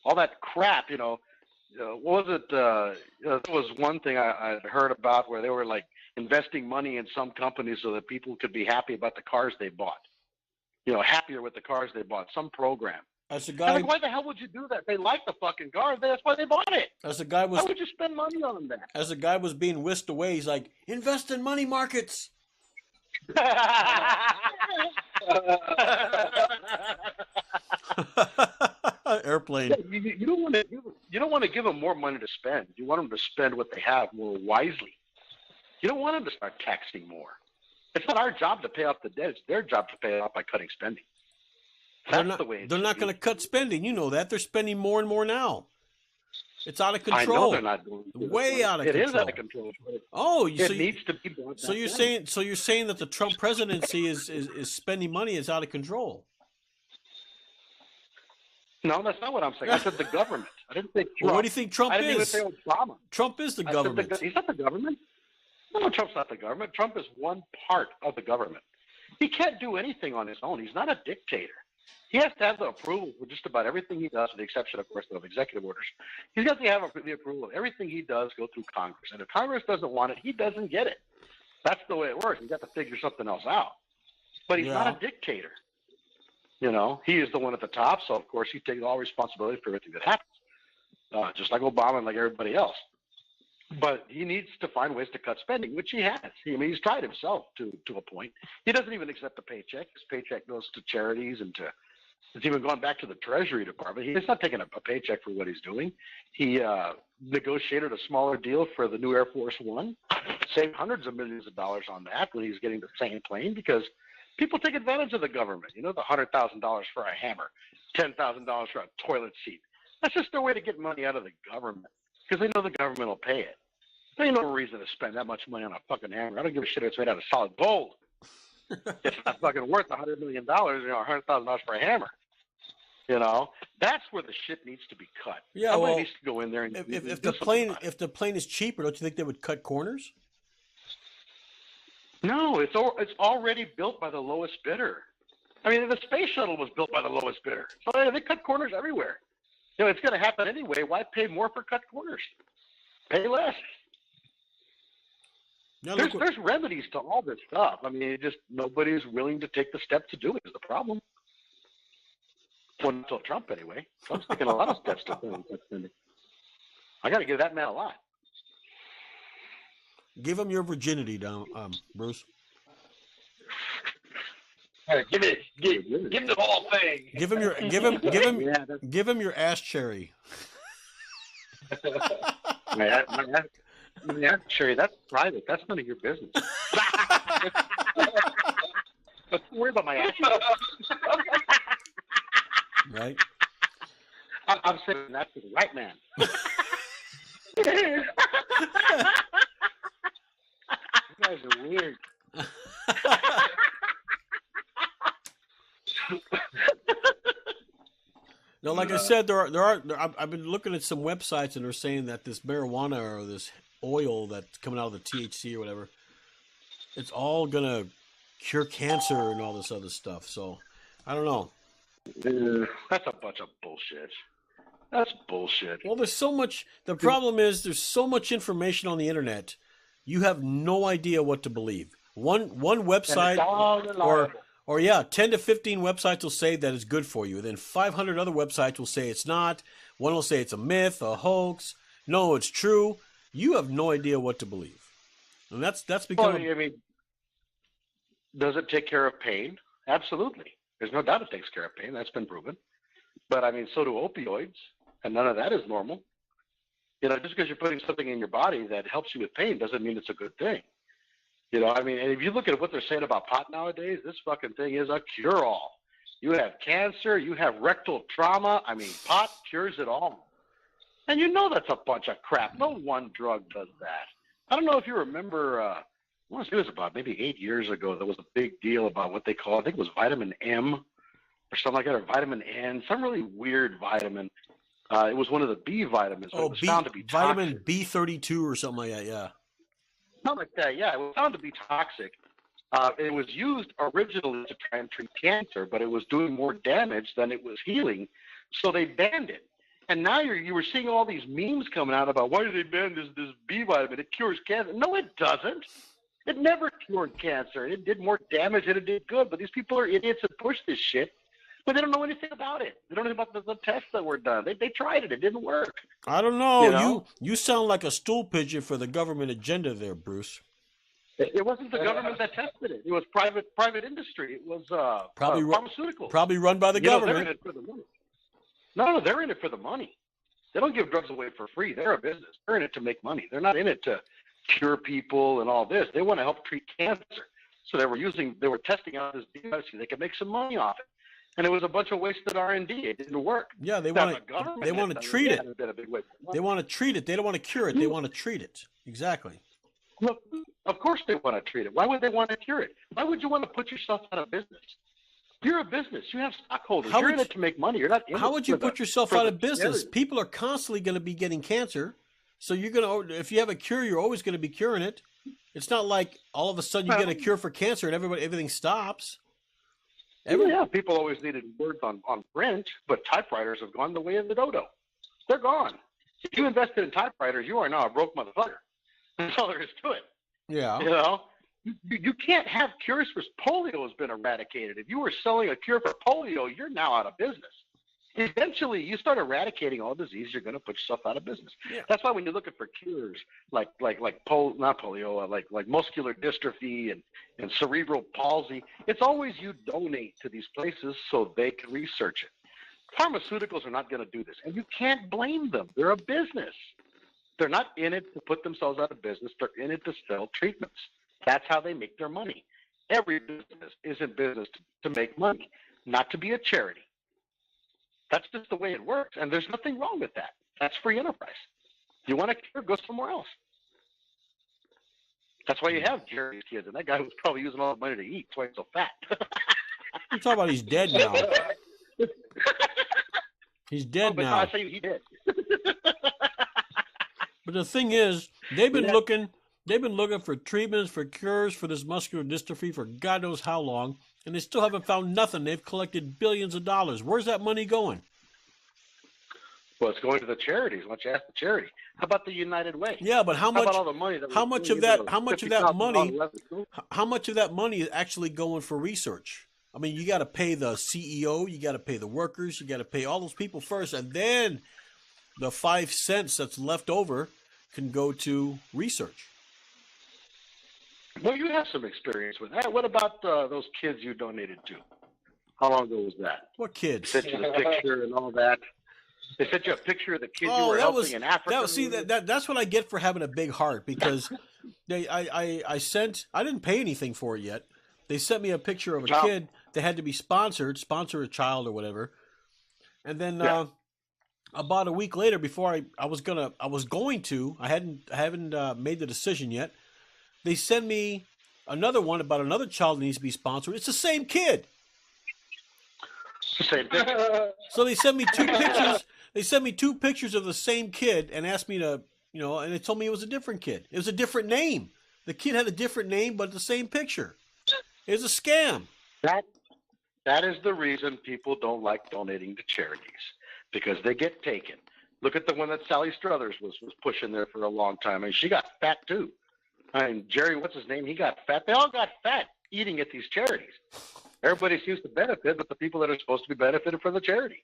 all that crap, what was it? There was one thing I heard about where they were like investing money in some companies so that people could be happy about the cars they bought. happier with the cars they bought. Some program. As a I'm guy, like, why the hell would you do that? They like the fucking car. That's why they bought it. as a guy was, Why would you spend money on that? as a guy was being whisked away, he's like, invest in money markets. Airplane. You don't want to give them more money to spend. You want them to spend what they have more wisely. You don't want them to start taxing more. It's not our job to pay off the debt. It's their job to pay it off by cutting spending. That's the way. They're not going to cut spending. You know that. They're spending more and more now. It's out of control. I know they're not going to. Way out of control. It is out of control. Oh, it needs to be brought so you're down. saying that the Trump presidency is spending money is out of control. No, that's not what I'm saying. I said the government. I didn't say Trump. Well, what do you think Trump I didn't even is? say Obama. Trump is the government. He's not the government. No, Trump's not the government. Trump is one part of the government. He can't do anything on his own. He's not a dictator. He has to have the approval for just about everything he does, with the exception, of course, of executive orders. He's got to have the approval of everything he does go through Congress. And if Congress doesn't want it, he doesn't get it. That's the way it works. He's got to figure something else out. But he's not a dictator. He is the one at the top, so of course he takes all responsibility for everything that happens, just like Obama and like everybody else. But he needs to find ways to cut spending, which he has. He's tried himself to a point. He doesn't even accept a paycheck. His paycheck goes to charities and it's even gone back to the Treasury Department. He's not taking a paycheck for what he's doing. He negotiated a smaller deal for the new Air Force One, saved hundreds of millions of dollars on that when he's getting the same plane because people take advantage of the government. The $100,000 for a hammer, $10,000 for a toilet seat. That's just their way to get money out of the government because they know the government will pay it. There ain't no reason to spend that much money on a fucking hammer. I don't give a shit if it's made out of solid gold. It's not fucking worth $100 million, $100,000 for a hammer. That's where the shit needs to be cut. Yeah, Somebody needs to go in there and if the plane is cheaper, don't you think they would cut corners? No, it's already built by the lowest bidder. The space shuttle was built by the lowest bidder. So they cut corners everywhere. It's going to happen anyway. Why pay more for cut corners? Pay less. Now, there's remedies to all this stuff. Just nobody's willing to take the step to do it is the problem. Well, until Trump, anyway. Trump's taking a lot of steps to cut spending. I got to give that man a lot. Give him your virginity, Bruce. Give him the whole thing. Give him your ass cherry. My ass cherry, that's private. That's none of your business. Don't worry about my ass. Right. I'm saying that's the right man. You guys are weird. No, like I said, there are. I've been looking at some websites and they're saying that this marijuana or this oil that's coming out of the THC or whatever, it's all gonna cure cancer and all this other stuff. So I don't know. That's a bunch of bullshit. That's bullshit. Well, there's so much. The problem is there's so much information on the internet. You have no idea what to believe. One website or 10 to 15 websites will say that it's good for you. Then 500 other websites will say it's not. One will say it's a myth, a hoax. No, it's true. You have no idea what to believe. And that's becoming. Well, does it take care of pain? Absolutely. There's no doubt it takes care of pain. That's been proven. But so do opioids, and none of that is normal. Just because you're putting something in your body that helps you with pain doesn't mean it's a good thing. And if you look at what they're saying about pot nowadays, this fucking thing is a cure-all. You have cancer, you have rectal trauma. Pot cures it all. And that's a bunch of crap. No one drug does that. I don't know if you remember, I want to say it was about maybe 8 years ago, there was a big deal about what they call, I think it was vitamin M or something like that, or vitamin N, some really weird vitamin. It was one of the B vitamins. It was found to be vitamin toxic. B32 or something like that, yeah. Something like that, yeah. It was found to be toxic. It was used originally to try and treat cancer, but it was doing more damage than it was healing, so they banned it. And now you were seeing all these memes coming out about why did they ban this B vitamin? It cures cancer. No, it doesn't. It never cured cancer. It did more damage than it did good. But these people are idiots that push this shit, but they don't know anything about it. They don't know about the tests that were done. They tried it. It didn't work. I don't know. You know? You sound like a stool pigeon for the government agenda there, Bruce. It wasn't the government that tested it. It was private industry. It was pharmaceuticals. Probably run by the government. They're in it for the money. No, they're in it for the money. They don't give drugs away for free. They're a business. They're in it to make money. They're not in it to cure people and all this. They want to help treat cancer. So they were testing out this medicine. They could make some money off it. And it was a bunch of wasted R&D. It didn't work. Yeah, they want to treat it. They want to treat it. They don't want to cure it. They want to treat it. Exactly. Look, of course they want to treat it. Why would they want to cure it? Why would you want to put yourself out of business? You're a business. You have stockholders. You're in it to make money. You're not in it. How would you put yourself out of business? People are constantly going to be getting cancer. So you're going to, if you have a cure, you're always going to be curing it. It's not like all of a sudden you get a cure for cancer and everything stops. Yeah, people always needed words on print, but typewriters have gone the way of the dodo. They're gone. If you invested in typewriters, you are now a broke motherfucker. That's all there is to it. Yeah. You know, you can't have cures for polio has been eradicated. If you were selling a cure for polio, you're now out of business. Eventually, you start eradicating all disease, you're going to put yourself out of business. Yeah. That's why when you're looking for cures like muscular dystrophy and cerebral palsy, it's always you donate to these places so they can research it. Pharmaceuticals are not going to do this, and you can't blame them. They're a business. They're not in it to put themselves out of business. They're in it to sell treatments. That's how they make their money. Every business is in business to make money, not to be a charity. That's just the way it works, and there's nothing wrong with that. That's free enterprise. You want a cure, go somewhere else. That's why you have Jerry's kids, and that guy was probably using all the money to eat. That's why he's so fat. You're talking about he's dead now. He's dead now. I say he did. But the thing is, they've been looking for treatments, for cures for this muscular dystrophy for God knows how long, and they still haven't found nothing. They've collected billions of dollars. Where's that money going? Well, it's going to the charities. Why don't you ask the charity? How about the United Way? Yeah, but how much about all the money how much of that money is actually going for research? I mean, you got to pay the CEO, you got to pay the workers, you got to pay all those people first, and then the 5 cents that's left over can go to research. Well, you have some experience with that. What about those kids you donated to? How long ago was that? What kids? They sent you the picture and all that. They sent you a picture of the kids you were helping in Africa. That's what I get for having a big heart, because I didn't pay anything for it yet. They sent me a picture of a kid that had to be sponsor a child or whatever, and then about a week later, before I haven't made the decision yet. They send me another one about another child that needs to be sponsored. It's the same kid. Same picture. So they sent me 2 pictures. They sent me 2 pictures of the same kid and asked me to, and they told me it was a different kid. It was a different name. The kid had a different name, but the same picture. It was a scam. That is the reason people don't like donating to charities, because they get taken. Look at the one that Sally Struthers was pushing there for a long time, and she got fat too. I mean, Jerry, what's his name? He got fat. They all got fat eating at these charities. Everybody seems to benefit, but the people that are supposed to be benefited from the charity.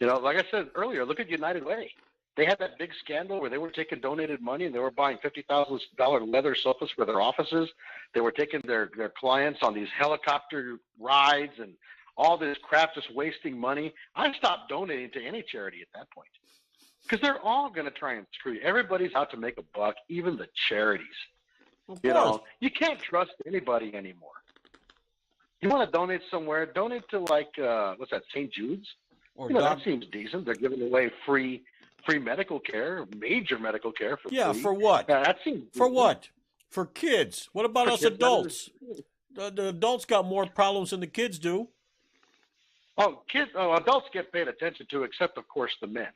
Like I said earlier, look at United Way. They had that big scandal where they were taking donated money and they were buying $50,000 leather sofas for their offices. They were taking their clients on these helicopter rides and all this crap, just wasting money. I stopped donating to any charity at that point, because they're all going to try and screw you. Everybody's out to make a buck, even the charities. You can't trust anybody anymore. You want to donate somewhere, donate to what's that, St. Jude's? That seems decent. They're giving away free medical care, major medical care for free. Yeah, for what? That seems for decent. What? For kids. What about us adults? The adults got more problems than the kids do. Adults get paid attention to, except, of course, the men.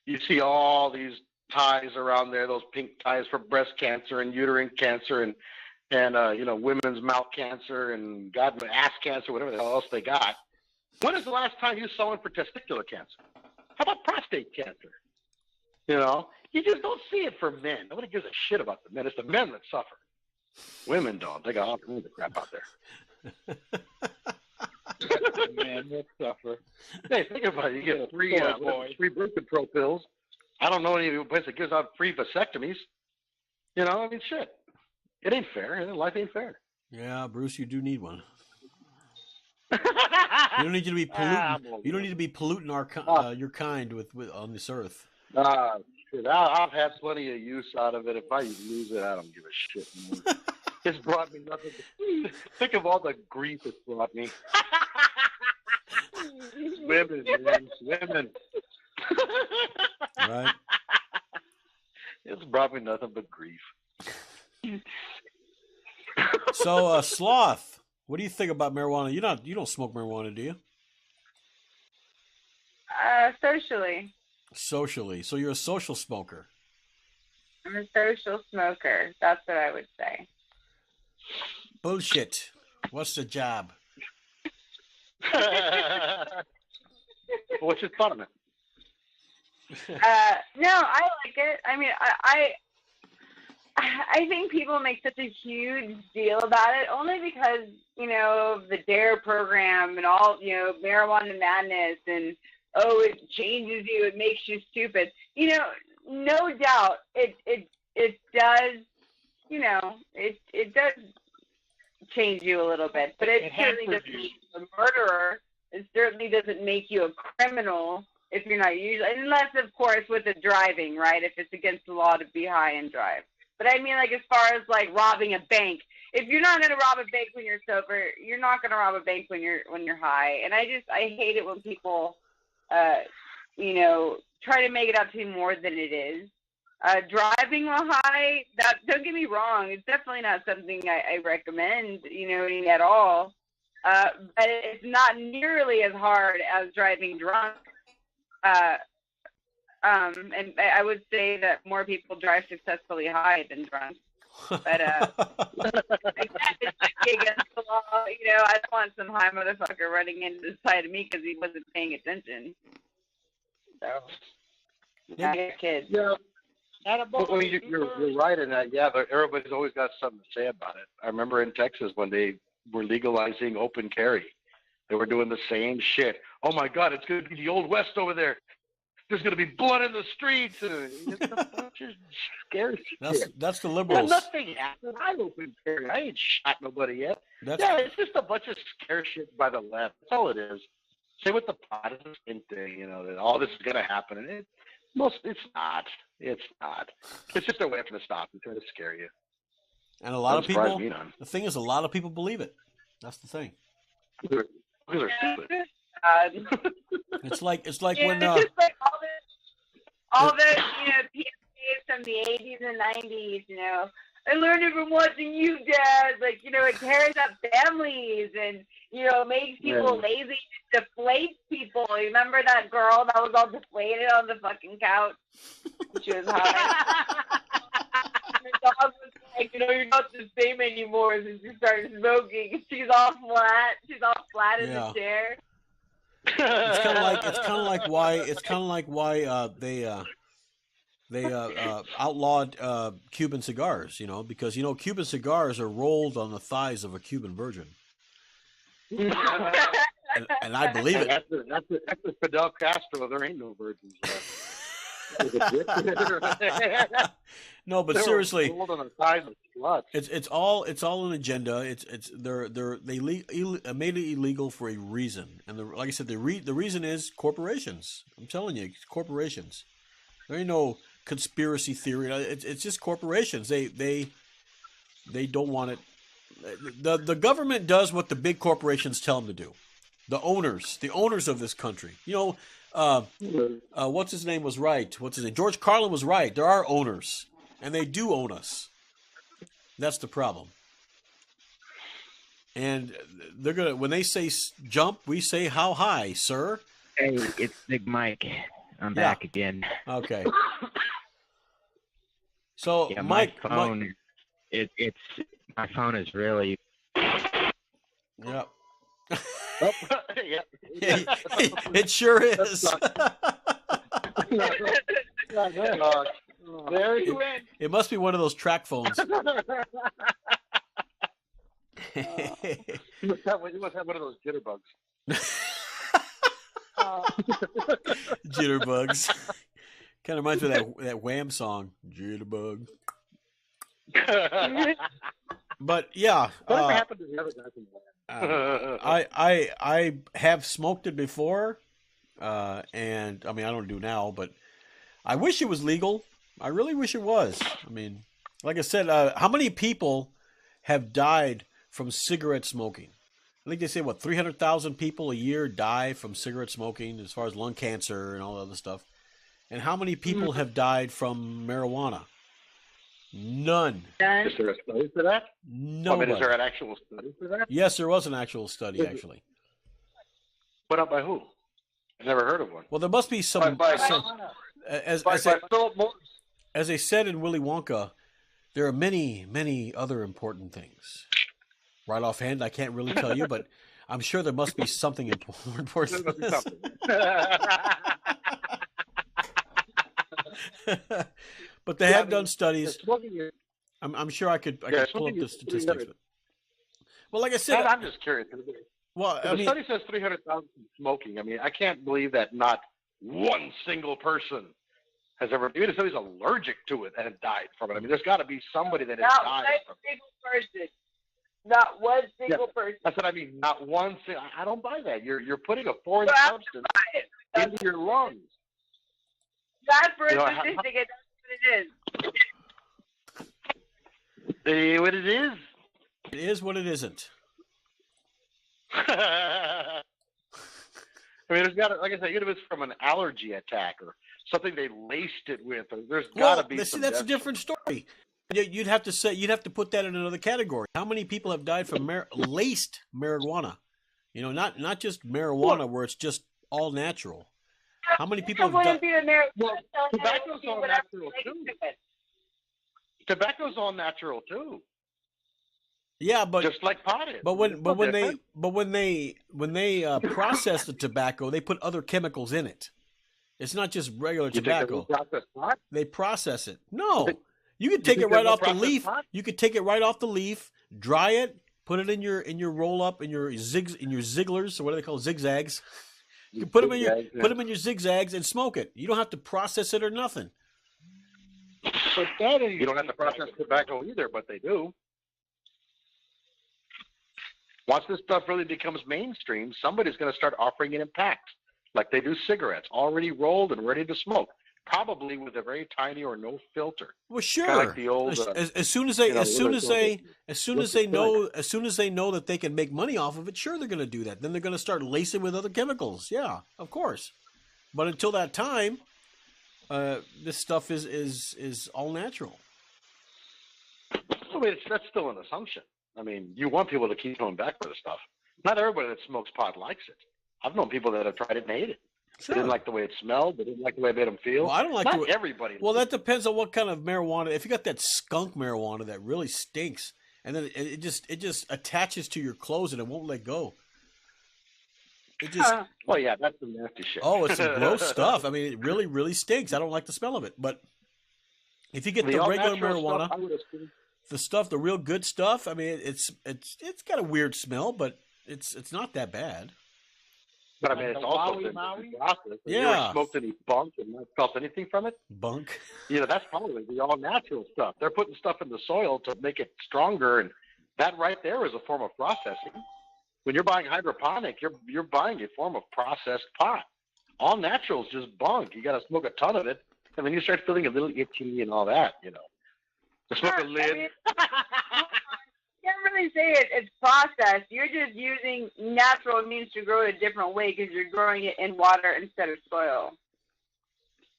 You see all these ties around there, those pink ties for breast cancer and uterine cancer and women's mouth cancer and ass cancer, whatever the hell else they got. When is the last time you saw one for testicular cancer? How about prostate cancer? You just don't see it for men. Nobody gives a shit about the men. It's the men that suffer. Women don't. They got all kinds of crap out there. Man, they suffer. Hey, think about it. You get free birth control pills. I don't know any place that gives out free vasectomies. You know, I mean, shit. It ain't fair. Life ain't fair. Yeah, Bruce, you do need one. You don't need you to be polluting. You don't need to be polluting your kind with on this earth. Shit, I've had plenty of use out of it. If I lose it, I don't give a shit anymore. It's brought me nothing. Think of all the grief it's brought me. Women, man, women. Right. It's brought me nothing but grief. So, Sloth, what do you think about marijuana? You don't smoke marijuana, do you? Socially. Socially. So you're a social smoker. I'm a social smoker. That's what I would say. Bullshit. What's the job? What's your thought on it? No, I like it. I mean, I think people make such a huge deal about it only because, you know, the DARE program and all, you know, marijuana madness and, oh, it changes you, it makes you stupid. You know, no doubt it does, you know, it does change you a little bit, but it certainly doesn't make you a murderer. It certainly doesn't make you a criminal if you're not usually, unless, of course, with the driving, right? If it's against the law to be high and drive. But I mean, like, as far as, like, robbing a bank, if you're not going to rob a bank when you're sober, you're not going to rob a bank when you're high. And I hate it when people, you know, try to make it out to be more than it is. Driving while high, don't get me wrong, it's definitely not something I recommend, you know, at all. But it's not nearly as hard as driving drunk. And I would say that more people drive successfully high than drunk. But against the law, you know, I don't want some high motherfucker running into the side of me because he wasn't paying attention. So, yeah, kids. Yeah. Well, you're right in that. Yeah, but everybody's always got something to say about it. I remember in Texas when they were legalizing open carry, they were doing the same shit. Oh my God, it's going to be the Old West over there. There's going to be blood in the streets. It's a bunch of scary shit. That's the liberals. Well, nothing happened. I open carry. I ain't shot nobody yet. It's just a bunch of scare shit by the left. That's all it is. Same with the pot. It's the same thing. You know that all this is going to happen, and it's not. It's not. It's just a way for them to stop and try to scare you. And a lot of people. The thing is, a lot of people believe it. That's the thing. Because they're stupid. It's like when it's just like all the you know PSAs from the 80s and 90s. You know, I learned it from watching you, Dad. Like, you know, it tears up families and, you know, makes people lazy, deflates people. Remember that girl that was all deflated on the fucking couch? She was high. Her dog was like, you know, you're not the same anymore since you started smoking. She's all flat in the chair. It's kind of like why they outlawed Cuban cigars, you know, because, you know, Cuban cigars are rolled on the thighs of a Cuban virgin. and I believe it. That's the Fidel Castro. There ain't no virgins left. No, but seriously, it's all an agenda. They made it illegal for a reason, and like I said, the reason is corporations. I'm telling you, it's corporations. There ain't no conspiracy theory. It's just corporations. They don't want it. The government does what the big corporations tell them to do. The owners of this country. You know, what's his name was right. What's his name? George Carlin was right. There are owners, and they do own us. That's the problem. And they're when they say jump, we say how high, sir? Hey, it's Big Mike. I'm back again. Okay. So yeah, Mike, my phone, my phone is really. Yeah. It sure is. There you went. It must be one of those track phones. You must have one of those jitterbugs. Jitterbugs. Kind of reminds me of that Wham song, Jitterbug. But yeah, Whatever happened to the other guy from Wham? I have smoked it before, and I mean I don't do now, but I wish it was legal. I really wish it was. I mean, like I said, how many people have died from cigarette smoking? I think they say 300,000 people a year die from cigarette smoking, as far as lung cancer and all that other stuff. And how many people have died from marijuana? None. Is there a study for that? Nobody. I mean, is there an actual study for that? Yes, there was an actual study, actually. Put out by who? I've never heard of one. Well, there must be some. As they said in Willy Wonka, there are many, many other important things. Right offhand, I can't really tell you, but I'm sure there must be something important than this. But they have done studies. I'm sure I could pull up the statistics. Well, like I said, I'm just curious. Well, the study says 300,000 smoking. I mean, I can't believe that not one single person has ever. Even if somebody's allergic to it and died from it. I mean, there's got to be somebody that has died from it. Not one single person. That's what I mean. Not one single. I don't buy that. You're putting a foreign substance into your lungs. Not for a statistic. That's what it is. What it is? It is what it isn't. I mean, there's got to, like I said, even if it's from an allergy attack or something they laced it with, or there's got to be. See, that's a different story. You'd have to put that in another category. How many people have died from laced marijuana? You know, not just marijuana where it's just all natural. How many people have died? Well, tobacco's all natural too. Tobacco's all natural too. Yeah, but just like pot is. But when they process the tobacco, they put other chemicals in it. It's not just regular tobacco. They process it. No. You could take it right off the leaf. You could take it right off the leaf, dry it, put it in your roll up, in your zigglers, or what do they call zigzags? You can put them in your zigzags and smoke it. You don't have to process it or nothing. But you don't have to process tobacco either, but they do. Once this stuff really becomes mainstream, somebody's going to start offering it in packs, like they do cigarettes, already rolled and ready to smoke. Probably with a very tiny or no filter. Well, sure. Kind of like the old, as soon as they know that they can make money off of it, sure they're going to do that. Then they're going to start lacing with other chemicals. Yeah, of course. But until that time, this stuff is all natural. I mean, that's still an assumption. I mean, you want people to keep coming back for this stuff. Not everybody that smokes pot likes it. I've known people that have tried it and hate it. Sure. They didn't like the way it smelled. They didn't like the way it made them feel. Well, I don't like Not everybody. Well, that depends on what kind of marijuana. If you got that skunk marijuana that really stinks, and then it just attaches to your clothes and it won't let go. It just. Well, yeah, that's some nasty shit. Oh, it's some gross stuff. I mean, it really, really stinks. I don't like the smell of it. But if you get the regular marijuana, the real good stuff. I mean, it's got a weird smell, but it's not that bad. But I mean, it's also been processed. Yeah. You ever smoked any bunk and not felt anything from it? Bunk. You know, that's probably the all-natural stuff. They're putting stuff in the soil to make it stronger, and that right there is a form of processing. When you're buying hydroponic, you're buying a form of processed pot. All natural is just bunk. You got to smoke a ton of it, and then you start feeling a little itchy and all that, you know. Smoke a lid. I mean, can't really say it's processed. You're just using natural means to grow it a different way because you're growing it in water instead of soil.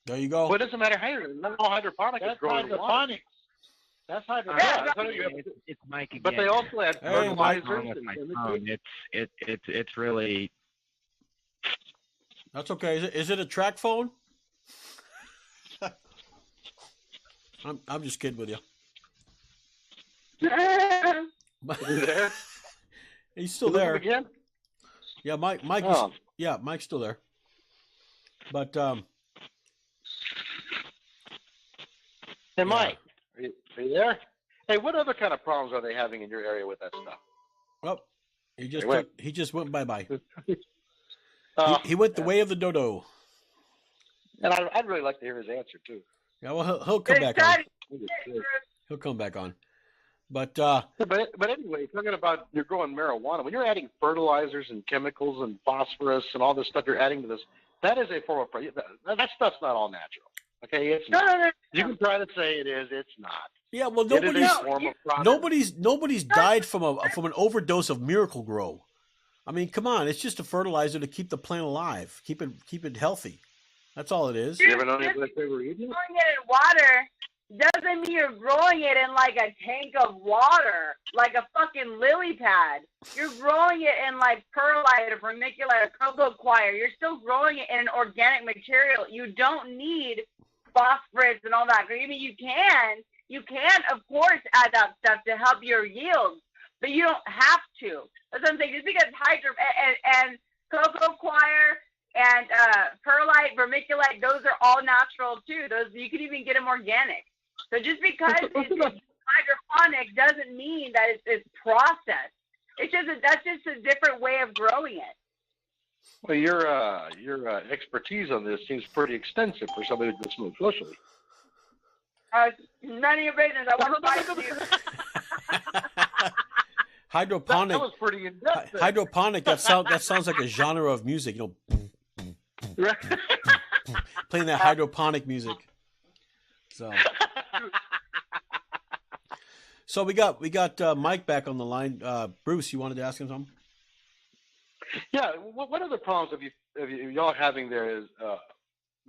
There you go. Well, it doesn't matter how not all hydroponic is growing in water. That's hydroponics. It's Mike again. But they also add fertilizers. It's really. That's okay. Is it a track phone? I'm just kidding with you. Is he there? He's still there. Again? Yeah, Mike. Mike's still there. But hey, Mike, are you there? Hey, what other kind of problems are they having in your area with that stuff? Well, he just went bye-bye. He went the way of the dodo. And I'd really like to hear his answer too. Yeah, well, he'll come back on. He'll come back on. But anyway, talking about you're growing marijuana, when you're adding fertilizers and chemicals and phosphorus and all this stuff you're adding to this, that is a form of that stuff's not all natural. Okay, it's not. No. You can try to say it is. It's not. Yeah, well, nobody's died from an overdose of Miracle Grow. I mean, come on, it's just a fertilizer to keep the plant alive, keep it healthy. That's all it is. You ever know anybody ever eaten it? Growing it in water doesn't mean you're growing it in like a tank of water, like a fucking lily pad. You're growing it in like perlite or vermiculite or cocoa coir. You're still growing it in an organic material. You don't need phosphorus and all that. I mean, you can, of course, add that stuff to help your yields, but you don't have to. That's what I'm saying. Just because and cocoa coir and perlite, vermiculite, those are all natural too. Those you can even get them organic. So just because it's hydroponic doesn't mean that it's processed. It's just that's just a different way of growing it. Well, your expertise on this seems pretty extensive for somebody who smoke socially. None of your business. I want to fight you. Hydroponic. That was pretty in-depth. Hydroponic. That sounds like a genre of music. You know, playing that hydroponic music. So we got Mike back on the line. Bruce, you wanted to ask him something? Yeah. What are the problems of y'all having there is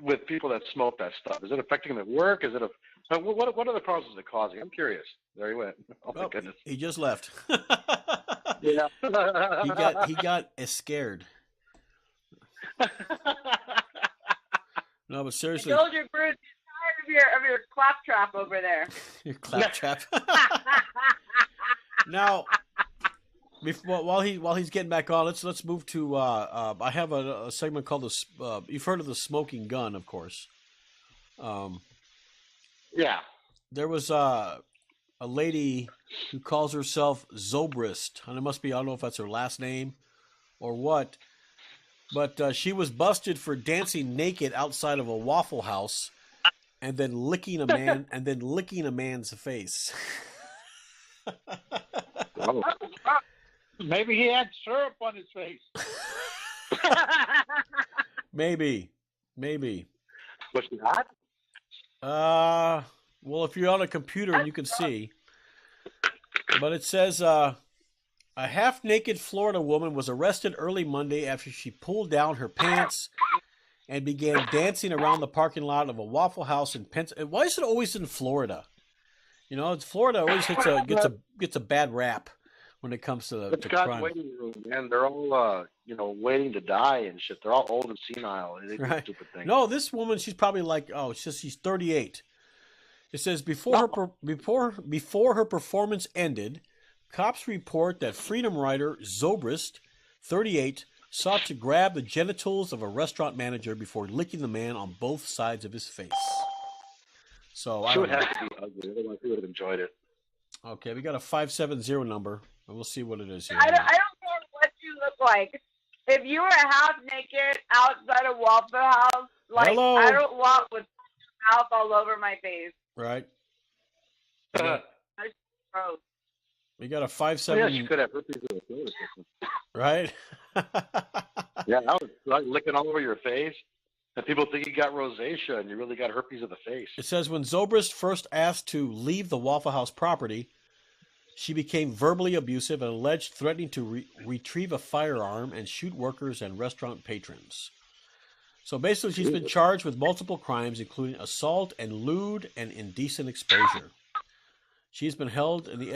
with people that smoke that stuff? Is it affecting them at work? Is it what are the problems is it causing? I'm curious. There he went. Oh my goodness. He just left. Yeah. he got scared. No, but seriously. I told you, Bruce, you're tired of your claptrap over there. Your claptrap. Now, while he's getting back on, let's move to. I have a segment called you've heard of the smoking gun, of course. Yeah. There was a lady who calls herself Zobrist, and it must be, I don't know if that's her last name or what, but she was busted for dancing naked outside of a Waffle House and then licking a man's face. Oh. Maybe he had syrup on his face. Maybe. Was she hot? Well, if you're on a computer, you can see. But it says a half-naked Florida woman was arrested early Monday after she pulled down her pants and began dancing around the parking lot of a Waffle House in Pennsylvania. Why is it always in Florida? You know, Florida always gets a bad rap when it comes to It's God's crime. waiting room, man. They're all waiting to die and shit. They're all old and senile. They do stupid things. No, this woman, she's probably like, she's 38. It says before her performance ended, cops report that Freedom Rider Zobrist, 38, sought to grab the genitals of a restaurant manager before licking the man on both sides of his face. So she would have to be ugly, otherwise we would have enjoyed it. Okay, we got a 570 number, and we'll see what it is here. I don't care what you look like. If you were half naked outside a Waffle House, like Hello? I don't want with mouth all over my face. Right. That's gross. We got a 570. Yeah, she could have herpes in the throat or something. Right? Yeah, that was like licking all over your face. And people think you got rosacea and you really got herpes of the face. It says when Zobrist first asked to leave the Waffle House property, she became verbally abusive and alleged threatening to retrieve a firearm and shoot workers and restaurant patrons. So basically, she's been charged with multiple crimes, including assault and lewd and indecent exposure. She's been held in the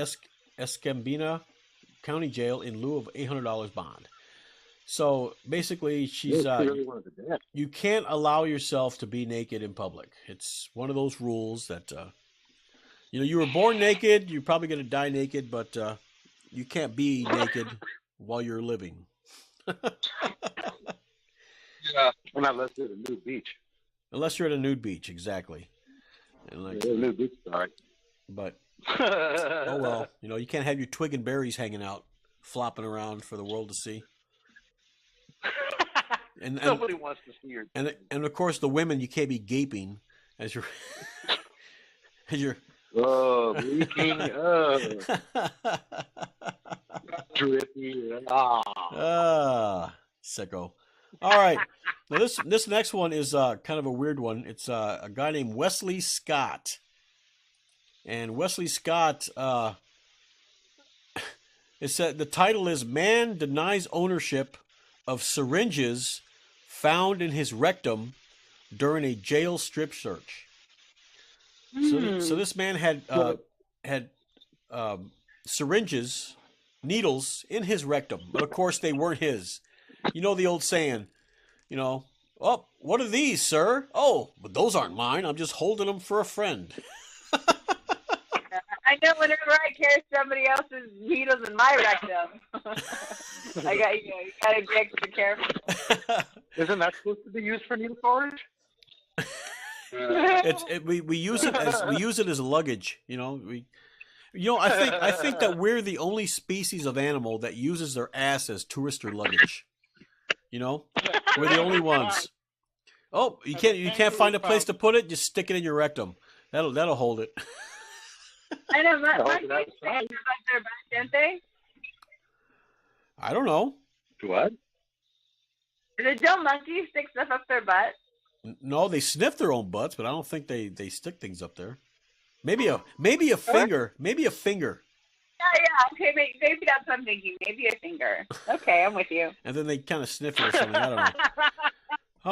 Escambina County Jail in lieu of $800 bond. So basically, she's you can't allow yourself to be naked in public. It's one of those rules that you were born naked. You're probably going to die naked, but you can't be naked while you're living. Yeah, unless you're at a nude beach. Unless you're at a nude beach, exactly. And like, a nude beach, sorry. But oh well, you can't have your twig and berries hanging out. flopping around for the world to see. And Nobody wants to see your. And of course, the women, you can't be gaping as you're leaking. Drippy. Sicko. All right. Now this next one is kind of a weird one. It's a guy named Wesley Scott. And Wesley Scott, it said the title is "Man Denies Ownership of Syringes Found in His Rectum During a Jail Strip Search." So this man had syringes, needles in his rectum, but of course they weren't his. You know the old saying, "Oh, what are these, sir? Oh, but those aren't mine. I'm just holding them for a friend." I know whenever I carry somebody else's needles in my rectum, you gotta be extra careful. Isn't that supposed to be used for needle storage? We use it as luggage. I think that we're the only species of animal that uses their ass as tourister luggage. We're the only ones. Oh, you can't find a place to put it. Just stick it in your rectum. That'll hold it. I know monkeys stick stuff up their butt, don't they? I don't know. What? Don't monkeys stick stuff up their butt? No, they sniff their own butts, but I don't think they stick things up there. Maybe a finger. Maybe a finger. Yeah. Okay, maybe that's what I'm thinking. Maybe a finger. Okay, I'm with you. And then they kind of sniff it or something. I don't know.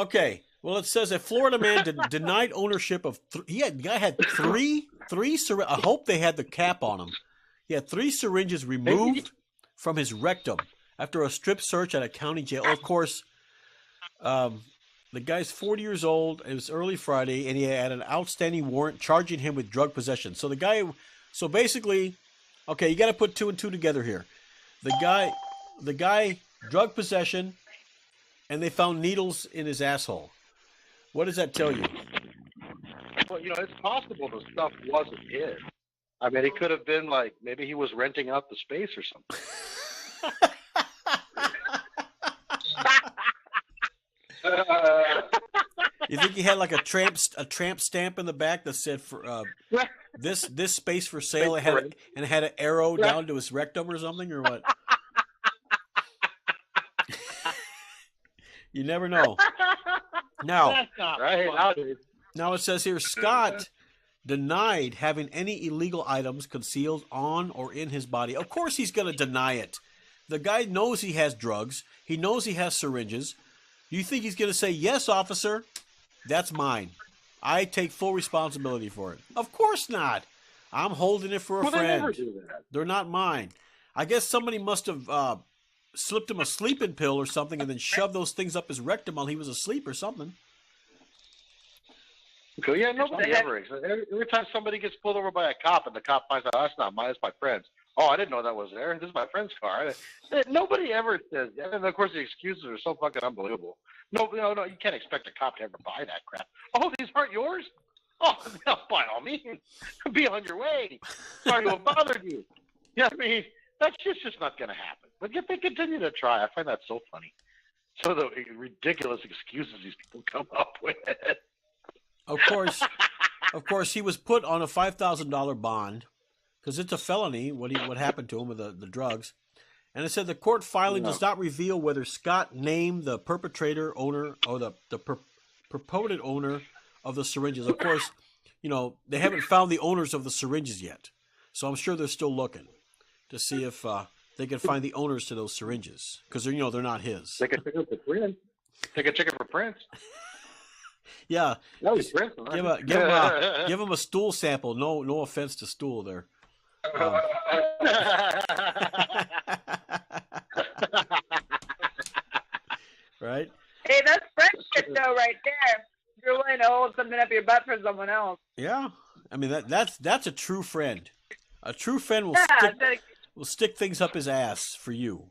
Okay. Well, it says a Florida man denied ownership of. The guy had three. I hope they had the cap on him. He had 3 syringes removed from his rectum after a strip search at a county jail. Of course, the guy's 40 years old. It was early Friday, and he had an outstanding warrant charging him with drug possession. So basically, okay, you got to put 2 and 2 together here. The guy, drug possession, and they found needles in his asshole. What does that tell you? Well, it's possible the stuff wasn't his. I mean, it could have been like maybe he was renting out the space or something. You think he had like a tramp stamp in the back that said for this space for sale? It had an arrow down to his rectum or something, or what? You never know. Now, that's not right. Now it says here, Scott denied having any illegal items concealed on or in his body. Of course he's going to deny it. The guy knows he has drugs. He knows he has syringes. You think he's going to say, "Yes, officer, that's mine. I take full responsibility for it"? Of course not. I'm holding it for a friend. They never do that. They're not mine. I guess somebody must have slipped him a sleeping pill or something and then shoved those things up his rectum while he was asleep or something. Okay, yeah, nobody ever. Every time somebody gets pulled over by a cop and the cop finds out, "That's not mine, it's my friend's." "Oh, I didn't know that was there. This is my friend's car." Nobody ever says that. And of course, the excuses are so fucking unbelievable. No, you can't expect a cop to ever buy that crap. "Oh, these aren't yours? Oh, no, by all means, be on your way. Sorry to have bothered you." Yeah, I mean, that's just not going to happen. But yet they continue to try. I find that so funny. So the ridiculous excuses these people come up with. Of course, he was put on a $5,000 bond because it's a felony. What happened to him with the drugs? And it said the court filing does not reveal whether Scott named the perpetrator, owner, or the purported owner of the syringes. Of course, they haven't found the owners of the syringes yet, so I'm sure they're still looking to see if they can find the owners to those syringes because they're not his. They can check it for Prince. They can check it for Prince. Yeah. That was Prince. Give him a stool sample. No offense to stool there. Right? Hey, that's friendship though, right there. You're willing to hold something up your butt for someone else. Yeah, I mean that's a true friend. A true friend will stick things up his ass for you.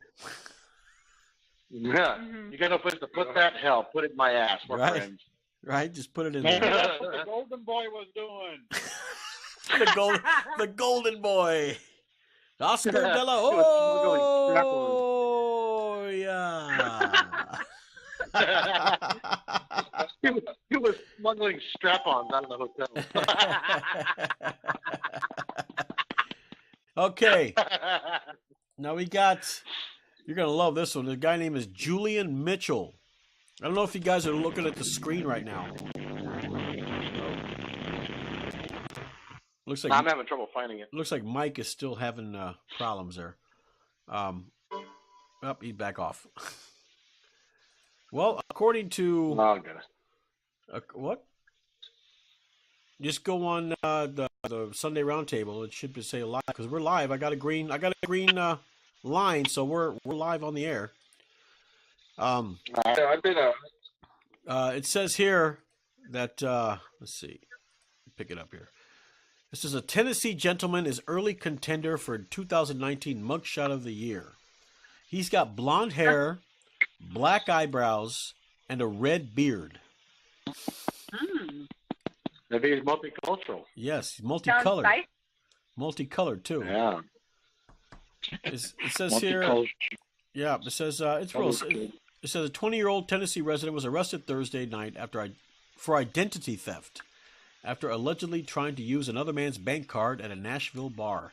Yeah, you got no place to put that? Hell, put it in my ass. We're friends. Right, just put it in there. there. That's what the golden boy was doing. the golden boy. Oscar de la Oh, yeah. he was smuggling strap-ons out of the hotel. Okay. Now we got, you're going to love this one. The guy name is Julian Mitchell. I don't know if you guys are looking at the screen right now. Looks like I'm having trouble finding it. Looks like Mike is still having problems there. He'd back off. Well, according to what? Just go on the Sunday Roundtable. It should say live because we're live. I got a green line, so we're live on the air. I've been it says here that let's see, pick it up here. This is a Tennessee gentleman is early contender for 2019 Mugshot of the Year. He's got blonde hair, black eyebrows, and a red beard. Maybe he's multicultural. Yes, multicolored. Multicolored too. Yeah. It says here. Yeah, it says it's real. It says a 20-year-old Tennessee resident was arrested Thursday night for identity theft after allegedly trying to use another man's bank card at a Nashville bar.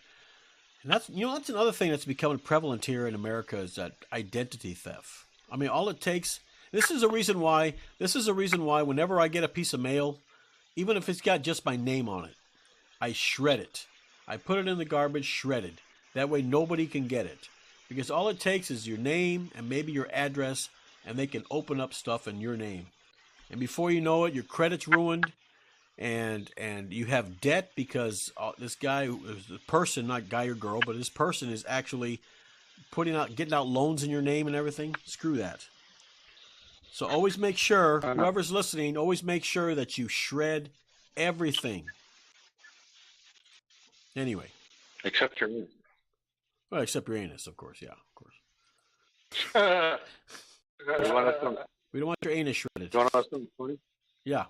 And that's another thing that's becoming prevalent here in America is that identity theft. I mean, all it takes. This is a reason why whenever I get a piece of mail, even if it's got just my name on it, I shred it. I put it in the garbage, shredded. That way nobody can get it. Because all it takes is your name and maybe your address, and they can open up stuff in your name. And before you know it, your credit's ruined, and you have debt because this guy, the person, not guy or girl, but this person is actually getting out loans in your name and everything. Screw that. So always make sure, whoever's listening, always make sure that you shred everything. Anyway. Except your anus. Well, except your anus, of course. Yeah, of course. We don't want your anus shredded. Do you want to know something funny? Yeah.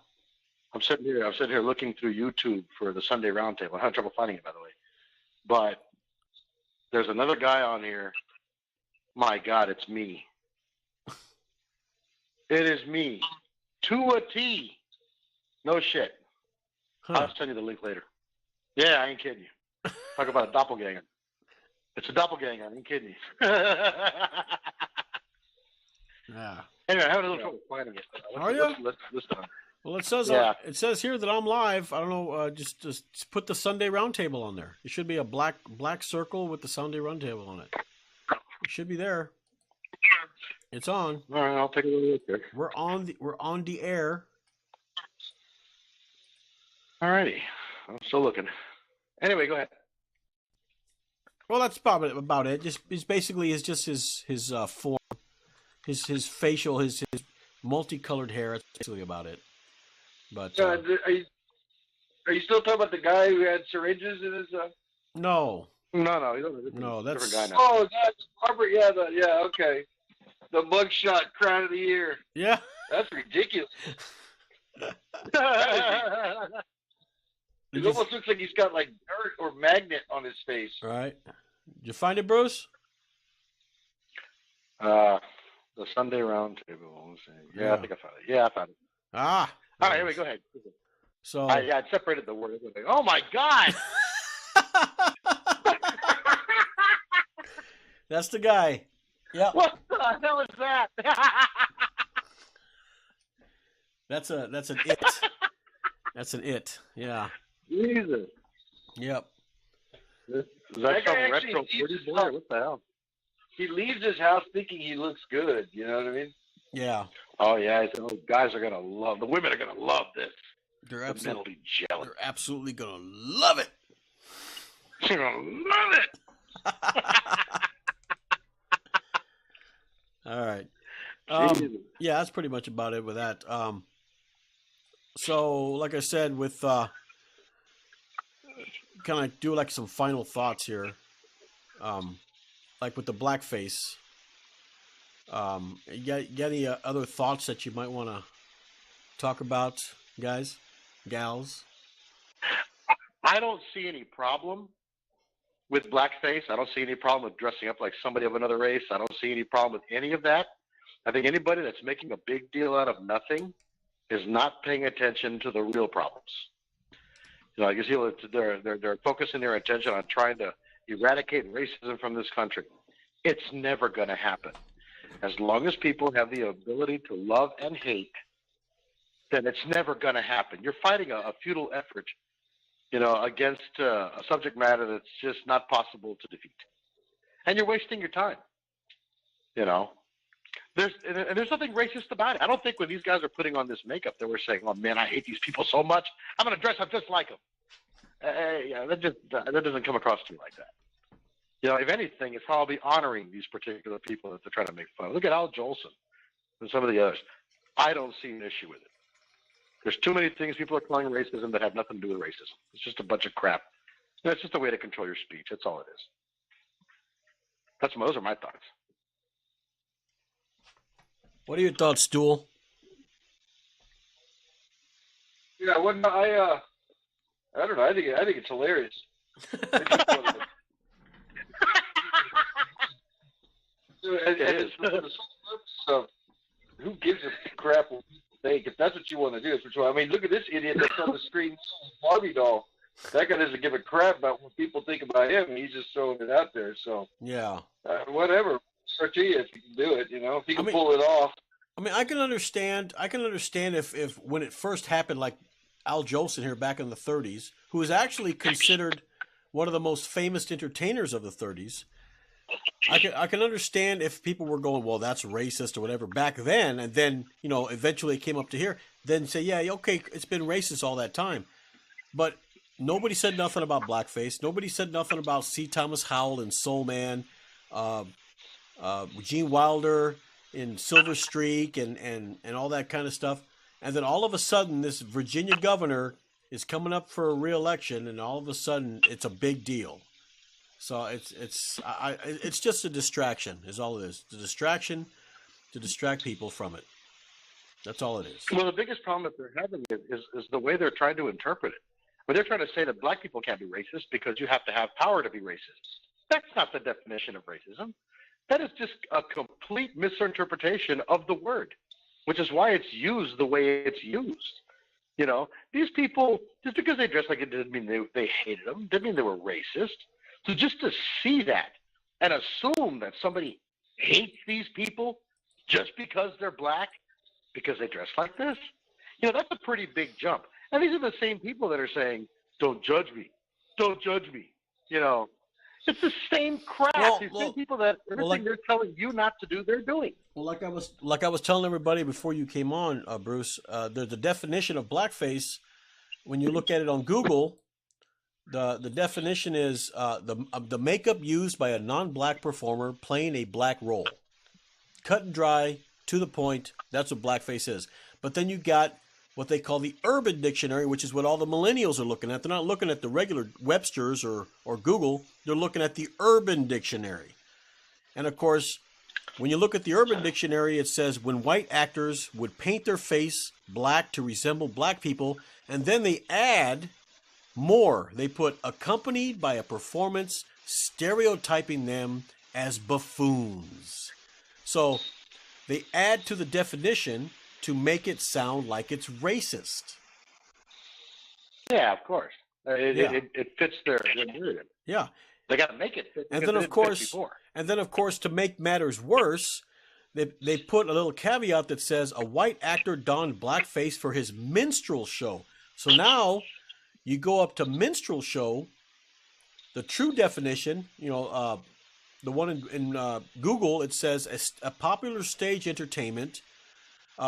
I'm sitting here looking through YouTube for the Sunday Roundtable. I'm having trouble finding it, by the way. But there's another guy on here. My God, it's me. It is me. To a T. No shit. I'll send you the link later. Yeah, I ain't kidding you. Talk about a doppelganger. It's a doppelganger. I ain't kidding you. Yeah. Anyway, I'm having a little trouble finding it. Are you? Let's done. Well, it says here that I'm live. I don't know. Just put the Sunday Roundtable on there. It should be a black circle with the Sunday Roundtable on it. It should be there. It's on. All right, I'll take a little look there. We're on the air. All righty. I'm still looking. Anyway, go ahead. Well, that's probably about it. It's basically just his form, his facial, his multicolored hair. That's basically about it. But are you still talking about the guy who had syringes in his? No. No, that's a different guy now. Oh, that's Robert. Yeah, okay. The mugshot crown of the year. Yeah. That's ridiculous. It almost looks like he's got like dirt or magnet on his face. All right. Did you find it, Bruce? The Sunday Roundtable. Yeah, I think I found it. Yeah, I found it. Ah. All right, anyway, go ahead. So. I separated the word. Oh my God. That's the guy. Yeah. What the hell is that? That's an it. That's an it. Yeah. Jesus. Yep. Is that some retro pretty boy? What the hell? He leaves his house thinking he looks good. You know what I mean? Yeah. Oh yeah. Guys are gonna love. The women are gonna love this. They're absolutely jealous. They're absolutely gonna love it. They're gonna love it. All right. Yeah, that's pretty much about it with that. So, like I said, with kind of do like some final thoughts here, like with the blackface. You got any other thoughts that you might want to talk about, guys, gals? I don't see any problem with blackface. I don't see any problem with dressing up like somebody of another race. I don't see any problem with any of that. I think anybody that's making a big deal out of nothing is not paying attention to the real problems. You know, I guess they're focusing their attention on trying to eradicate racism from this country. It's never going to happen. As long as people have the ability to love and hate, then it's never going to happen. You're fighting a futile effort, you know, against a subject matter that's just not possible to defeat. And you're wasting your time, you know. There's nothing racist about it. I don't think when these guys are putting on this makeup, they were saying, "Oh man, I hate these people so much. I'm going to dress up just like them." Yeah, that doesn't come across to me like that. You know, if anything, it's probably honoring these particular people that they're trying to make fun of. Look at Al Jolson and some of the others. I don't see an issue with it. There's too many things people are calling racism that have nothing to do with racism. It's just a bunch of crap. It's just a way to control your speech. That's all it is. Those are my thoughts. What are your thoughts, Stool? Yeah, well, I don't know. I think it's hilarious. Who gives a crap what people think? If that's what you want to do, it's what you want. I mean, look at this idiot that's on the screen, Barbie doll. That guy doesn't give a crap about what people think about him. He's just throwing it out there. So yeah, whatever. It's up to you if you can do it. You know, if you can pull it off. I mean, I can understand if when it first happened, like Al Jolson here back in the 30s, who was actually considered one of the most famous entertainers of the 30s. I can understand if people were going, well, that's racist or whatever back then, and then, you know, eventually it came up to here, then say, yeah, okay, it's been racist all that time. But nobody said nothing about blackface. Nobody said nothing about C. Thomas Howell and Soul Man, Gene Wilder in Silver Streak and all that kind of stuff. And then all of a sudden, this Virginia governor is coming up for a re-election, and all of a sudden, it's a big deal. So it's just a distraction, is all it is. It's a distraction to distract people from it. That's all it is. Well, the biggest problem that they're having is the way they're trying to interpret it. But they're trying to say that black people can't be racist because you have to have power to be racist. That's not the definition of racism. That is just a complete misinterpretation of the word, which is why it's used the way it's used. You know, these people, just because they dressed like it didn't mean they hated them, didn't mean they were racist. So just to see that and assume that somebody hates these people just because they're black, because they dress like this, you know, that's a pretty big jump. And these are the same people that are saying, don't judge me. Don't judge me. You know, it's the same crap. These same people that everything they're telling you not to do, they're doing. Well, like I was telling everybody before you came on, Bruce, the definition of blackface, when you look at it on Google, the definition is the makeup used by a non-black performer playing a black role. Cut and dry, to the point, that's what blackface is. But then you got what they call the Urban Dictionary, which is what all the millennials are looking at. They're not looking at the regular Webster's or Google. They're looking at the Urban Dictionary. And, of course, when you look at the Urban Dictionary, it says when white actors would paint their face black to resemble black people, and then they add more. They put accompanied by a performance stereotyping them as buffoons. So they add to the definition to make it sound like it's racist. Yeah, of course. It fits their narrative. Yeah. They got to make it fit. And then, of course, to make matters worse, they put a little caveat that says a white actor donned blackface for his minstrel show. So now you go up to minstrel show, the true definition, you know, the one in Google, it says a popular stage entertainment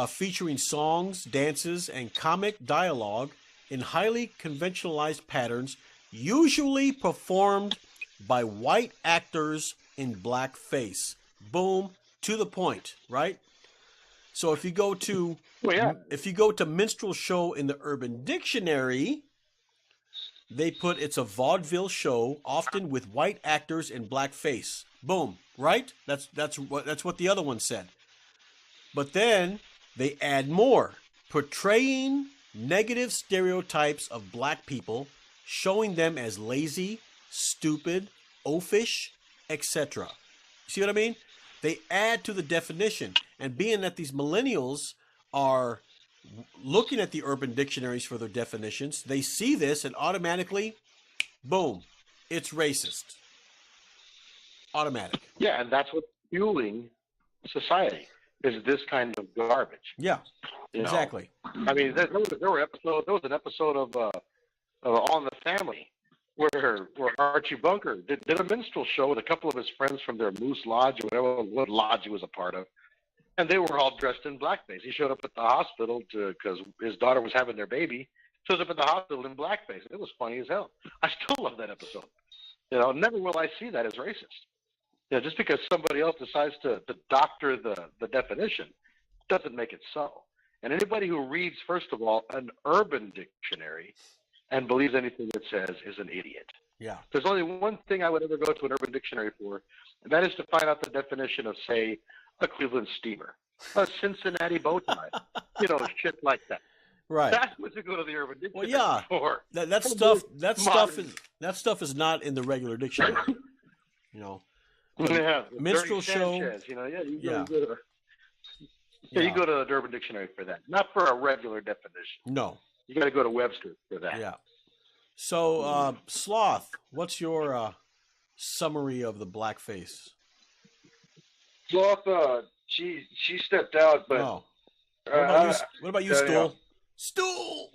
featuring songs, dances, and comic dialogue in highly conventionalized patterns, usually performed by white actors in blackface. Boom, to the point, right? So if you go to minstrel show in the Urban Dictionary, they put it's a vaudeville show, often with white actors in blackface. Boom, right? That's what the other one said. But then they add more, portraying negative stereotypes of black people, showing them as lazy, stupid, oafish, etc. See what I mean? They add to the definition. And being that these millennials are looking at the urban dictionaries for their definitions, they see this and automatically, boom, it's racist. Automatic. Yeah, and that's what's fueling society, is this kind of garbage. Yeah, you exactly. know? I mean, there was an episode of On the Family where Archie Bunker did a minstrel show with a couple of his friends from their Moose Lodge or whatever what lodge he was a part of, and they were all dressed in blackface. He showed up at the hospital because his daughter was having their baby. Shows up at the hospital in blackface. It was funny as hell. I still love that episode. You know, never will I see that as racist. You know, just because somebody else decides to doctor the definition doesn't make it so. And anybody who reads, first of all, an urban dictionary and believes anything it says is an idiot. Yeah. There's only one thing I would ever go to an urban dictionary for, and that is to find out the definition of, say, a Cleveland steamer, a Cincinnati bow tie, you know, shit like that. Right. That's what you go to the urban dictionary for. That stuff is not in the regular dictionary. You know. Yeah, minstrel show. Sanchez, you know, you go to the Urban Dictionary for that, not for a regular definition. No, you got to go to Webster for that. Yeah. So, Sloth, what's your summary of the blackface? Sloth, she stepped out, but what about you, Stool? Stool.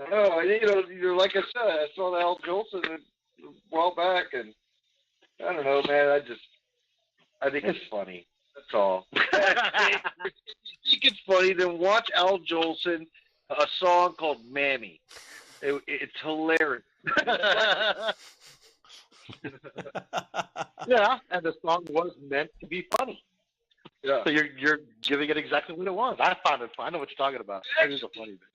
No, you know, like I said, I saw the Al Jolson a while back, and I don't know, man. I think it's funny. That's all. If you think it's funny, then watch Al Jolson, a song called "Mammy." It's hilarious. Yeah, and the song was meant to be funny. Yeah. So you're giving it exactly what it was. I found it fun. I know what you're talking about. It is a funny bit.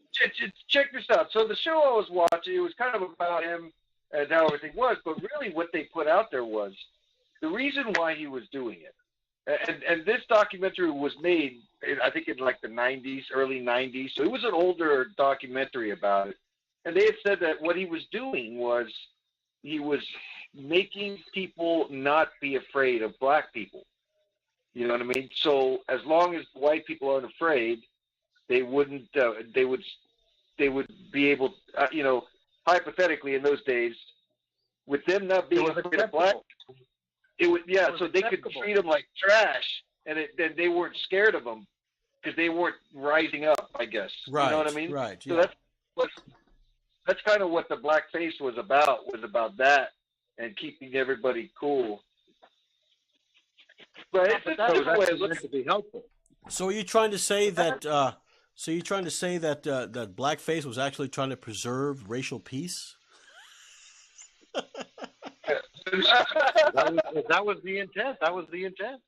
Check this out. So the show I was watching, it was kind of about him and how everything was, but really what they put out there was the reason why he was doing it. And this documentary was made, I think, in like the 90s, early 90s. So it was an older documentary about it. And they had said that what he was doing was he was making people not be afraid of black people. You know what I mean? So as long as white people aren't afraid, they wouldn't. They would be able. You know, hypothetically, in those days, with them not being afraid of black, it would. Yeah, so they could treat them like trash, and then they weren't scared of them because they weren't rising up. I guess. Right. You know what I mean? Right. So Yeah. that's kind of what the blackface was about. Was about that and keeping everybody cool. But it's a different way of looking to be helpful. So are you trying to say that? That blackface was actually trying to preserve racial peace? That was the intent. That was the intent.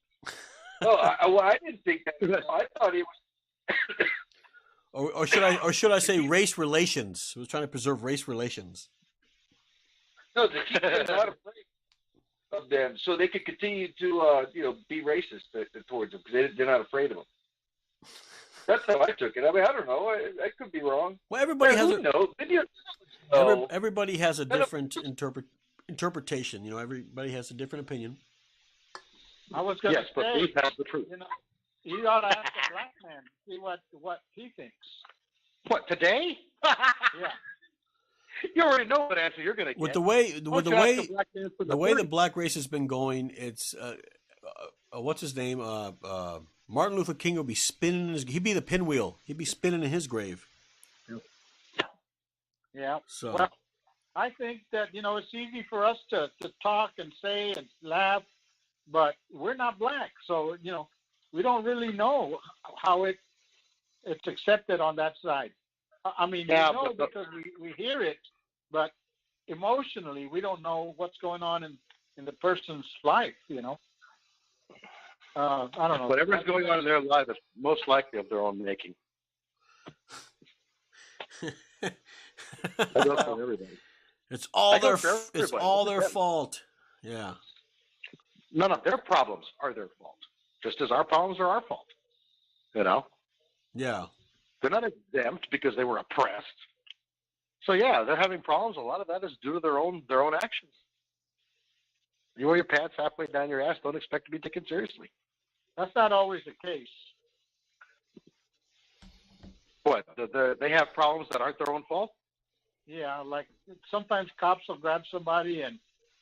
I didn't think that. I thought he was. or should I say race relations? It was trying to preserve race relations. No, to keep them not afraid of them, so they could continue to be racist towards them because they're not afraid of them. That's how I took it. I mean, I don't know. I could be wrong. Well, everybody has everybody has a different interpretation. You know, everybody has a different opinion. I was going to say, but we have the truth. You know, you ought to ask a black man, see what he thinks. What, today? Yeah. You already know what answer you're going to get. With the way the black race has been going, it's what's his name? Martin Luther King will be spinning he'd be the pinwheel. He'd be spinning in his grave. Yeah. So well, I think that it's easy for us to talk and say and laugh, but we're not black, so we don't really know how it's accepted on that side. I mean, because we hear it, but emotionally we don't know what's going on in the person's life. I don't know. Whatever's going on in their life is most likely of their own making. Everybody. It's all their fault. Yeah. None of their problems are their fault, just as our problems are our fault. Yeah. They're not exempt because they were oppressed. So yeah, they're having problems. A lot of that is due to their own actions. You wear your pants halfway down your ass, don't expect to be taken seriously. That's not always the case. What? They have problems that aren't their own fault? Yeah, like sometimes cops will grab somebody and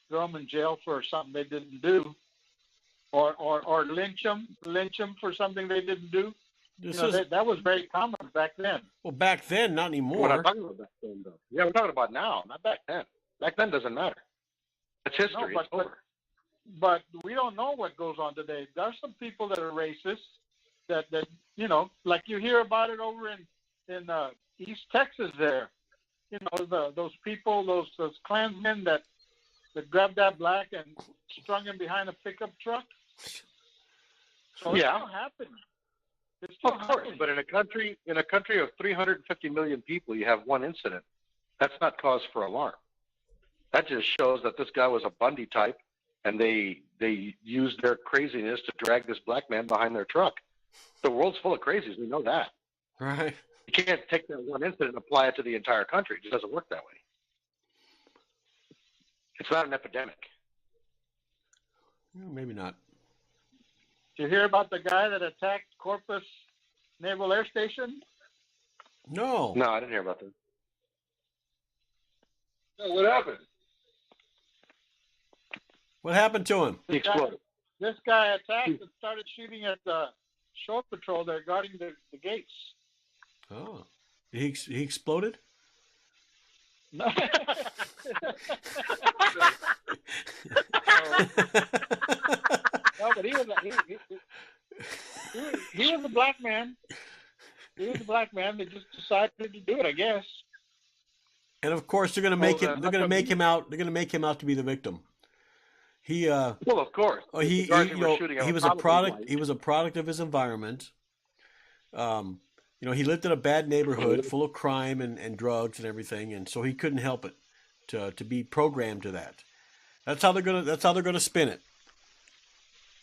throw them in jail for something they didn't do, or lynch them for something they didn't do. That was very common back then. Well, back then, not anymore. We're not talking about back then, though. Yeah, we're talking about now, not back then. Back then doesn't matter. It's history. It's over. But we don't know what goes on today. There's some people that are racist that like you hear about it over in East Texas there. Those people, those Klansmen that grabbed that black and strung him behind a pickup truck. So yeah, it's still happening. Of course, but in a country of 350 million people, you have one incident. That's not cause for alarm. That just shows that this guy was a Bundy type, and they used their craziness to drag this black man behind their truck. The world's full of crazies. We know that. Right. You can't take that one incident and apply it to the entire country. It just doesn't work that way. It's not an epidemic. Maybe not. Did you hear about the guy that attacked Corpus Naval Air Station? No. No, I didn't hear about that. No, what happened? What happened to him? He exploded. This guy attacked and started shooting at the shore patrol there guarding the gates. Oh. He exploded? No. No, but he was a black man. He was a black man. They just decided to do it, I guess. And of course, they're going to make him. They're going to make him out. They're going to make him out to be the victim. He. Well, of course. He was a product. He was a product of his environment. He lived in a bad neighborhood full of crime and drugs and everything, and so he couldn't help it to be programmed to that. That's how they're gonna spin it.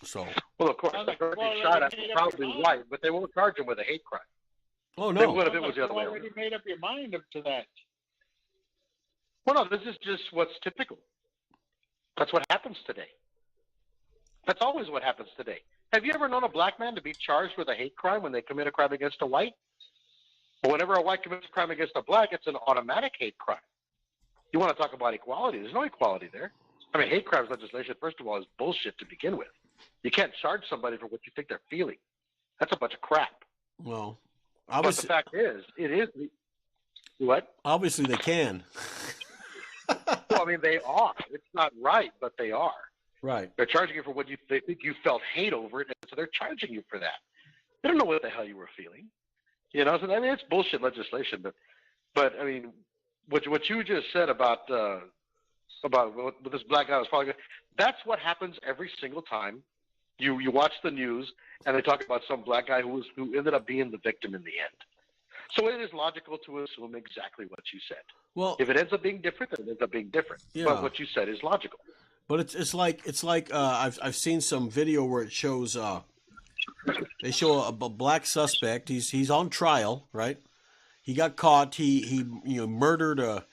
So. Well, of course, they're going to be shot at probably white, but they won't charge him with a hate crime. Oh no! They would if it was the other way around. You already made up your mind up to that. Well, no, this is just what's typical. That's what happens today. That's always what happens today. Have you ever known a black man to be charged with a hate crime when they commit a crime against a white? But whenever a white commits a crime against a black, it's an automatic hate crime. You want to talk about equality? There's no equality there. I mean, hate crimes legislation, first of all, is bullshit to begin with. You can't charge somebody for what you think they're feeling. That's a bunch of crap. Well, but the fact is, it is. What? Obviously, they can. Well, I mean, they are. It's not right, but they are. Right. They're charging you for what they think you felt hate over it, and so they're charging you for that. They don't know what the hell you were feeling. So, I mean, it's bullshit legislation, but I mean, what you just said about what this black guy was probably, that's what happens every single time you watch the news and they talk about some black guy who ended up being the victim in the end. So it is logical to assume exactly what you said. Well, if it ends up being different, then it ends up being different. Yeah. But what you said is logical. But it's like I've seen some video where it shows they show a black suspect. He's on trial, right? He got caught. He murdered a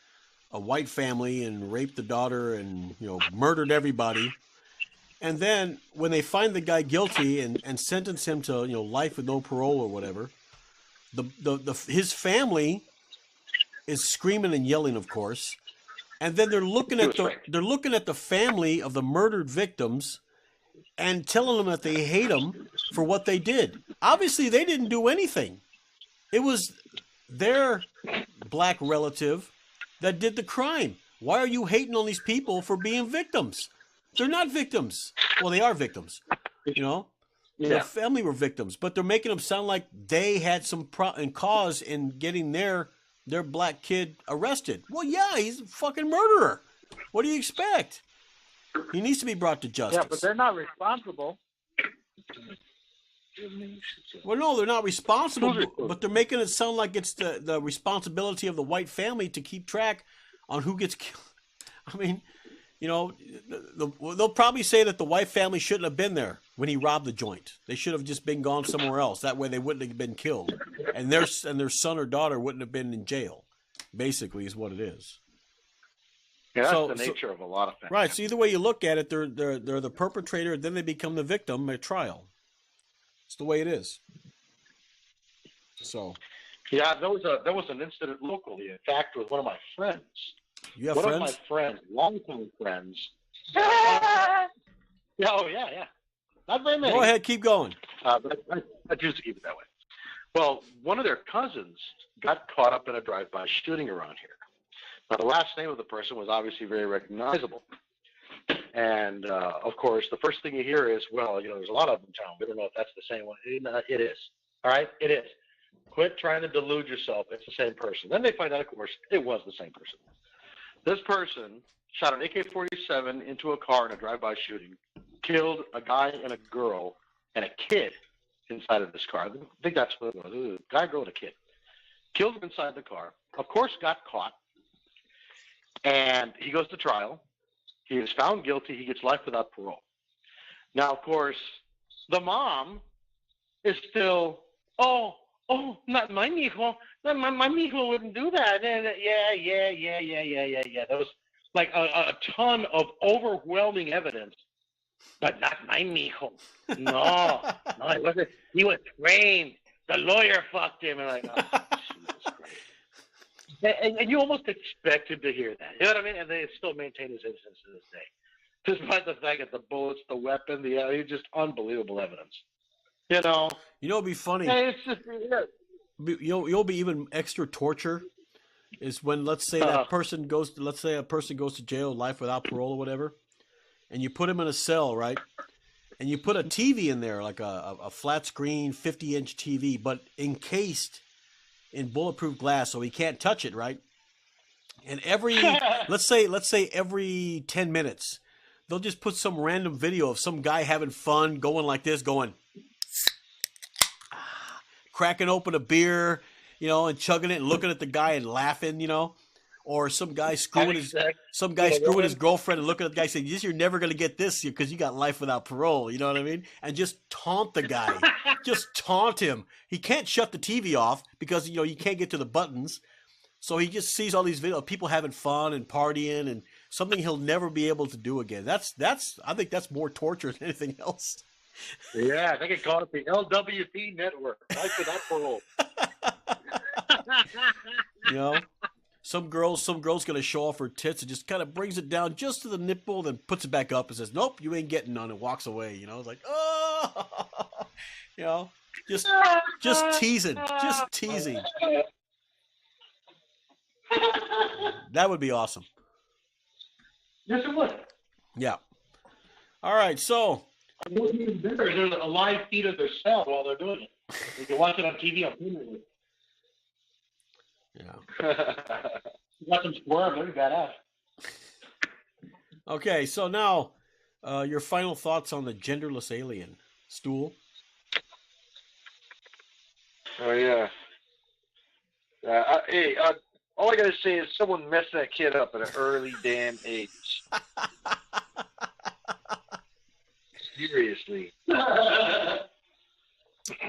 white family and raped the daughter and murdered everybody. And then when they find the guy guilty and sentence him to life with no parole or whatever, his family is screaming and yelling, of course. And then they're looking at the family of the murdered victims and telling them that they hate them for what they did. Obviously, they didn't do anything. It was their black relative that did the crime. Why are you hating on these people for being victims? They're not victims. Well, they are victims. Yeah. Their family were victims, but they're making them sound like they had some cause in getting their black kid arrested. Well, yeah, he's a fucking murderer. What do you expect? He needs to be brought to justice. Yeah, but they're not responsible. Well, no, they're not responsible, but they're making it sound like it's the responsibility of the white family to keep track on who gets killed. I mean, you know, they'll probably say that the White family shouldn't have been there when he robbed the joint. They should have just been gone somewhere else. That way they wouldn't have been killed, and their son or daughter wouldn't have been in jail. Basically, is what it is. Yeah, that's the nature of a lot of things. Right. So either way you look at it, they're the perpetrator, then they become the victim at trial. It's the way it is. So. Yeah, there was an incident locally. In fact, with one of my friends. You have one friends? Of my friends, longtime friends. Yeah. Not very many. Go ahead, keep going. But I choose to keep it that way. Well, one of their cousins got caught up in a drive-by shooting around here. Now, the last name of the person was obviously very recognizable. And, of course, the first thing you hear is, well, there's a lot of them in town. We don't know if that's the same one. It is. All right? It is. Quit trying to delude yourself. It's the same person. Then they find out, of course, it was the same person. This person shot an AK-47 into a car in a drive-by shooting, killed a guy and a girl and a kid inside of this car. I think that's what it was. It was a guy, girl, and a kid. Killed him inside the car. Of course, got caught. And he goes to trial. He is found guilty. He gets life without parole. Now, of course, the mom is still, not my mijo. My mijo wouldn't do that. And yeah. There was like a ton of overwhelming evidence. But not my mijo. No, it wasn't. He was trained. The lawyer fucked him. And like, Jesus Christ. And you almost expect him to hear that. You know what I mean? And they still maintain his innocence to this day. Despite the fact that the bullets, the weapon, it's just unbelievable evidence. It'd be funny. It's just, You'll be even extra torture is when, let's say a person goes to jail, life without parole or whatever, and you put him in a cell, right? And you put a TV in there, like a flat screen 50-inch TV, but encased in bulletproof glass, so he can't touch it, right? And let's say every 10 minutes, they'll just put some random video of some guy having fun, going like this, cracking open a beer, and chugging it and looking at the guy and laughing, or some guy screwing his girlfriend and looking at the guy saying, "You're never going to get this because you got life without parole." You know what I mean? And just taunt the guy, just taunt him. He can't shut the TV off because you can't get to the buttons. So he just sees all these videos of people having fun and partying and something he'll never be able to do again. I think that's more torture than anything else. Yeah, I think it called it the LWP network. Life without parole. Some girl's gonna show off her tits and just kind of brings it down just to the nipple, then puts it back up and says, "Nope, you ain't getting none," and walks away. It's like, just teasing. That would be awesome. Yes, it would. Yeah. All right, so. There's a live feed of their cell while they're doing it. You can watch it on TV on Hulu. Yeah. Watch them squirm. They're badass. Okay, so now your final thoughts on the genderless alien. Stool? Oh, yeah. All I got to say is someone messed that kid up at an early damn age. Seriously.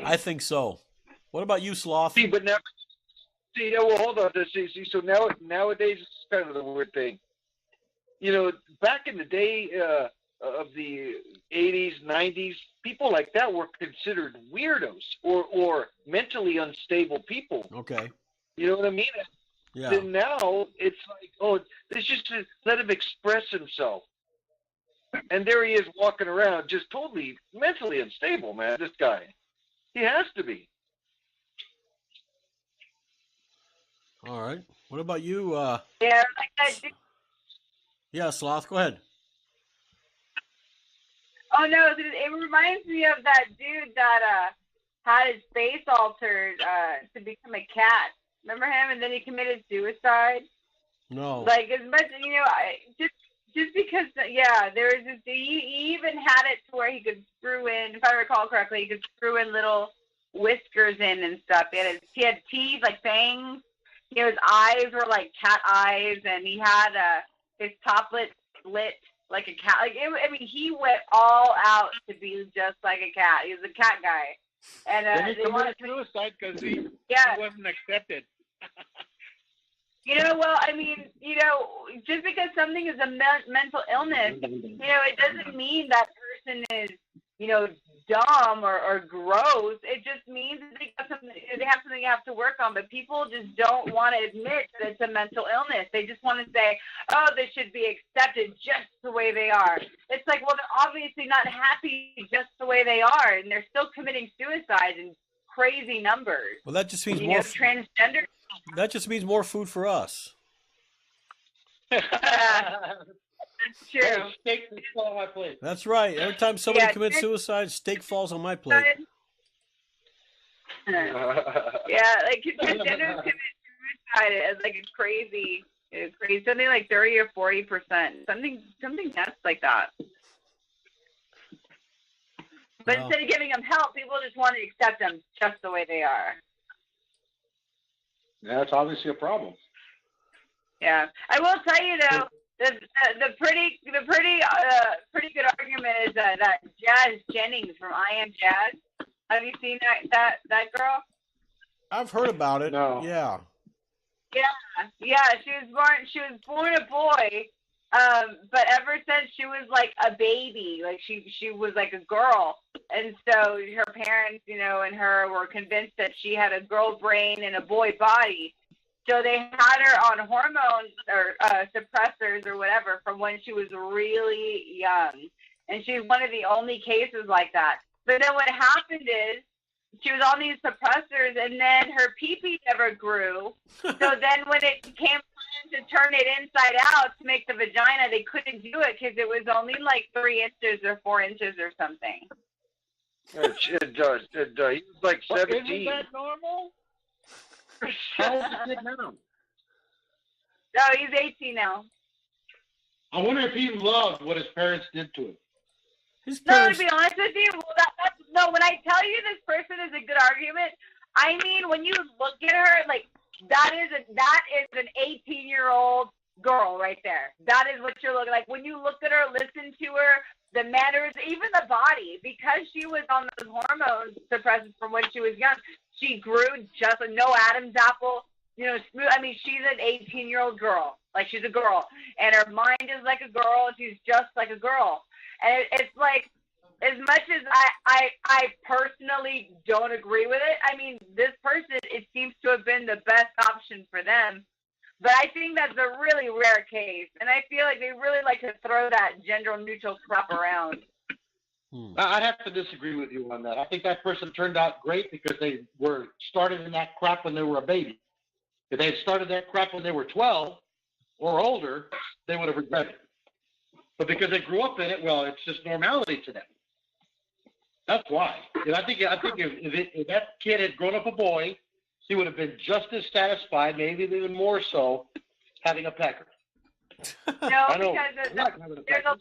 I think so. What about you, Sloth? Hold on. So nowadays, it's kind of the weird thing. Back in the day of the 80s, 90s, people like that were considered weirdos or mentally unstable people. Okay. You know what I mean? Yeah. Then now it's like, it's just to let him express himself. And there he is walking around just totally mentally unstable, man, this guy. He has to be. All right. What about you? Yeah, like that dude. Yeah, Sloth, go ahead. Oh, no, it reminds me of that dude that had his face altered to become a cat. Remember him? And then he committed suicide? No. Like, as much, just because, there was this, he even had it to where he could screw in, if I recall correctly, he could screw in little whiskers in and stuff. He had teeth, like fangs. His eyes were like cat eyes, and he had his top lip split like a cat. Like I mean, he went all out to be just like a cat. He was a cat guy, and then he they wanted committed suicide because he yeah. wasn't accepted. You know, well, I mean, you know, just because something is a mental illness, you know, it doesn't mean that person is, you know, dumb or gross. It just means that they have something they have to work on. But people just don't want to admit that it's a mental illness. They just want to say, oh, they should be accepted just the way they are. It's like, well, they're obviously not happy just the way they are, and they're still committing suicide in crazy numbers. Well, that just means you more. know, transgender. That just means more food for us. That's true. Steak fall on my plate. That's right. Every time somebody commits suicide, steak falls on my plate. Yeah, like transgenders commit suicide is like a crazy, something like 30 or 40%, something nuts like that. But instead of giving them help, people just want to accept them just the way they are. Yeah, it's obviously a problem. Yeah, I will tell you though, the pretty good argument is that Jazz Jennings from I Am Jazz. Have you seen that girl? I've heard about it. No. Yeah. Yeah. She was born a boy, but ever since she was like a baby, like she was like a girl, and so her parents, you know, and her were convinced that she had a girl brain and a boy body. So they had her on hormones or suppressors or whatever from when she was really young, and she's one of the only cases like that. But then what happened is she was on these suppressors, and then her pee-pee never grew. So then when it came time to turn it inside out to make the vagina, they couldn't do it because it was only like 3 inches or 4 inches or something. He was like 17. Isn't that normal? How old is the kid now? No, he's 18 now. I wonder if he loved what his parents did to him. His No, parents. to be honest with you, no, when I tell you this person is a good argument, I mean when you look at her, like that is an 18-year-old girl right there. That is what you're looking like. When you look at her, listen to her, the manners, even the body, because she was on those hormone suppressants from when she was young, she grew just no Adam's apple, you know, smooth. I mean, she's an 18-year-old girl. Like, she's a girl. And her mind is like a girl. She's just like a girl. And it's like, as much as I personally don't agree with it, I mean, this person, it seems to have been the best option for them. But I think that's a really rare case. And I feel like they really like to throw that gender-neutral crap around. I'd have to disagree with you on that. I think that person turned out great because they were started in that crap when they were a baby. If they had started that crap when they were 12 or older, they would have regretted it. But because they grew up in it, well, it's just normality to them. That's why. And I think if that kid had grown up a boy, he would have been just as satisfied, maybe even more so, having a pecker. No, because there's a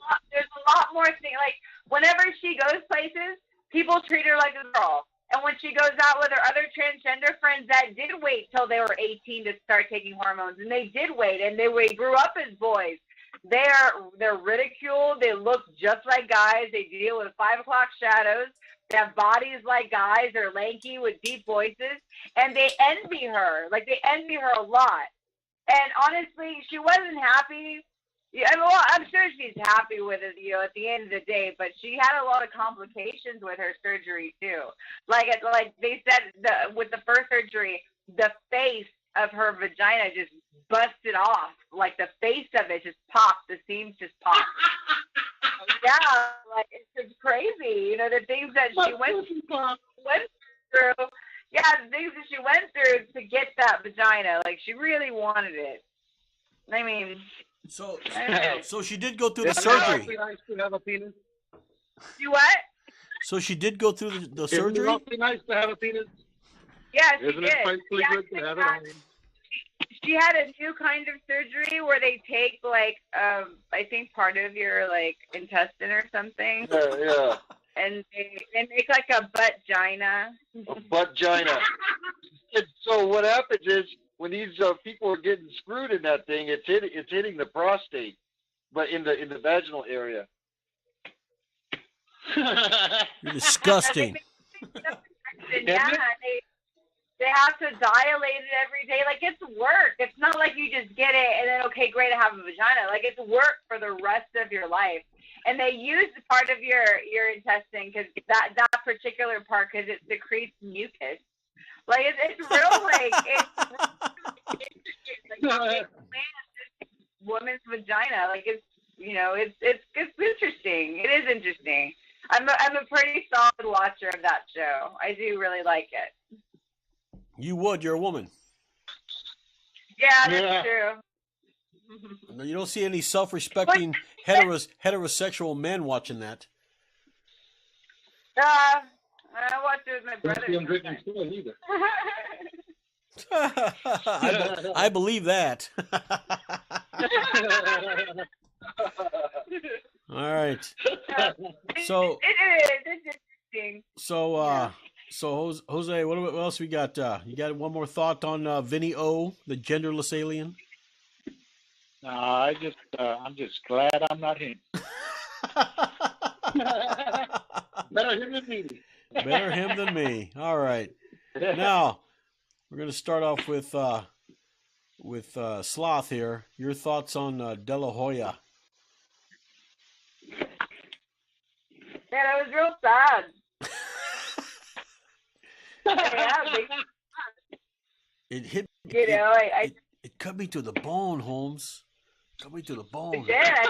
lot more things. Like, whenever she goes places, people treat her like a girl. And when she goes out with her other transgender friends that did wait till they were 18 to start taking hormones, and they did wait, and they grew up as boys, they're ridiculed. They look just like guys. They deal with 5 o'clock shadows. They have bodies like guys. They're lanky with deep voices, and they envy her. Like, they envy her a lot. And honestly, she wasn't happy. Yeah, well, I'm sure she's happy with it, you know, at the end of the day. But she had a lot of complications with her surgery too. Like they said, with the first surgery, the face of her vagina just busted off. Like, the face of it just popped. The seams just popped. Yeah, like, it's just crazy. You know, the things that she went through. Yeah, the things that she went through to get that vagina. Like, she really wanted it. I mean, so she did go through the surgery. It'd be nice to have a penis. You what? So she did go through the surgery? It'd be nice to have a penis. Yeah, she Isn't did. it pretty good to have it? She had a new kind of surgery where they take, like, I think part of your, like, intestine or something. Yeah. And they make, like, a butt-gina. A butt-gina. And so what happens is, when these people are getting screwed in that thing, it's hitting the prostate. but in the vaginal area. You're disgusting. Yeah, they have to dilate it every day. Like, it's work. It's not like you just get it and then, okay, great, I have a vagina. Like, it's work for the rest of your life. And they use part of your intestine, because that particular part, because it secretes mucus. Like, it's real, like, it's like woman's vagina. Like, it's, you know, it's interesting. It is interesting. I'm a pretty solid watcher of that show. I do really like it. You would. You're a woman. Yeah, that's true. You don't see any self-respecting heterosexual men watching that. I watch it with my brother. I'm drinking still either. I believe that. All right. So it's interesting. So Jose, what else we got? You got one more thought on Vinny O, the genderless alien? No, I'm just glad I'm not him. Better him than me. Better him than me. All right. Now we're going to start off with Sloth here. Your thoughts on De La Hoya? Man, I was real sad. Yeah, it hit. You know, it cut me to the bone, Holmes. Cut me to the bone. Yeah, I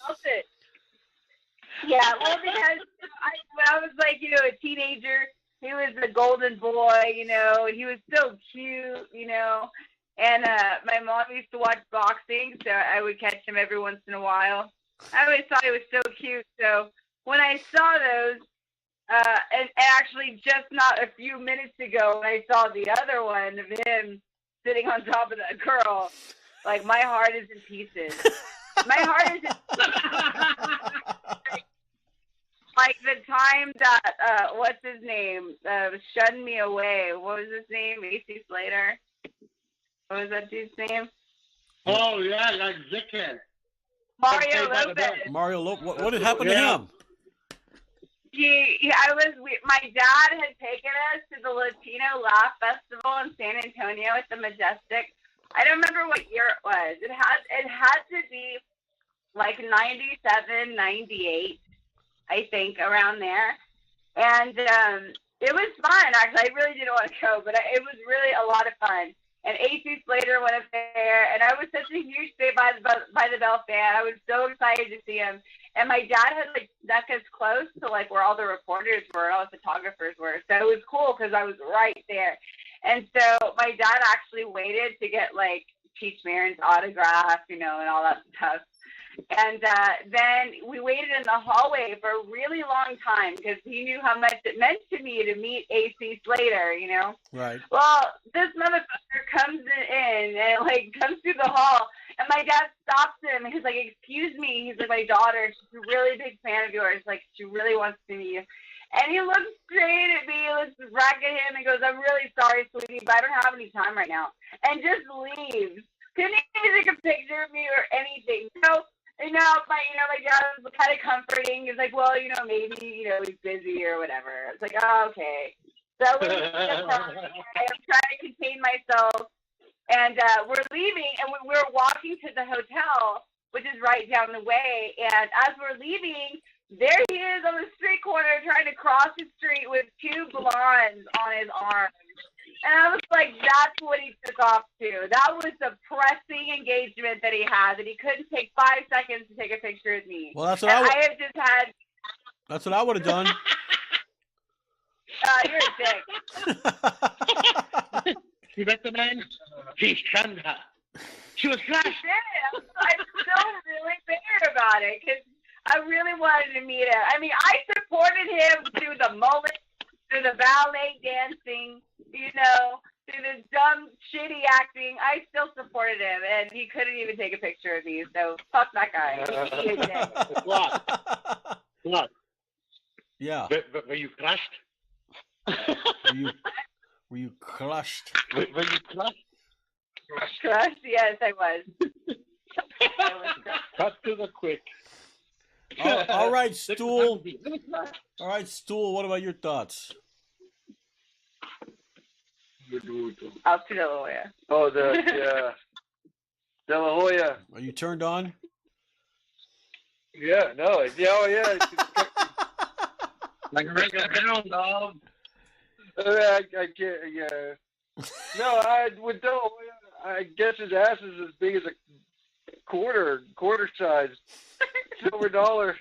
felt it. Yeah, well, because when I was like, you know, a teenager, he was the golden boy, you know, and he was so cute, you know. And my mom used to watch boxing, so I would catch him every once in a while. I always thought he was so cute. So when I saw those, and actually just not a few minutes ago, when I saw the other one of him sitting on top of that girl, like, my heart is in pieces. My heart is in pieces. Like the time that, what's his name, shunned me away. What was his name? AC Slater? What was that dude's name? Oh, yeah, like Zickhead. Mario Lopez. Mario Lopez. What had happened to him? My dad had taken us to the Latino Laugh Festival in San Antonio at the Majestic. I don't remember what year it was. It had to be like 97, 98, I think, around there. And it was fun, actually. I really didn't want to go, but it was really a lot of fun. And AC Slater went up there, and I was such a huge Saved by the Bell fan. I was so excited to see him. And my dad had, like, snuck us close to, like, where all the reporters were and all the photographers were. So it was cool because I was right there. And so my dad actually waited to get, like, Cheech Marin's autograph, you know, and all that stuff. And then we waited in the hallway for a really long time because he knew how much it meant to me to meet AC Slater, you know? Right. Well, this motherfucker comes in and, like, comes through the hall, and my dad stops him, and he's like, excuse me. He's like, my daughter, she's a really big fan of yours. Like, she really wants to meet you. And he looks straight at me, looks back at him, and goes, I'm really sorry, sweetie, but I don't have any time right now. And just leaves. Couldn't even take a picture of me or anything. So, my dad was kind of comforting. He's like, well, maybe, he's busy or whatever. It's like, oh, okay. So I'm trying to contain myself. And we're leaving, and we're walking to the hotel, which is right down the way. And as we're leaving, there he is on the street corner trying to cross the street with two blondes on his arm. And I was like, that's what he took off to. That was the pressing engagement that he had, that he couldn't take 5 seconds to take a picture with me. Well, that's what I have just had. That's what I would have done. You're a dick. You met the man? He shunned her. She was crushed. I'm still really bitter about it because I really wanted to meet him. I mean, I supported him through the mullet, through the ballet dancing, through the dumb, shitty acting. I still supported him, and he couldn't even take a picture of me. So fuck that guy. What? Yeah. Were you crushed? Were you crushed? Were you crushed? Crushed? Yes, I was. Cut to the quick. All right, Stool. All right, Stool. What about your thoughts? Out to De La Hoya. Oh, De La Hoya. Are you turned on? Yeah, no, yeah. Like a regular pound dog. I can't. Yeah. No, with De La Hoya, I guess his ass is as big as a quarter size, silver dollar.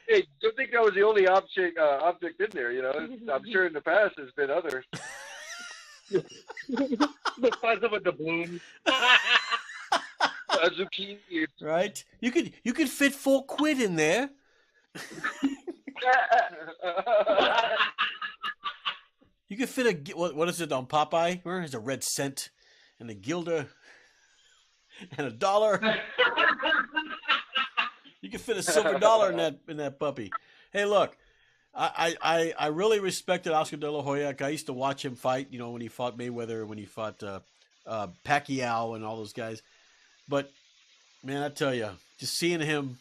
Hey, don't think that was the only object in there. You know, I'm sure in the past there's been others. The size of a doubloon. A zucchini. Right? You could fit 4 quid in there. You could fit what is it on Popeye? Where is a red cent and a guilder and $1? You could fit a silver dollar in that puppy. Hey, look, I really respected Oscar De La Hoya. I used to watch him fight. You know, when he fought Mayweather, when he fought Pacquiao, and all those guys. But man, I tell you, just seeing him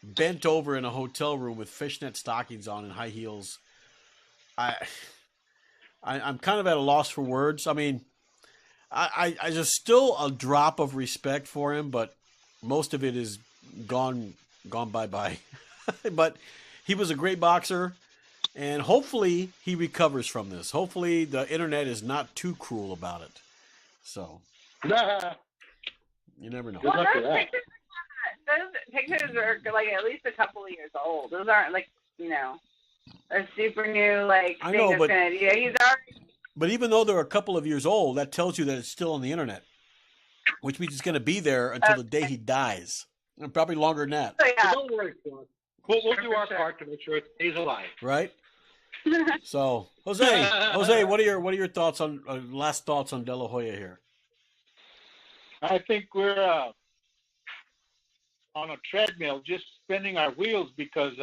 bent over in a hotel room with fishnet stockings on and high heels, I'm kind of at a loss for words. I mean, I just still a drop of respect for him, but most of it is gone bye-bye. But he was a great boxer, and hopefully he recovers from this. Hopefully the internet is not too cruel about it. So you never know. Well, those pictures are like at least a couple of years old. Those aren't like, you know, a super new like I thing know, that's but gonna, yeah, he's already. But even though they're a couple of years old, that tells you that it's still on the internet, which means it's going to be there until the day he dies, and probably longer than that. So, yeah. Don't worry, Sean. We'll do our part to make sure it stays alive. Right. So, Jose, what are your thoughts on last thoughts on De La Hoya here? I think we're on a treadmill, just spinning our wheels because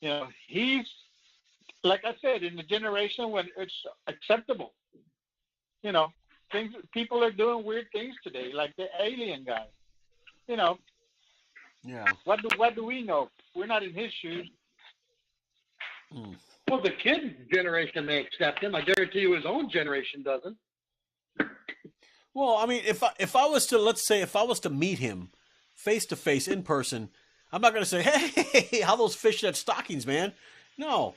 you know, he's, like I said, in the generation when it's acceptable. You know, people are doing weird things today, like the alien guy. You know. Yeah. What do we know? We're not in his shoes. Well, the kid generation may accept him. I guarantee you, his own generation doesn't. Well, I mean, if I was to meet him face to face in person, I'm not going to say, "Hey, how those fishnet stockings, man?" No.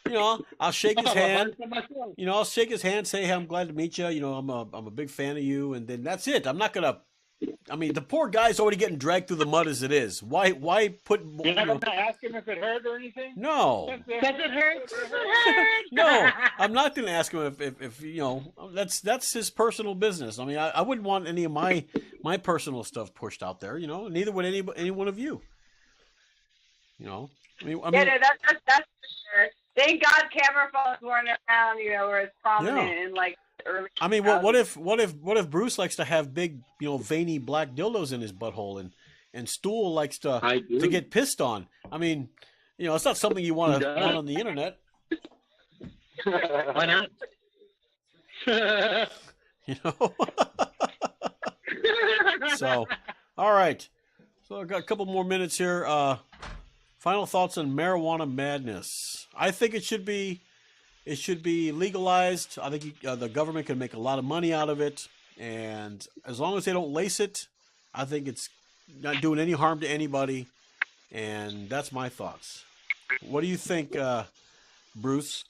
You know, I'll shake his hand. You know, I'll shake his hand, say, "Hey, I'm glad to meet you. You know, I'm a big fan of you," and then that's it. I'm not gonna. I mean, the poor guy's already getting dragged through the mud as it is. Why put? You're not gonna ask him if it hurt or anything? No. Does it hurt? Does it hurt? No, I'm not gonna ask him if you know, that's his personal business. I mean, I wouldn't want any of my personal stuff pushed out there. You know, neither would any one of you. You know, I mean, Yeah, no, that's for sure. Thank God camera phones weren't around, you know, where it's prominent in like early. I mean, what if Bruce likes to have big, you know, veiny black dildos in his butthole, and Stool likes to get pissed on? I mean, you know, it's not something you want to put on the internet. Why not? You know. So, all right. So I've got a couple more minutes here. Final thoughts on marijuana madness. I think it should be legalized. I think the government can make a lot of money out of it, and as long as they don't lace it, I think it's not doing any harm to anybody. And that's my thoughts. What do you think, Bruce?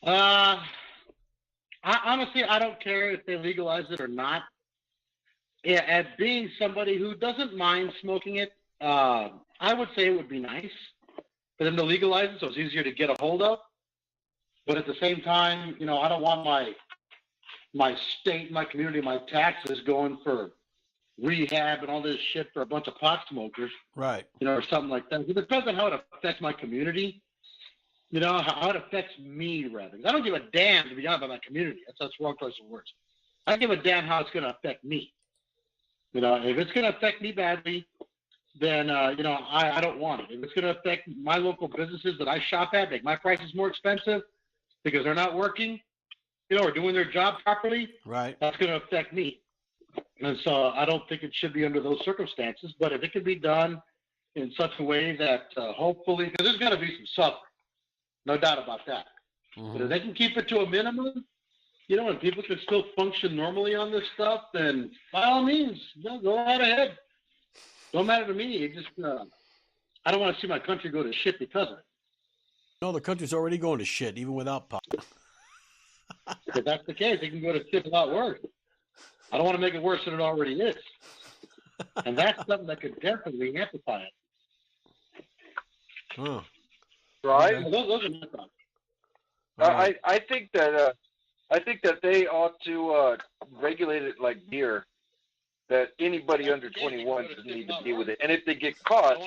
Honestly, I don't care if they legalize it or not. Yeah, as being somebody who doesn't mind smoking it, I would say it would be nice for them to legalize it so it's easier to get a hold of. But at the same time, you know, I don't want my state, my community, my taxes going for rehab and all this shit for a bunch of pot smokers. Right. You know, or something like that. It depends on how it affects my community. You know, how it affects me, rather. I don't give a damn, to be honest, about my community. That's wrong choice of words. I give a damn how it's going to affect me. You know, if it's going to affect me badly, then, you know, I don't want it. If it's going to affect my local businesses that I shop at, make my prices more expensive because they're not working, are doing their job properly, right, that's going to affect me. And so I don't think it should be under those circumstances. But if it can be done in such a way that hopefully, because there's going to be some suffering, no doubt about that. But if they can keep it to a minimum, and people can still function normally on this stuff, then by all means, go right ahead. Don't matter to me. It just, I don't want to see my country go to shit because of it. No, the country's already going to shit, even without pot. If that's the case, it can go to shit a lot worse. I don't want to make it worse than it already is. And that's something that could definitely amplify it. Huh. Right? Okay. Those are my thoughts. I think that they ought to regulate it like beer. That anybody under 21 doesn't need to deal with it. And if they get caught,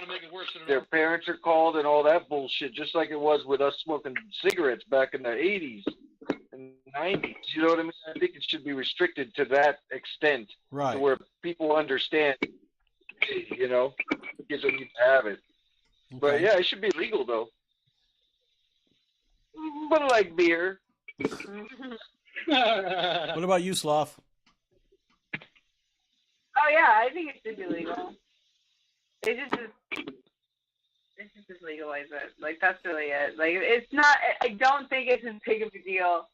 their parents are called and all that bullshit, just like it was with us smoking cigarettes back in the 80s and 90s. You know what I mean? I think it should be restricted to that extent, right, to where people understand, kids don't need to have it. Okay. But yeah, it should be legal though. But like beer. What about you, Sloth? Oh yeah, I think it should be legal. They just legalize it. Like that's really it. Like it's not. I don't think it's as big of a deal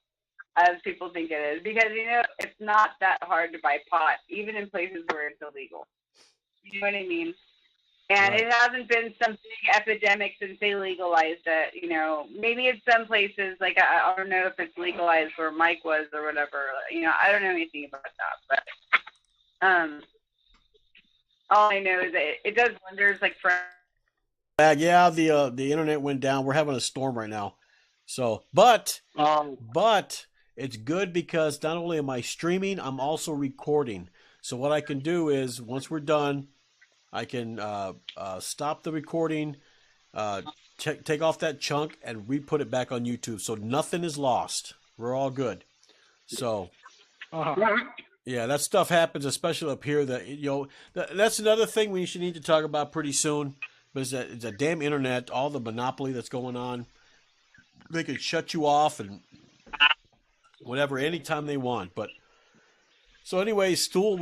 as people think it is, because it's not that hard to buy pot, even in places where it's illegal. You know what I mean? And right. It hasn't been some big epidemic since they legalized it. Maybe in some places, like I don't know if it's legalized where Mike was or whatever. I don't know anything about that, but all I know is that it does wonders, like for. Yeah, the internet went down. We're having a storm right now, so but it's good because not only am I streaming, I'm also recording. So what I can do is once we're done, I can stop the recording, take off that chunk, and re-put it back on YouTube. So nothing is lost. We're all good. So. Yeah, that stuff happens, especially up here. That's another thing we should need to talk about pretty soon. Is that it's a damn internet, all the monopoly that's going on. They could shut you off and whatever anytime they want. But so anyway, Sloth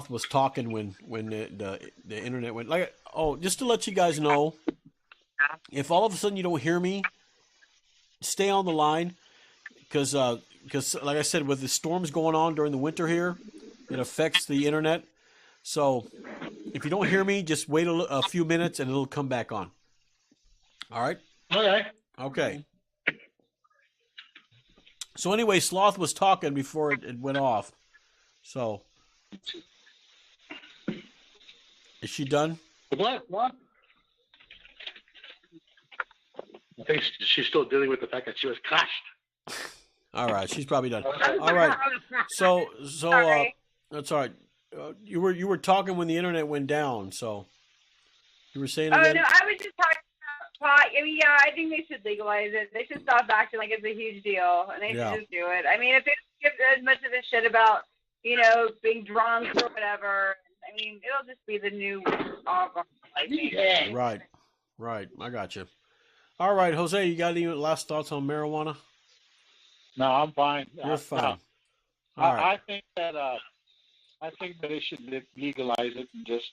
was talking when the internet went. Just to let you guys know, if all of a sudden you don't hear me, stay on the line because like I said, with the storms going on during the winter here, it affects the internet. So if you don't hear me, just wait a few minutes and it'll come back on. All right? Okay. So anyway, Sloth was talking before it went off. So is she done? What? I think she's still dealing with the fact that she was crushed. All right, she's probably done. All right, so that's all right. You were talking when the internet went down, so you were saying again? No, I was just talking about pot. I mean, yeah, I think they should legalize it. They should stop acting like it's a huge deal, and they should just do it. I mean, if they give as much of a shit about being drunk or whatever, I mean, it'll just be the new alcohol. I think. Right. I got you. All right, Jose, you got any last thoughts on marijuana? No, I'm fine. You're fine. No. I think that they should legalize it and just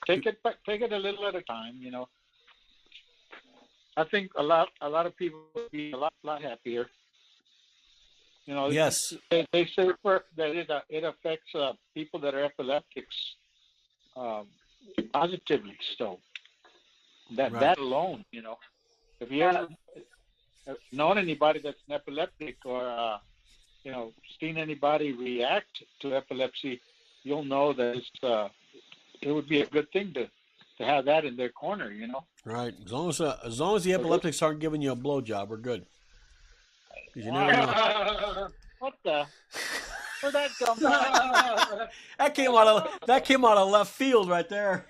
take it a little at a time. I think a lot of people would be a lot happier. Yes. They say that it affects people that are epileptics positively. So that alone, if you ever known anybody that's an epileptic or seen anybody react to epilepsy, you'll know that it would be a good thing to have that in their corner, Right. As long as the epileptics aren't giving you a blowjob, we're good. 'Cause you never know. What the? Where'd that come from? That came out of left field right there.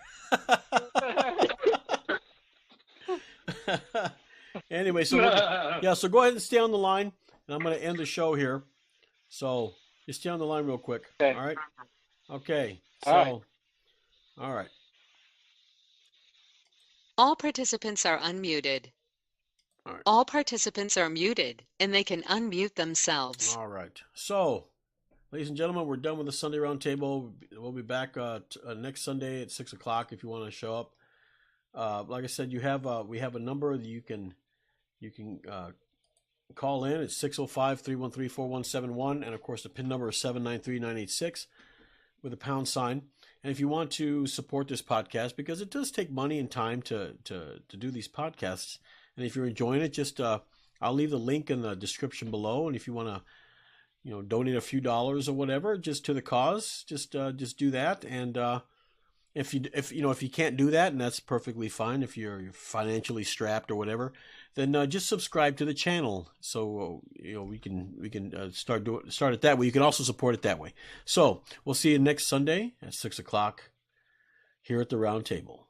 Anyway, so go ahead and stay on the line, and I'm going to end the show here. So just stay on the line real quick. Okay. All right. Okay. So, all right. All participants are unmuted. All participants are muted, and they can unmute themselves. All right. So, ladies and gentlemen, we're done with the Sunday Roundtable. We'll be back next Sunday at 6 o'clock if you want to show up. Like I said, we have a number that you can call in. It's 605-313-4171, and of course the PIN number is 793-986 with a pound sign. And if you want to support this podcast, because it does take money and time to do these podcasts, and if you're enjoying it, just I'll leave the link in the description below. And if you want to, donate a few dollars or whatever, just to the cause, just do that. And if you can't do that, and that's perfectly fine, if you're financially strapped or whatever, then just subscribe to the channel. So we can start it that way. You can also support it that way. So we'll see you next Sunday at 6 o'clock here at the Roundtable.